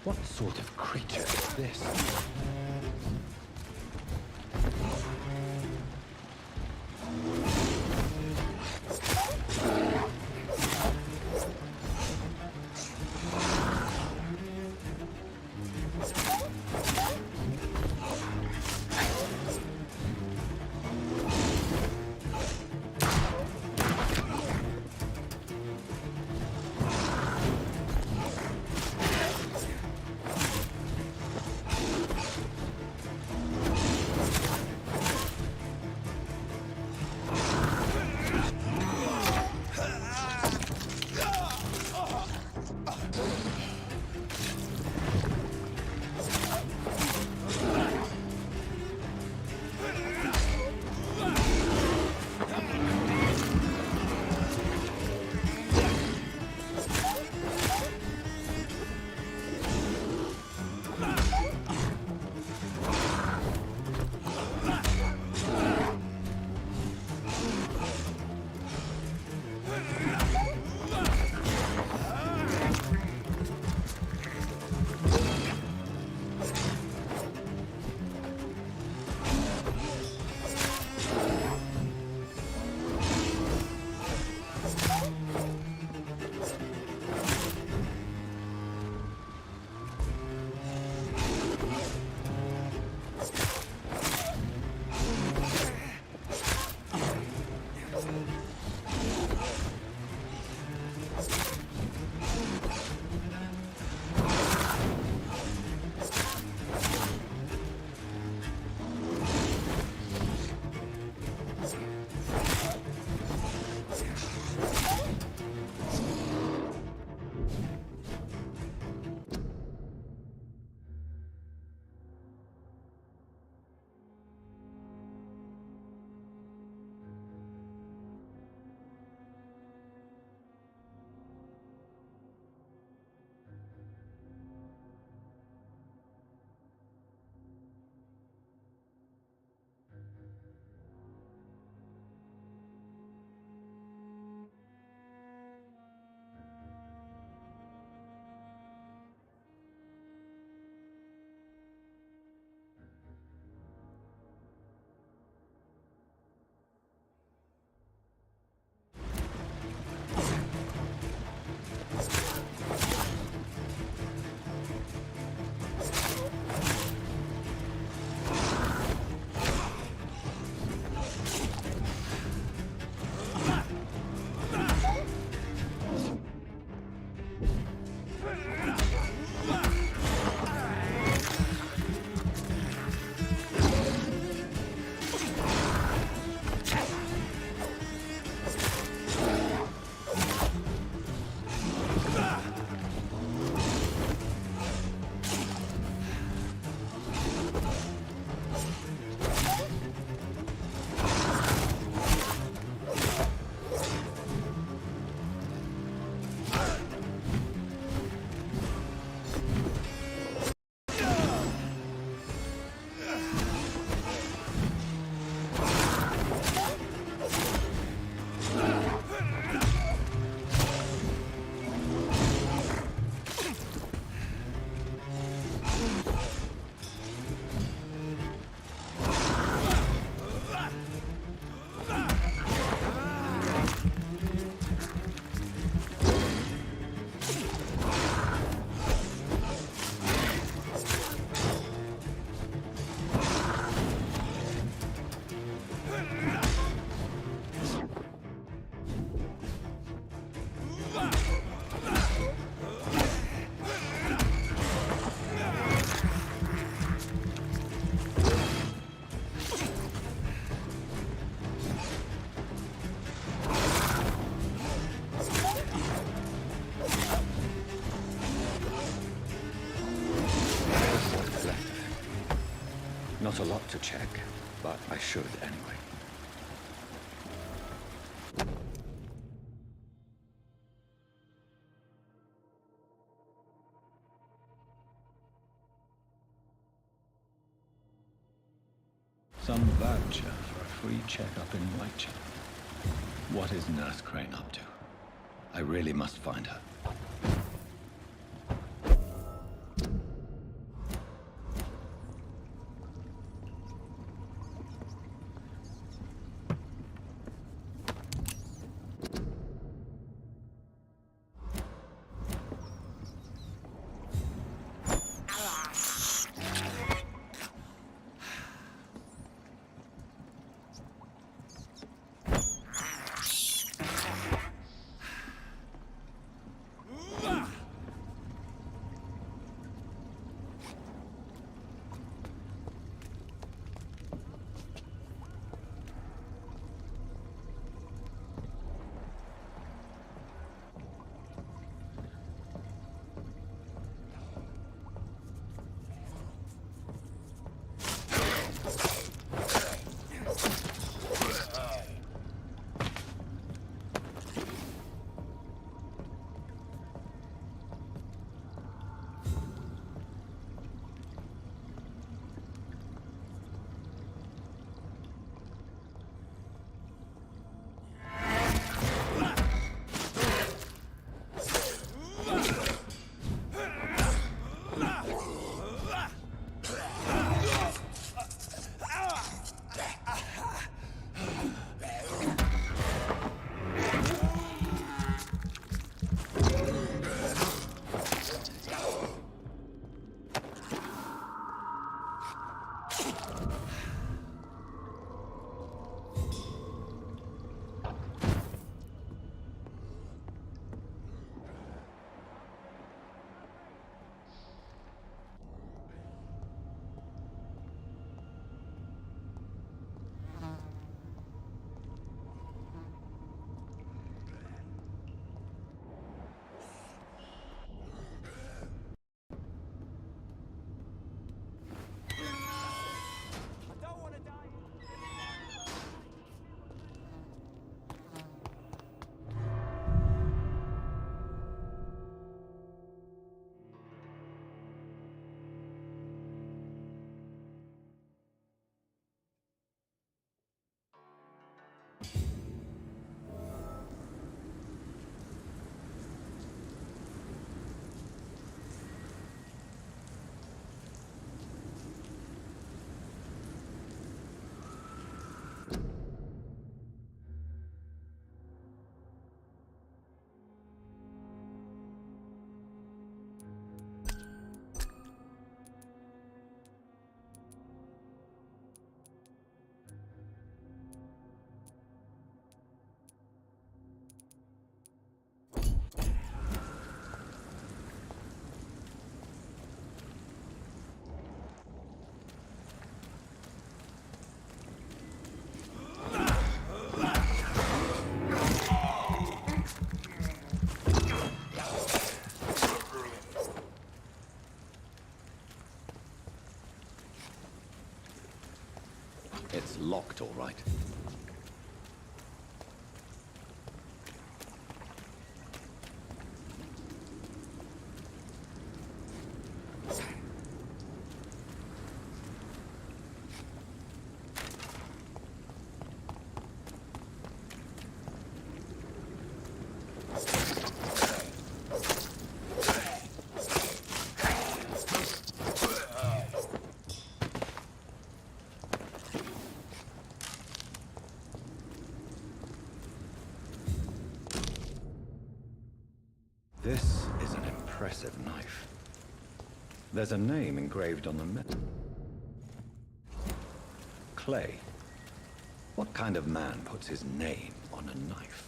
What sort of creature is this? Not a lot to check, but I should anyway. Some voucher for a free checkup in Whitechapel. What is Nurse Crane up to? I really must find her. It's locked, all right. This is an impressive knife. There's a name engraved on the metal. Clay. What kind of man puts his name on a knife?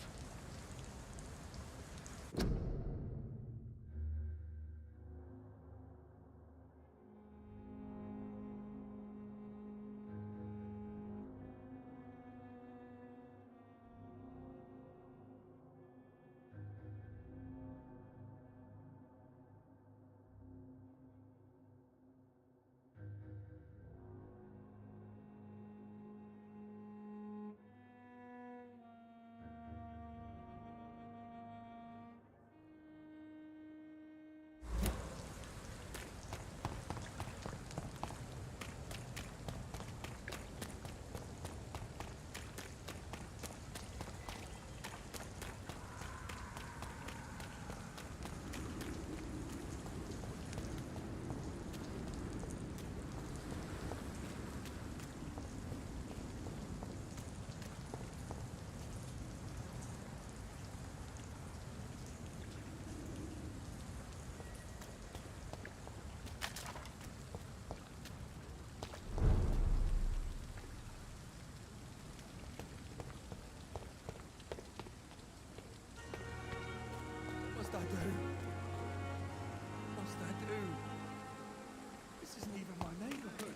I do? Must I do? This isn't even my neighborhood.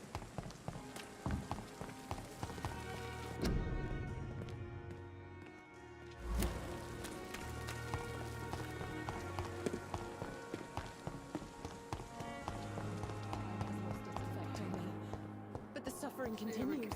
But the suffering continues.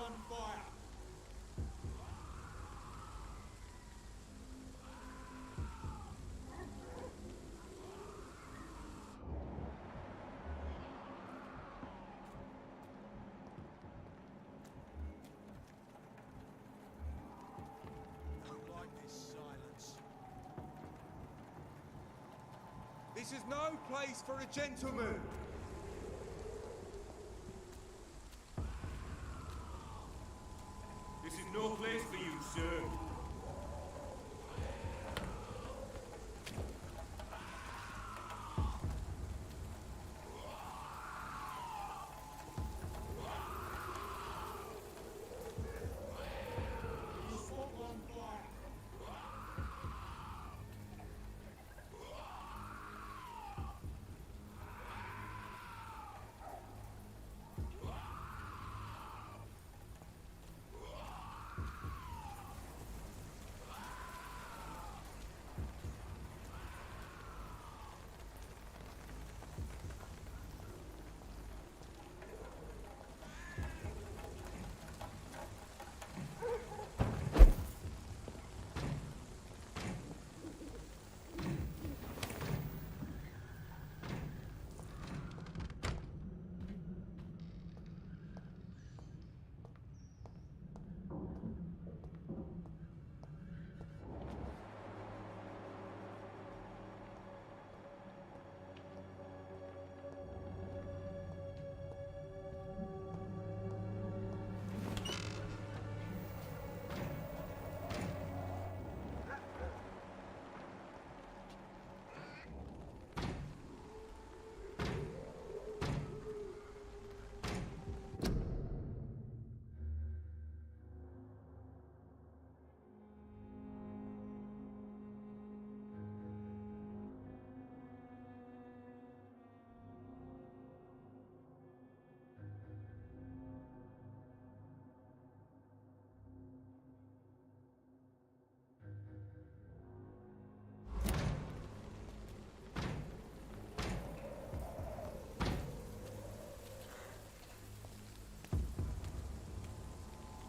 on fire! This is no place for a gentleman. This is no place for you, sir.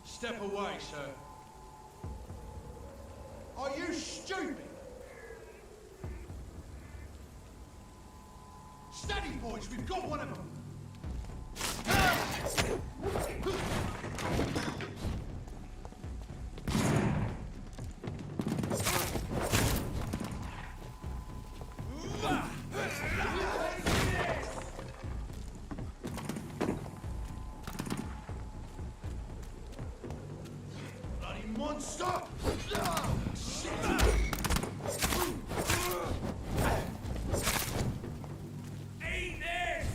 Step away, sir. Are you stupid? Steady, boys, we've got one of them. Bloody monster! Eat this!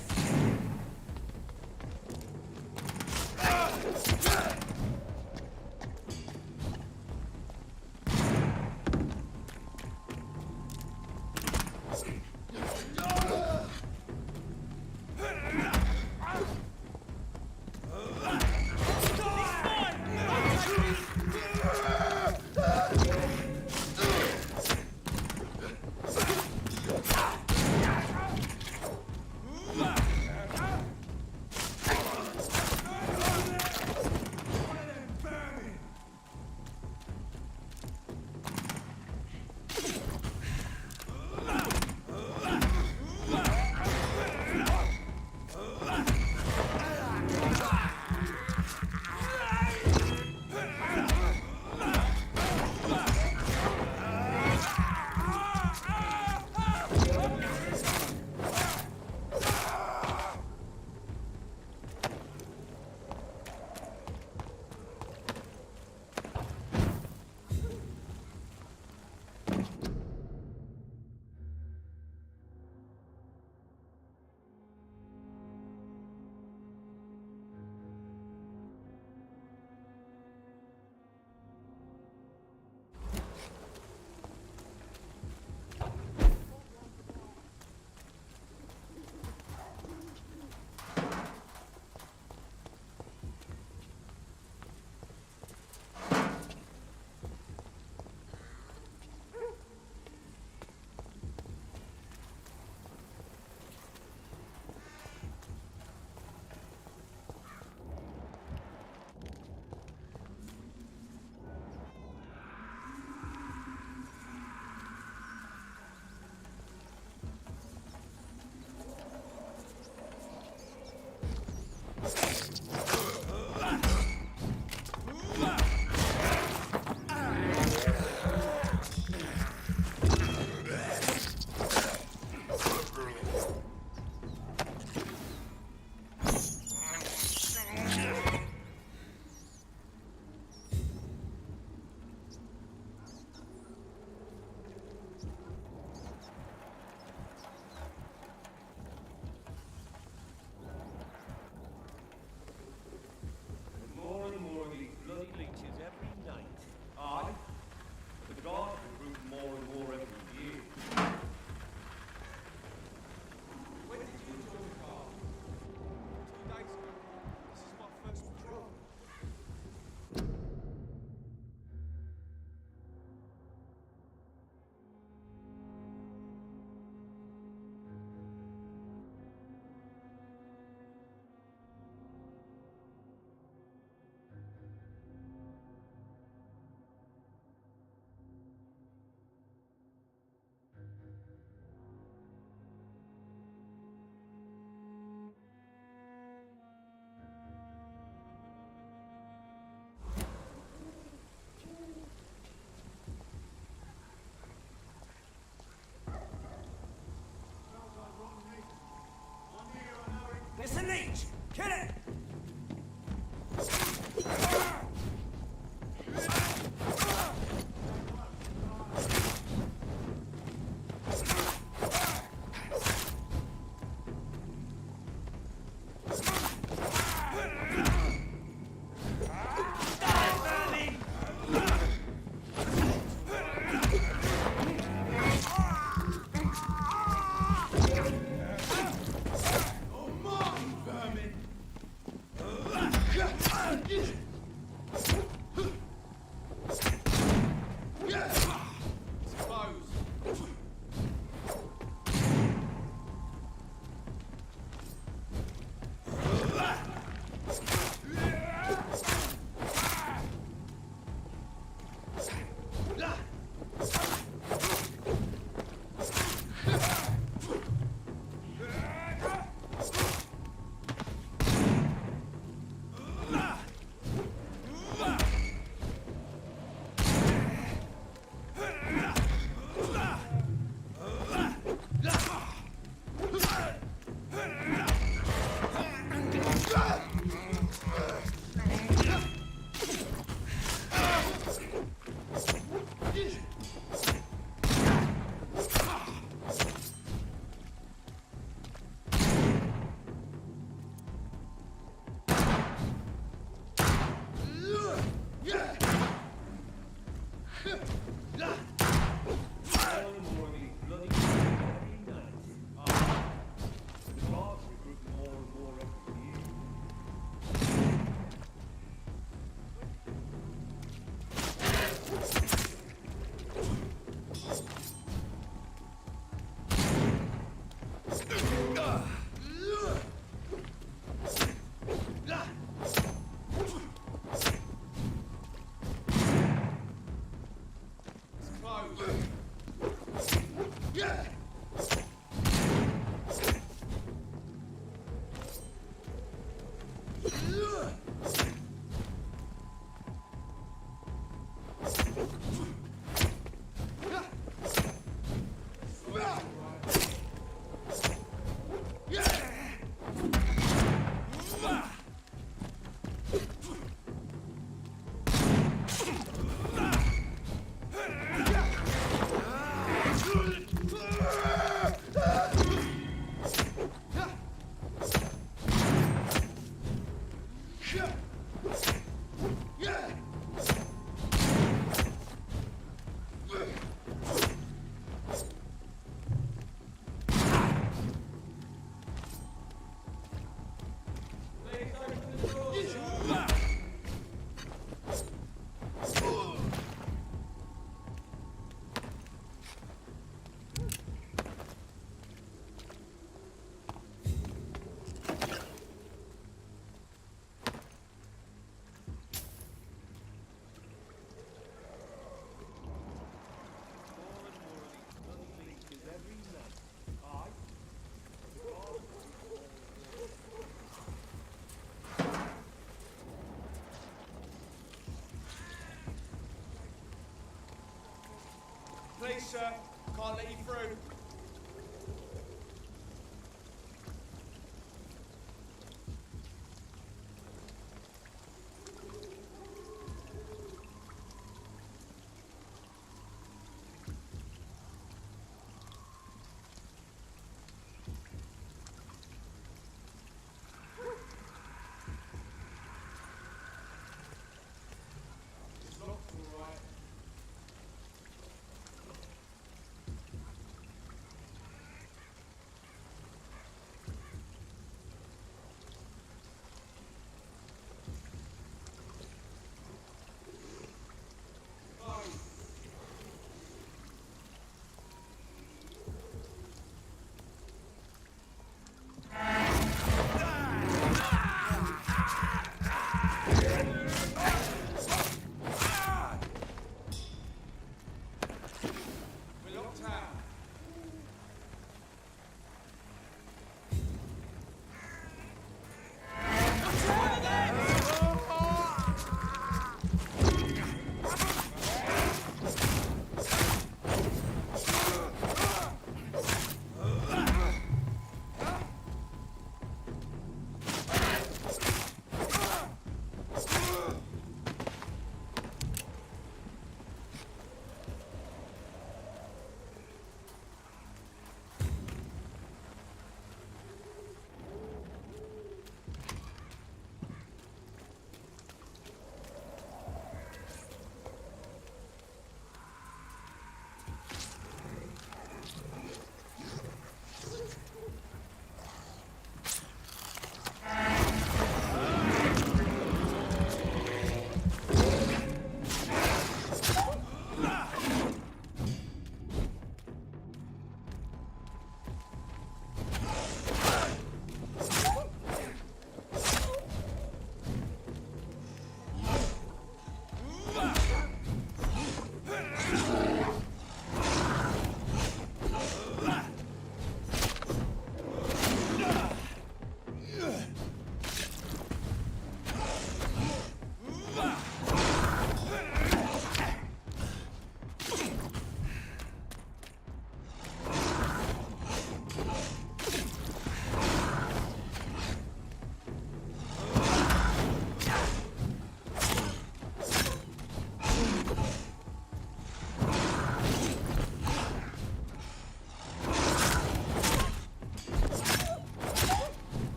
Kill it! Please, sir. Can't let you through.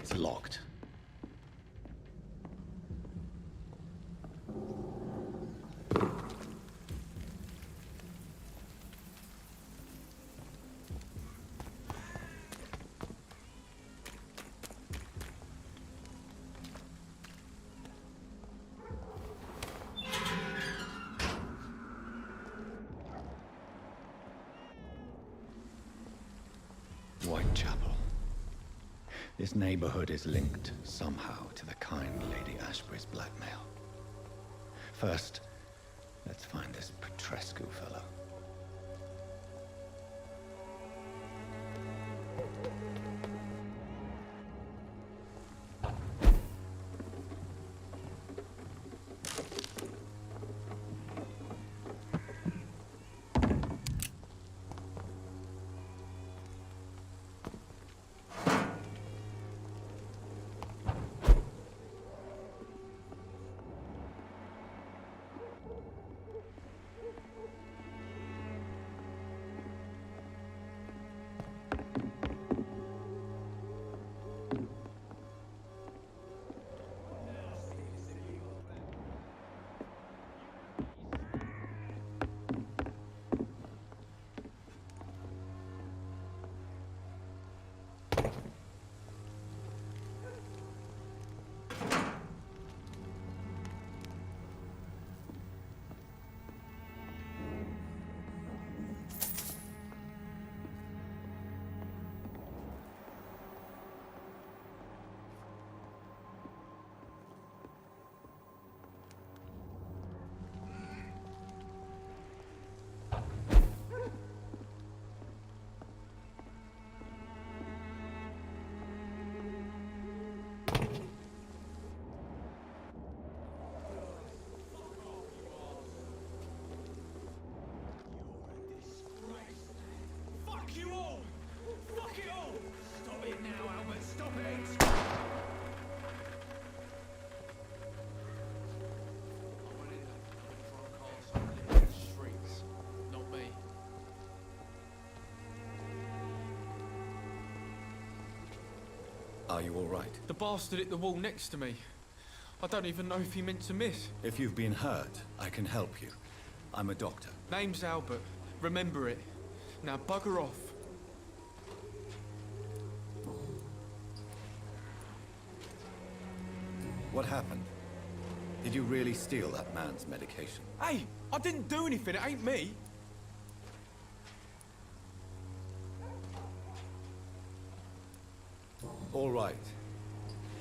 It's locked. Whitechapel. This neighborhood is linked somehow to the kind Lady Ashbury's blackmail. First, let's find this Petrescu fellow. Are you all right? The bastard hit the wall next to me. I don't even know if he meant to miss. If you've been hurt, I can help you. I'm a doctor. Name's Albert. Remember it. Now bugger off. What happened? Did you really steal that man's medication? Hey, I didn't do anything. It ain't me. All right.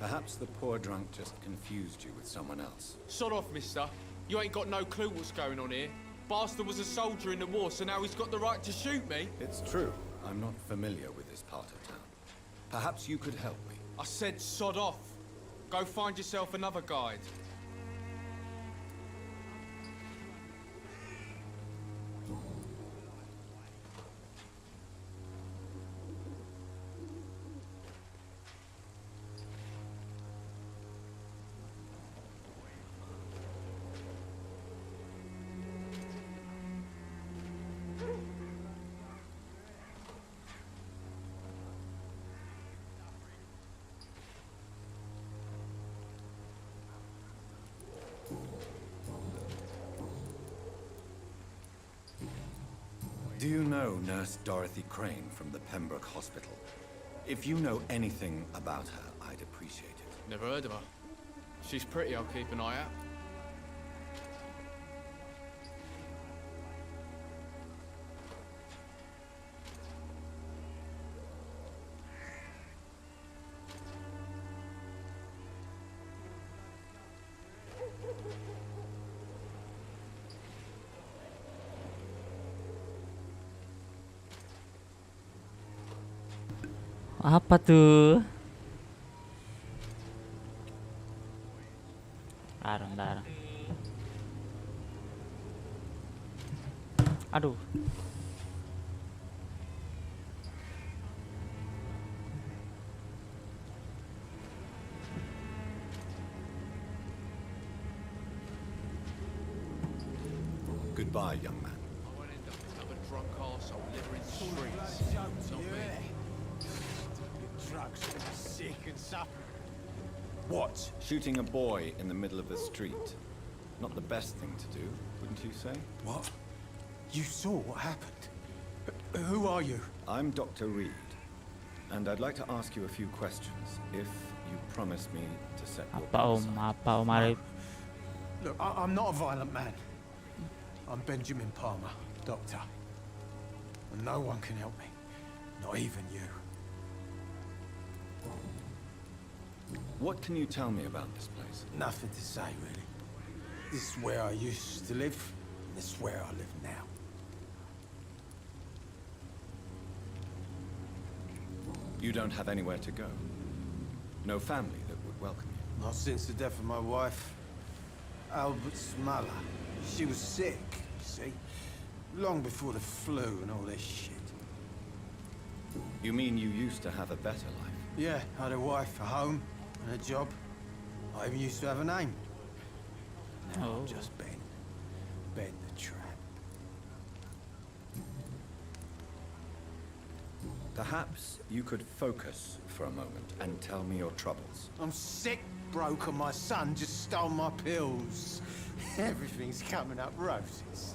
Perhaps the poor drunk just confused you with someone else. Sod off, mister. You ain't got no clue what's going on here. Bastard was a soldier in the war, so now he's got the right to shoot me. It's true. I'm not familiar with this part of town. Perhaps you could help me. I said sod off. Go find yourself another guide. Do you know Nurse Dorothy Crane from the Pembroke Hospital? If you know anything about her, I'd appreciate it. Never heard of her. She's pretty, I'll keep an eye out. Apa tuh? Bentar. Aduh. Goodbye, young man. I won't end up another drunk arsehole littering the streets. Not me. drugs, sick and suffering. What? Shooting a boy in the middle of the street. Not the best thing to do, wouldn't you say? What? You saw what happened? Who are you? I'm Dr. Reed, and I'd like to ask you a few questions, if you promise me to set your Apa om Arif? Look, I'm not a violent man. I'm Benjamin Palmer, doctor. And no one can help me. Not even you. What can you tell me about this place? Nothing to say, really. This is where I used to live, and this is where I live now. You don't have anywhere to go? No family that would welcome you? Not since the death of my wife, Albert's mother. She was sick, you see. Long before the flu and all this shit. You mean you used to have a better life? Yeah, I had a wife, a home, and a job. I even used to have a name. Now I'm just Ben. Ben the Tramp. Perhaps you could focus for a moment and tell me your troubles. I'm sick, broke, and my son just stole my pills. Everything's coming up roses.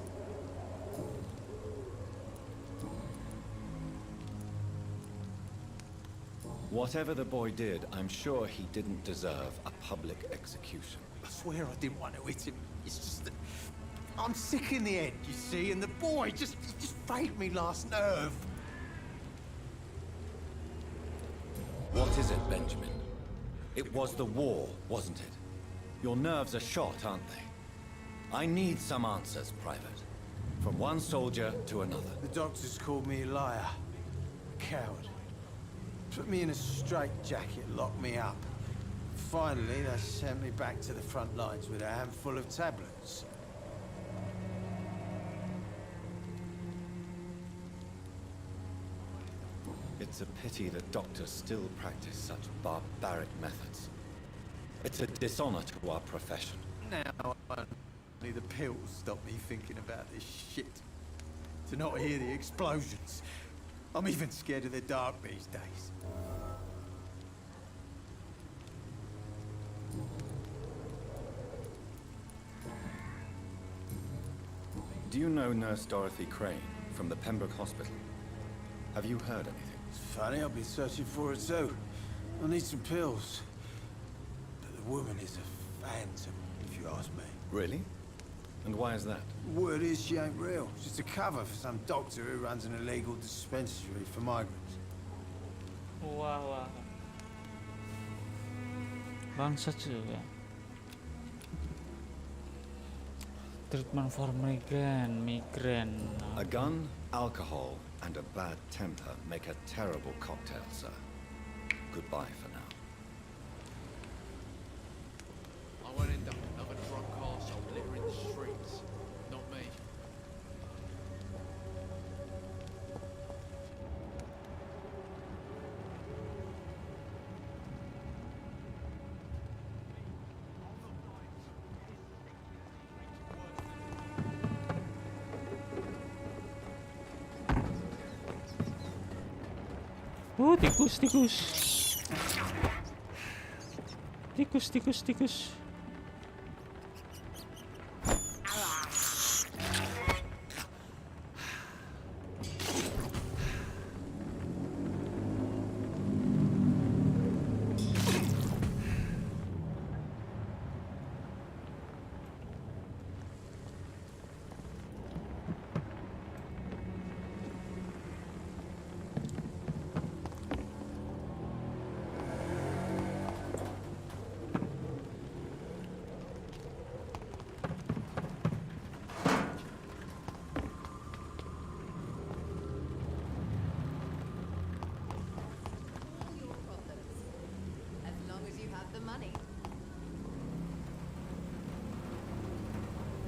Whatever the boy did, I'm sure he didn't deserve a public execution. I swear I didn't want to hit him. It's just that I'm sick in the head, you see, and the boy just failed me last nerve. What is it, Benjamin? It was the war, wasn't it? Your nerves are shot, aren't they? I need some answers, Private. From one soldier to another. The doctors called me a liar. A coward. Put me in a straitjacket, locked me up. Finally, they sent me back to the front lines with a handful of tablets. It's a pity that doctors still practice such barbaric methods. It's a dishonor to our profession. Now, only the pills stop me thinking about this shit. To not hear the explosions. I'm even scared of the dark these days. Do you know Nurse Dorothy Crane from the Pembroke Hospital? Have you heard anything? It's funny, I've been searching for her too. I need some pills. But the woman is a phantom, if you ask me. Really? And why is that? Word is she ain't real. She's a cover for some doctor who runs an illegal dispensary for migrants. Wah. Bangsat juga. Treatment for migraine. A gun, alcohol, and a bad temper make a terrible cocktail, sir. Goodbye for now. I won't end up another drunk arsehole littering the streets. Not me. Tikus. Tikus.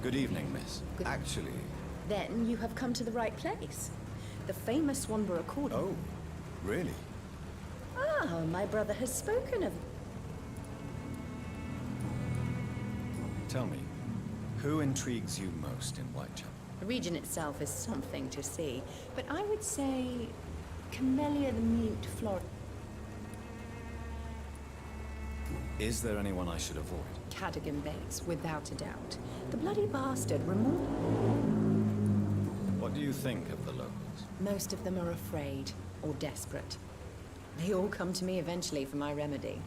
Good evening, miss. Actually... Then you have come to the right place. The famous Swanborough Accordion. Oh, really? Ah, my brother has spoken of... Tell me, who intrigues you most in Whitechapel? The region itself is something to see, but I would say Camellia the Mute Flora. Is there anyone I should avoid? Cadogan Bates, without a doubt. The bloody bastard removed. What do you think of the locals? Most of them are afraid or desperate. They all come to me eventually for my remedy.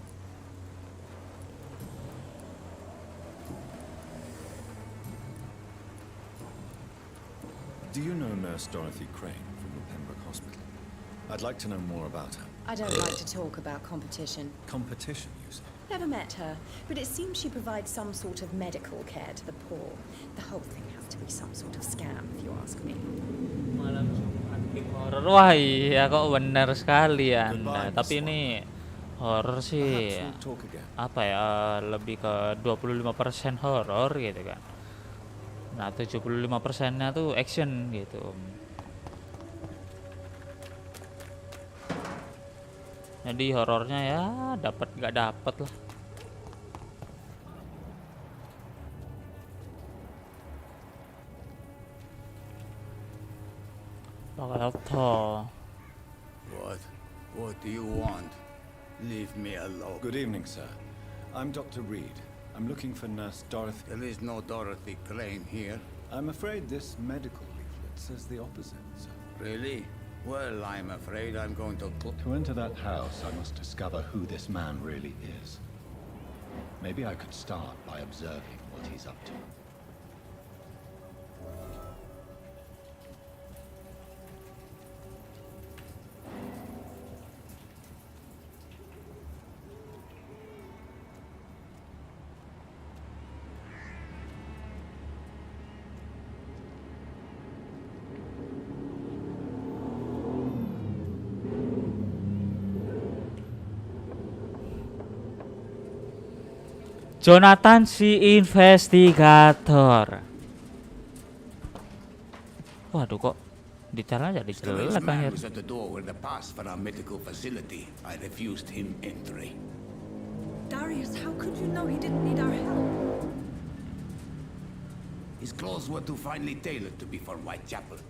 Do you know Nurse Dorothy Crane from the Pembroke Hospital? I'd like to know more about her. I don't like to talk about competition. Competition, you say? Never met her, but it seems she provides some sort of medical care to the poor. The whole thing has to be some sort of scam, if you ask me. Malam Jumat game horor. Wah iya kok benar sekali Anda. Tapi ini horor sih apa ya, lebih ke 25% horor gitu kan. Nah 75%-nya tuh action gitu. Jadi horornya ya dapat nggak dapat lah. What do you want? Leave me alone. Good evening, sir. I'm Dr. Reed. I'm looking for Nurse Dorothy. There is no Dorothy Crane here. I'm afraid this medical leaflet says the opposite, sir. Really? Well, I'm afraid I'm going to... To enter that house, I must discover who this man really is. Maybe I could start by observing what he's up to. Jonathan si investigator. Waduh kok detailnya jadi jelek kan ya. was at the door with the pass for our medical facility. I refused him entry. Darius, how could you know he didn't need our help? His clothes were too finely tailored to be for Whitechapel.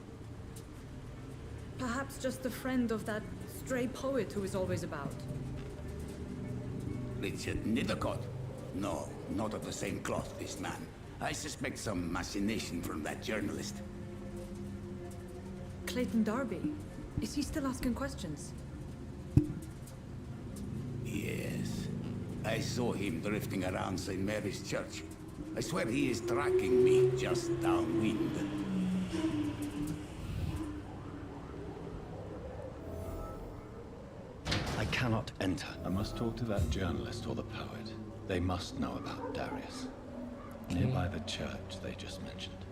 Perhaps just a friend of that stray poet who is always about. Richard Nethercott? No, not of the same cloth, this man. I suspect some machination from that journalist. Clayton Darby. Is he still asking questions? Yes. I saw him drifting around St. Mary's Church. I swear he is tracking me just downwind. I cannot enter. I must talk to that journalist or the poet. They must know about Darius. Nearby the church they just mentioned.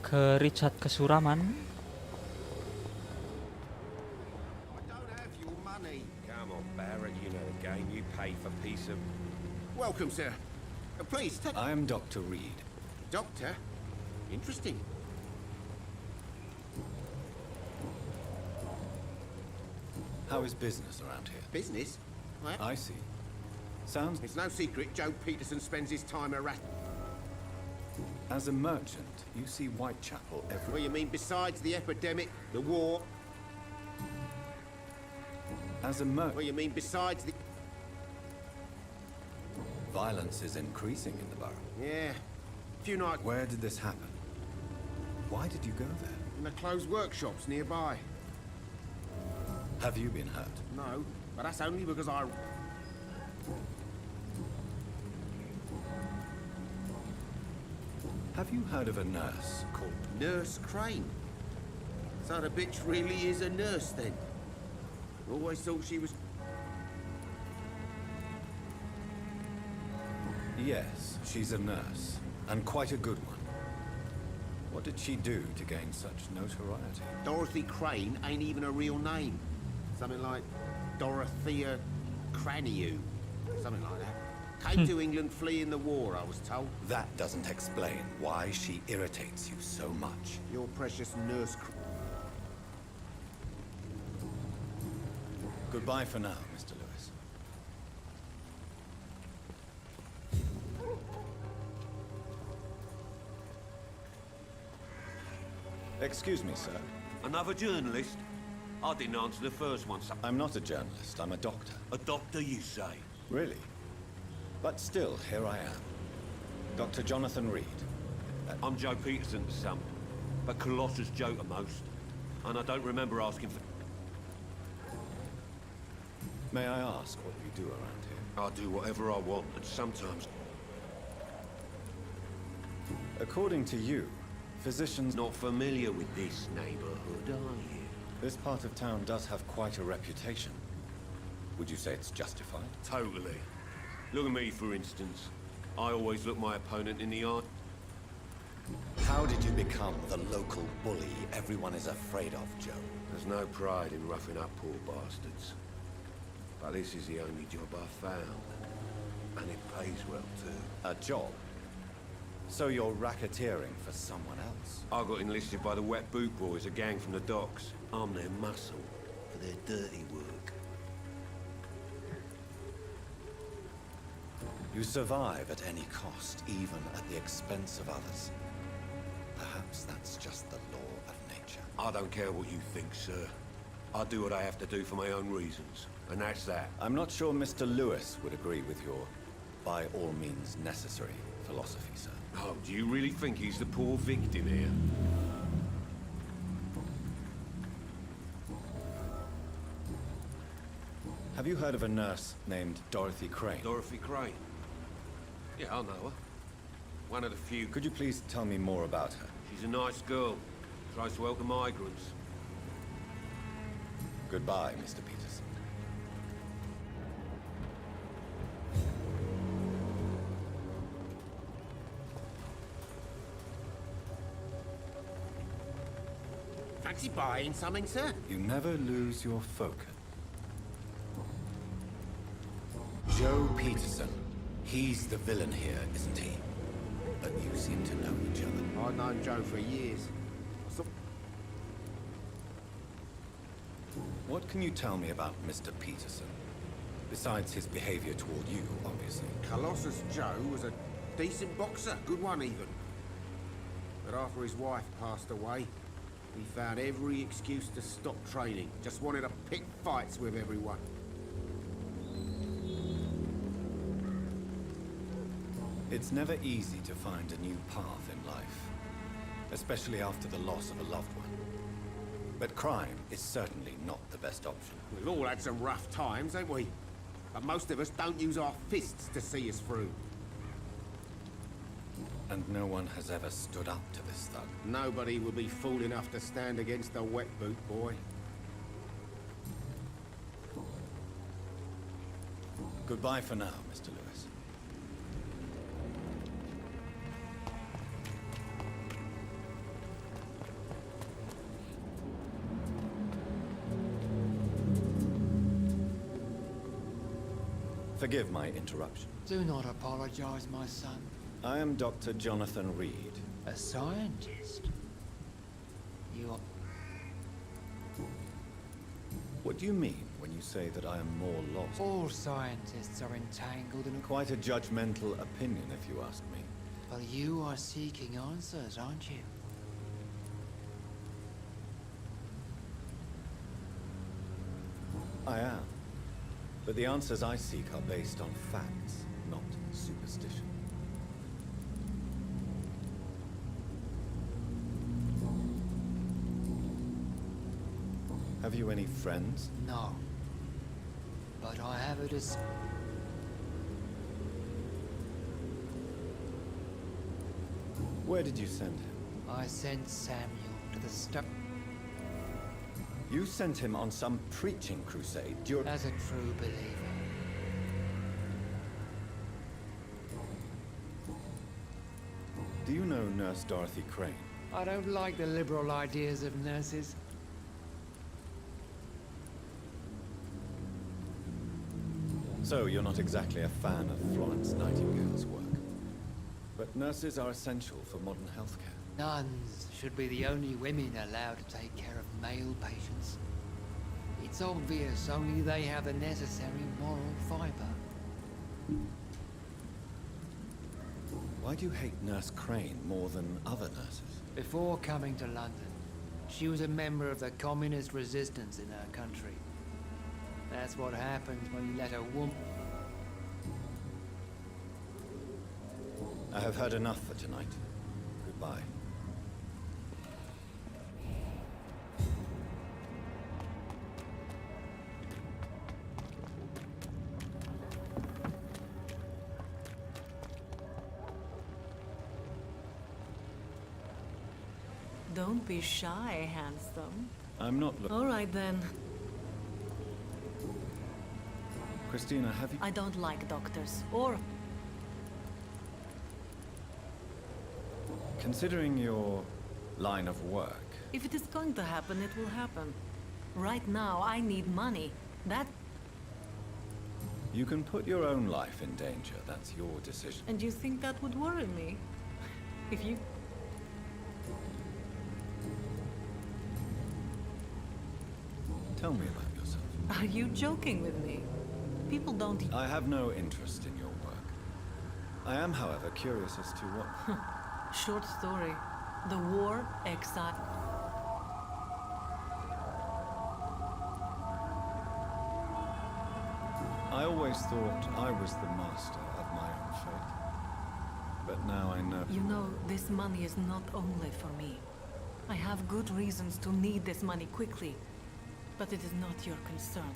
Ke Richard Kesuraman. Come on, Barrett, you know the game. You pay for piece of... Welcome, sir. Please, take... I am Dr. Reed. Doctor? Interesting. How is business around here? Business? What? I see. Sounds... It's no secret Joe Peterson spends his time harassing... As a merchant, you see Whitechapel every... What you mean besides the epidemic, the war? As a merchant... What you mean besides the... Violence is increasing in the borough. Yeah. Few nights... Where did this happen? Why did you go there? In the closed workshops nearby. Have you been hurt? No, but that's only because I... Have you heard of a nurse called... Nurse Crane? So the bitch really is a nurse, then? Always thought she was... Yes, she's a nurse, and quite a good one. What did she do to gain such notoriety? Dorothy Crane ain't even a real name. Something like Dorothea Craniu. Something like that. Came to England fleeing the war, I was told. That doesn't explain why she irritates you so much. Your precious nurse... Goodbye for now, Mr. Lewis. Excuse me, sir. Another journalist? I didn't answer the first one, so... I'm not a journalist, I'm a doctor. A doctor, you say? Really? But still, here I am. Dr. Jonathan Reed. I'm Joe Peterson to some, but Colossus Joe to most. And I don't remember asking for... May I ask what you do around here? I do whatever I want, and sometimes... According to you, physicians... Not familiar with this neighborhood, are you? This part of town does have quite a reputation. Would you say it's justified? Totally. Look at me, for instance. I always look my opponent in the eye. How did you become the local bully everyone is afraid of, Joe? There's no pride in roughing up poor bastards. But this is the only job I found. And it pays well, too. A job? So you're racketeering for someone else? I got enlisted by the Wet Boot Boys, a gang from the docks. I'm their muscle for their dirty work. You survive at any cost, even at the expense of others. Perhaps that's just the law of nature. I don't care what you think, sir. I do what I have to do for my own reasons, and that's that. I'm not sure Mr. Lewis would agree with your by all means necessary philosophy, sir. Oh, do you really think he's the poor victim here? Have you heard of a nurse named Dorothy Crane? Dorothy Crane? Yeah, I know her. One of the few... Could you please tell me more about her? She's a nice girl. Tries to help the migrants. Goodbye, Mr. Peterson. Fancy buying something, sir? You never lose your focus. Joe Peterson. He's the villain here, isn't he? But you seem to know each other. I've known Joe for years. What can you tell me about Mr. Peterson? Besides his behavior toward you, obviously. Colossus Joe was a decent boxer, good one even. But after his wife passed away, he found every excuse to stop training. Just wanted to pick fights with everyone. It's never easy to find a new path in life, especially after the loss of a loved one. But crime is certainly not the best option. We've all had some rough times, haven't we? But most of us don't use our fists to see us through. And no one has ever stood up to this thug. Nobody will be fool enough to stand against the Wet Boot Boy. Goodbye for now, Mr. Lewis. Forgive my interruption. Do not apologize, my son. I am Dr. Jonathan Reed. A scientist? You are... What do you mean when you say that I am more lost? All scientists are entangled in... Quite a judgmental opinion, if you ask me. Well, you are seeking answers, aren't you? I am. But the answers I seek are based on facts, not superstition. Have you any friends? No. But I have a Where did you send him? I sent Samuel to the stuff. You sent him on some preaching crusade during... As a true believer. Do you know Nurse Dorothy Crane? I don't like the liberal ideas of nurses. So you're not exactly a fan of Florence Nightingale's work. But nurses are essential for modern healthcare. Nuns should be the only women allowed to take care of male patients. It's obvious only they have the necessary moral fiber. Why do you hate Nurse Crane more than other nurses? Before coming to London, She was a member of the communist resistance in her country. That's what happens when you let a woman... I have heard enough for tonight. Goodbye. Don't be shy, handsome. I'm not All right, then. Christina, have you... I don't like doctors, or... Considering your line of work... If it is going to happen, it will happen. Right now, I need money. That... You can put your own life in danger. That's your decision. And you think that would worry me? If you... Tell me about yourself. Are you joking with me? People don't... I have no interest in your work. I am, however, curious as to what... Short story. The war, exile... I always thought I was the master of my own fate. But now I know... You know, this money is not only for me. I have good reasons to need this money quickly. But it is not your concern.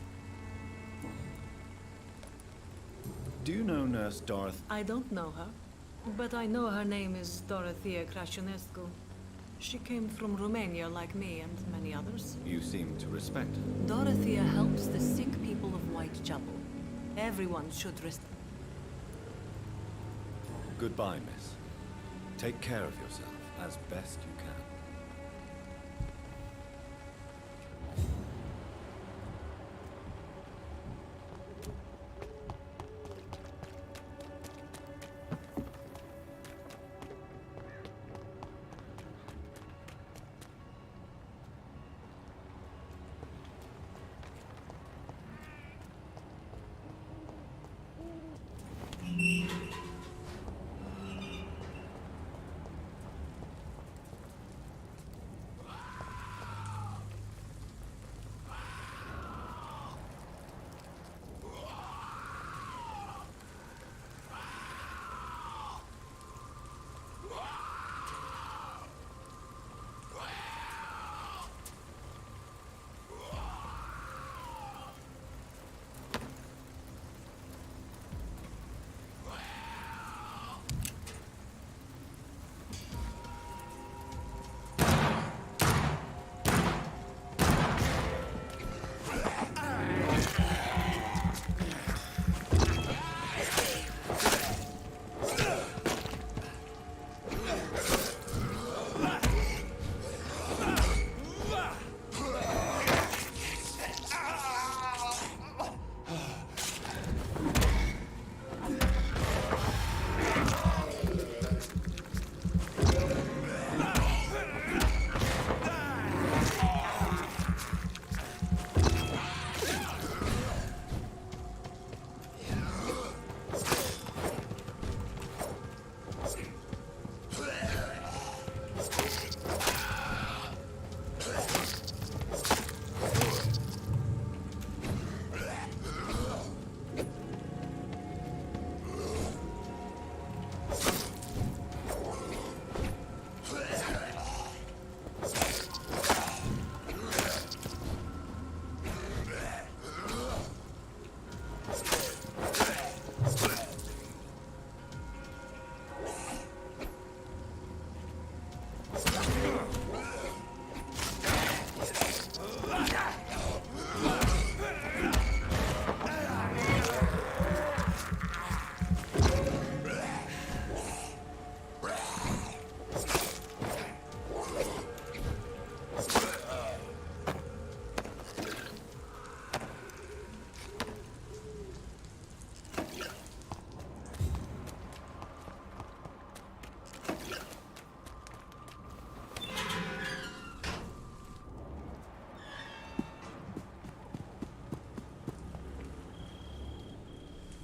Do you know Nurse Dorothy? I don't know her. But I know her name is Dorothea Crasionescu. She came from Romania like me and many others. You seem to respect her. Dorothea helps the sick people of Whitechapel. Everyone should respect. Goodbye, miss. Take care of yourself as best you can.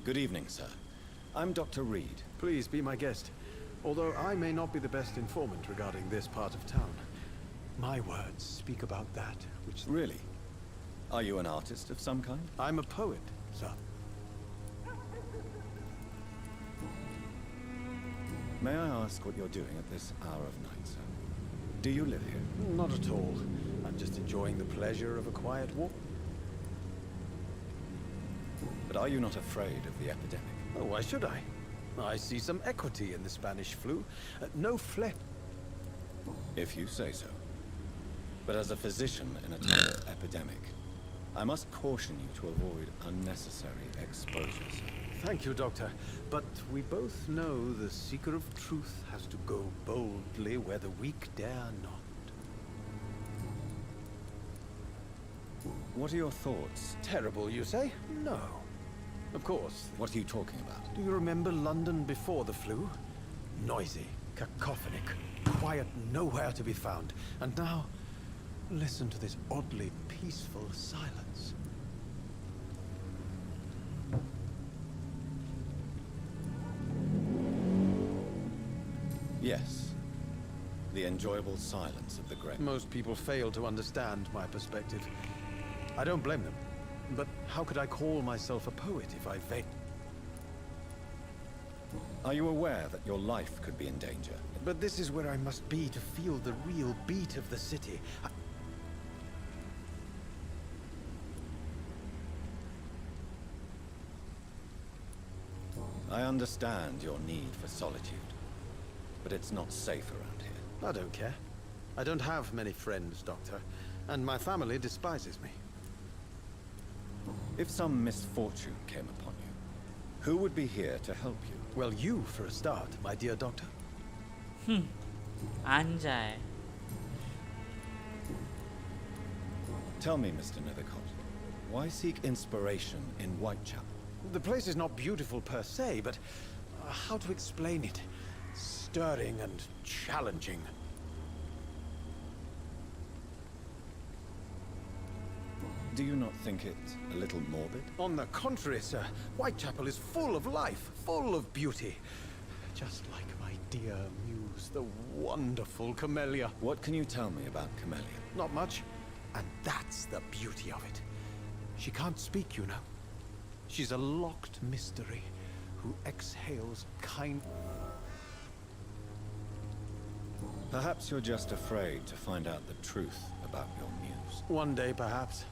Good evening, sir. I'm Dr. Reed. Please be my guest. Although I may not be the best informant regarding this part of town. My words speak about that which... Really? Are you an artist of some kind? I'm a poet, sir. May I ask what you're doing at this hour of night, sir? Do you live here? Not at all. I'm just enjoying the pleasure of a quiet walk. But are you not afraid of the epidemic? Oh, why should I? I see some equity in the Spanish flu. No flesh. If you say so. But as a physician in a time of epidemic, I must caution you to avoid unnecessary exposures. Thank you, Doctor. But we both know the seeker of truth has to go boldly where the weak dare not. What are your thoughts? Terrible, you say? No. Of course. What are you talking about? Do you remember London before the flu? Noisy, cacophonic, quiet nowhere to be found. And now, listen to this oddly peaceful silence. Yes. The enjoyable silence of the great. Most people fail to understand my perspective. I don't blame them. But how could I call myself a poet if I failed? Are you aware that your life could be in danger? But this is where I must be to feel the real beat of the city. I understand your need for solitude, but it's not safe around here. I don't care. I don't have many friends, Doctor, and my family despises me. If some misfortune came upon you, who would be here to help you? Well, you for a start, my dear Doctor. Anjay. Tell me, Mr. Nethercott, why seek inspiration in Whitechapel? The place is not beautiful per se, but how to explain it? Stirring and challenging. Do you not think it a little morbid? On the contrary, sir. Whitechapel is full of life, full of beauty. Just like my dear muse, the wonderful Camellia. What can you tell me about Camellia? Not much. And that's the beauty of it. She can't speak, you know. She's a locked mystery who exhales kind... Perhaps you're just afraid to find out the truth about your muse. One day, perhaps,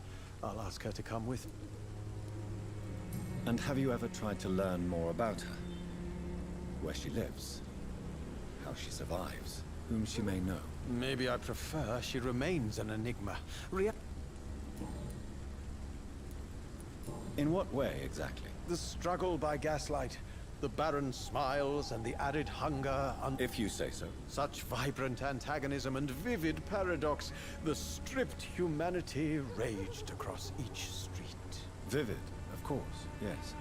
I'll ask her to come with me. And have you ever tried to learn more about her? Where she lives? How she survives? Whom she may know? Maybe I prefer she remains an enigma. In what way, exactly? The struggle by gaslight, the barren smiles and the arid hunger... If you say so. Such vibrant antagonism and vivid paradox. The stripped humanity raged across each street. Vivid, of course, yes.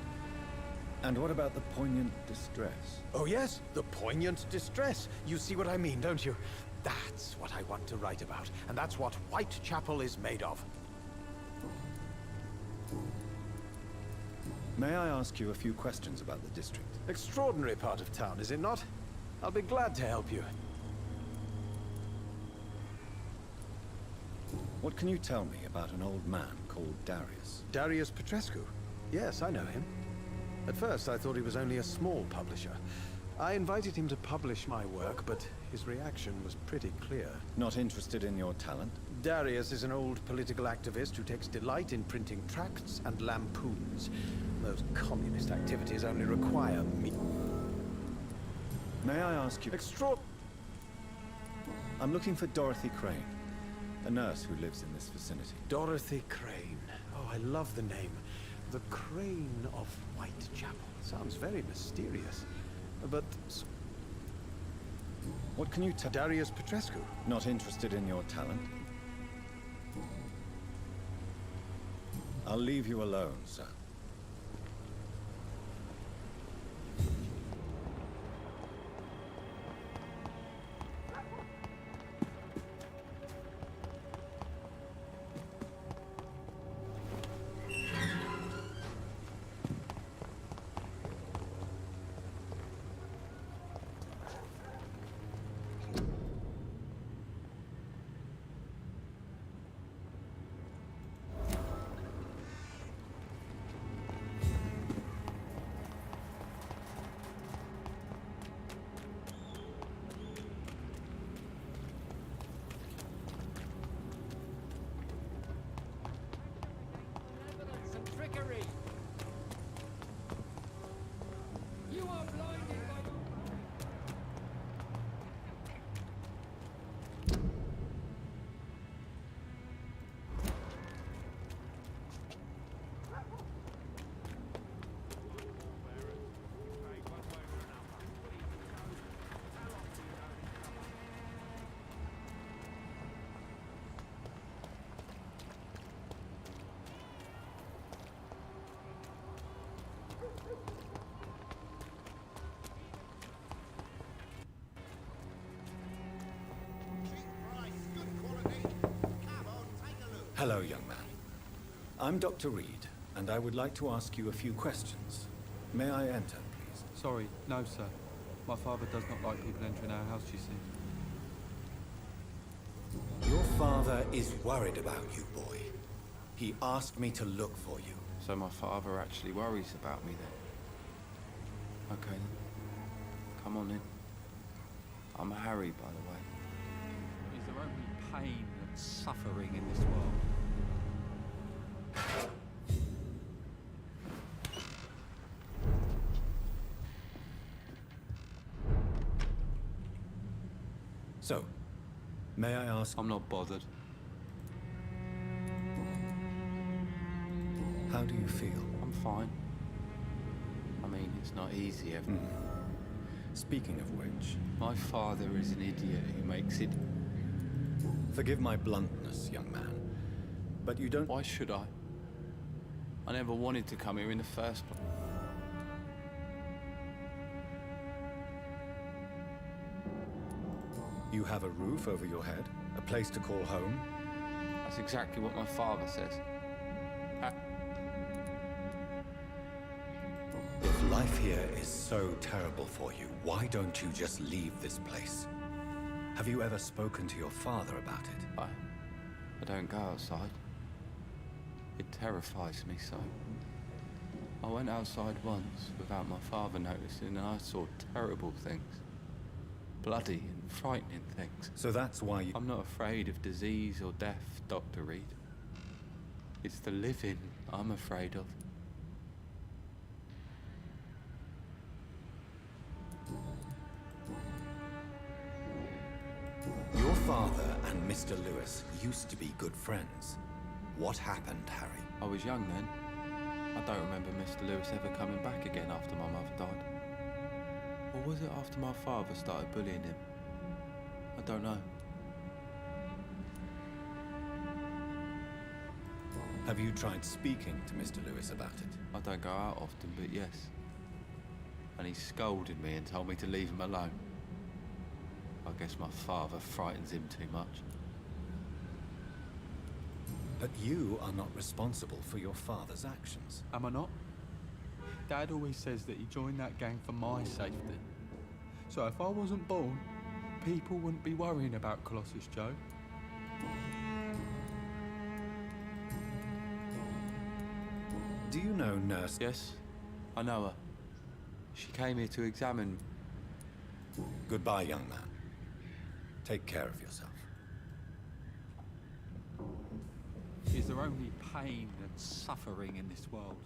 And what about the poignant distress? Oh yes, the poignant distress. You see what I mean, don't you? That's what I want to write about, and that's what Whitechapel is made of. May I ask you a few questions about the district? Extraordinary part of town, is it not? I'll be glad to help you. What can you tell me about an old man called Darius? Darius Petrescu? Yes, I know him. At first, I thought he was only a small publisher. I invited him to publish my work, but his reaction was pretty clear. Not interested in your talent? Darius is an old political activist who takes delight in printing tracts and lampoons. Those communist activities only require me. May I ask you... I'm looking for Dorothy Crane, a nurse who lives in this vicinity. Dorothy Crane. Oh, I love the name. The Crane of Whitechapel. Sounds very mysterious. But... What can you tell... Darius Petrescu. Not interested in your talent? I'll leave you alone, sir. Hello, young man. I'm Dr. Reed, and I would like to ask you a few questions. May I enter, please? Sorry, no, sir. My father does not like people entering our house, you see. Your father is worried about you, boy. He asked me to look for you. So my father actually worries about me then? Okay then. Come on in. I'm Harry, by the way. Is there only pain and suffering in this world? So, may I ask... I'm not bothered. How do you feel? I'm fine. I mean, it's not easy ever. Speaking of which... My father is an idiot who makes it... Forgive my bluntness, young man, but you don't... Why should I? I never wanted to come here in the first place. You have a roof over your head, a place to call home. That's exactly what my father says. If life here is so terrible for you, why don't you just leave this place? Have you ever spoken to your father about it? I don't go outside. It terrifies me so. I went outside once without my father noticing and I saw terrible things. Bloody and frightening things. So that's why you... I'm not afraid of disease or death, Dr. Reed. It's the living I'm afraid of. Your father and Mr. Lewis used to be good friends. What happened, Harry? I was young then. I don't remember Mr. Lewis ever coming back again after my mother died. Or was it after my father started bullying him? I don't know. Have you tried speaking to Mr. Lewis about it? I don't go out often, but yes. And he scolded me and told me to leave him alone. I guess my father frightens him too much. But you are not responsible for your father's actions. Am I not? Dad always says that he joined that gang for my safety. So if I wasn't born, people wouldn't be worrying about Colossus Joe. Do you know Nurse... Yes, I know her. She came here to examine... Goodbye, young man. Take care of yourself. Is there only pain and suffering in this world?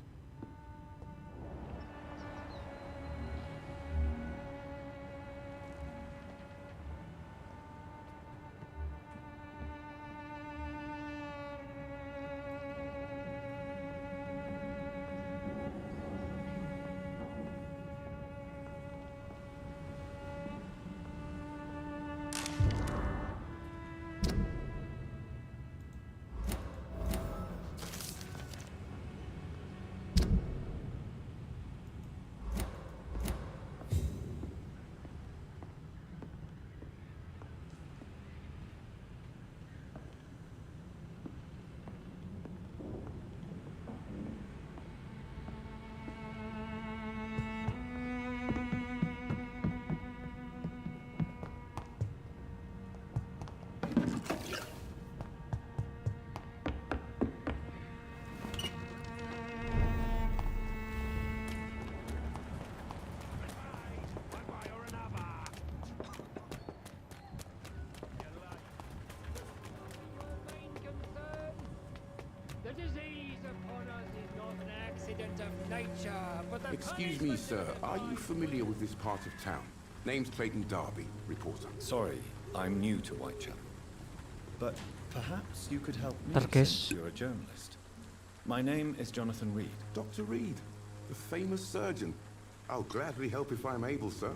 The disease upon us is not an accident of nature, but the Excuse me, sir. Are you familiar with this part of town? Name's Clayton Darby, reporter. Sorry, I'm new to Whitechapel. But perhaps you could help me Turkish. since you're a journalist. My name is Jonathan Reed. Dr. Reed, the famous surgeon. I'll gladly help if I'm able, sir.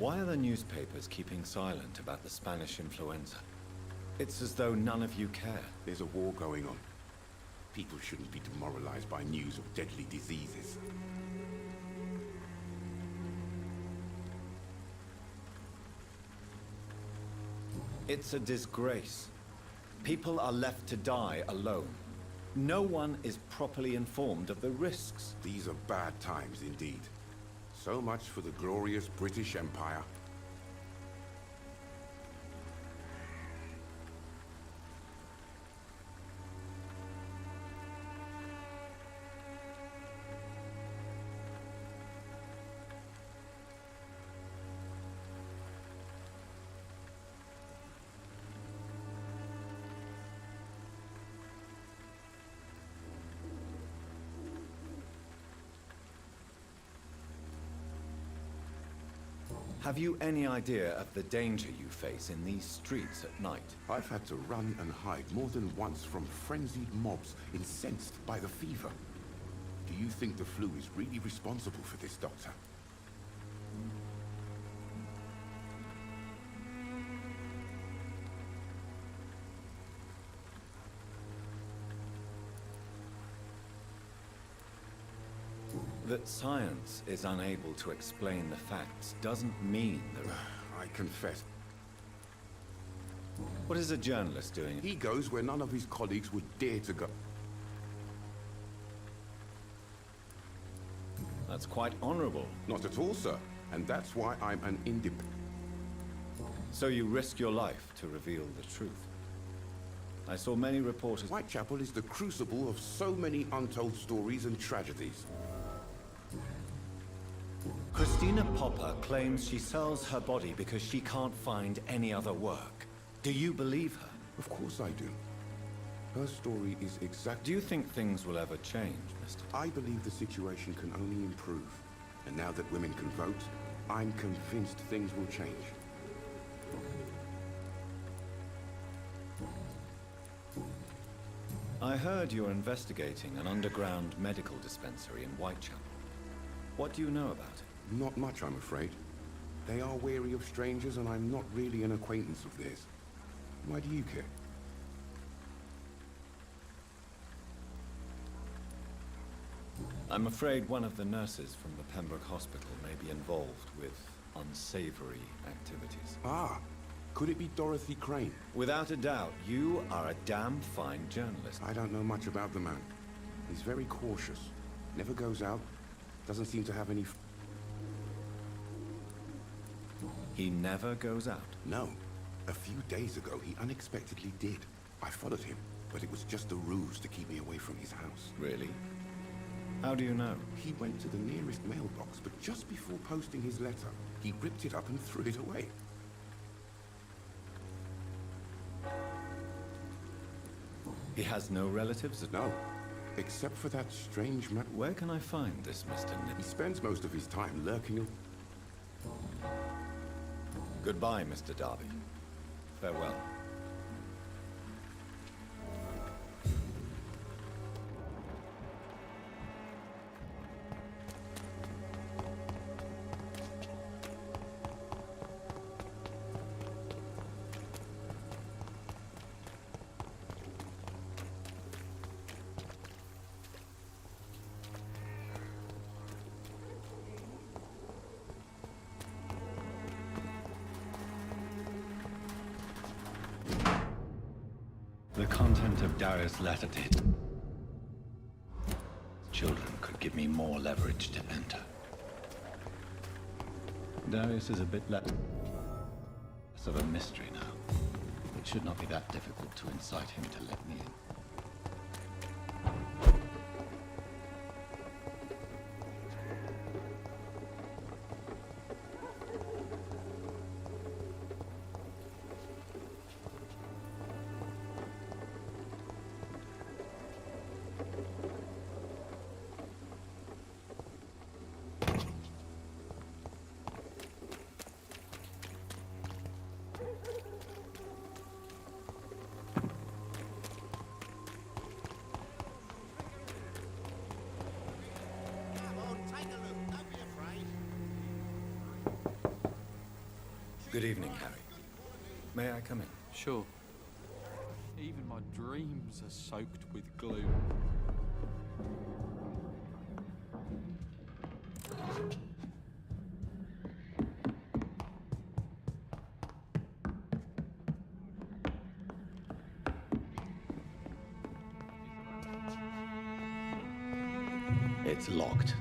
Why are the newspapers keeping silent about the Spanish influenza? It's as though none of you care. There's a war going on. People shouldn't be demoralized by news of deadly diseases. It's a disgrace. People are left to die alone. No one is properly informed of the risks. These are bad times indeed. So much for the glorious British Empire. Have you any idea of the danger you face in these streets at night? I've had to run and hide more than once from frenzied mobs incensed by the fever. Do you think the flu is really responsible for this, Doctor? That science is unable to explain the facts doesn't mean that... I confess. What is a journalist doing? He goes where none of his colleagues would dare to go. That's quite honorable. Not at all, sir. And that's why I'm an independent. So you risk your life to reveal the truth. I saw many reporters... Whitechapel is the crucible of so many untold stories and tragedies. Christina Popper claims she sells her body because she can't find any other work. Do you believe her? Of course I do. Her story is exact... Do you think things will ever change, Mr. I believe the situation can only improve. And now that women can vote, I'm convinced things will change. I heard you're investigating an underground medical dispensary in Whitechapel. What do you know about it? Not much, I'm afraid. They are wary of strangers, and I'm not really an acquaintance of theirs. Why do you care? I'm afraid one of the nurses from the Pembroke Hospital may be involved with unsavory activities. Ah, could it be Dorothy Crane? Without a doubt, you are a damn fine journalist. I don't know much about the man. He's very cautious. Never goes out. Doesn't seem to have any... He never goes out? No. A few days ago, he unexpectedly did. I followed him, but it was just a ruse to keep me away from his house. Really? How do you know? He went to the nearest mailbox, but just before posting his letter, he ripped it up and threw it away. He has no relatives? No. Except for that strange man. Where can I find this Mr. Nip? He spends most of his time lurking. Goodbye, Mr. Darby. Farewell. The content of Darius' letter did. Children could give me more leverage to enter. Darius is a bit less of a mystery now. It should not be that difficult to incite him to let me in. Good evening, Harry. May I come in? Sure. Even my dreams are soaked with glue. It's locked.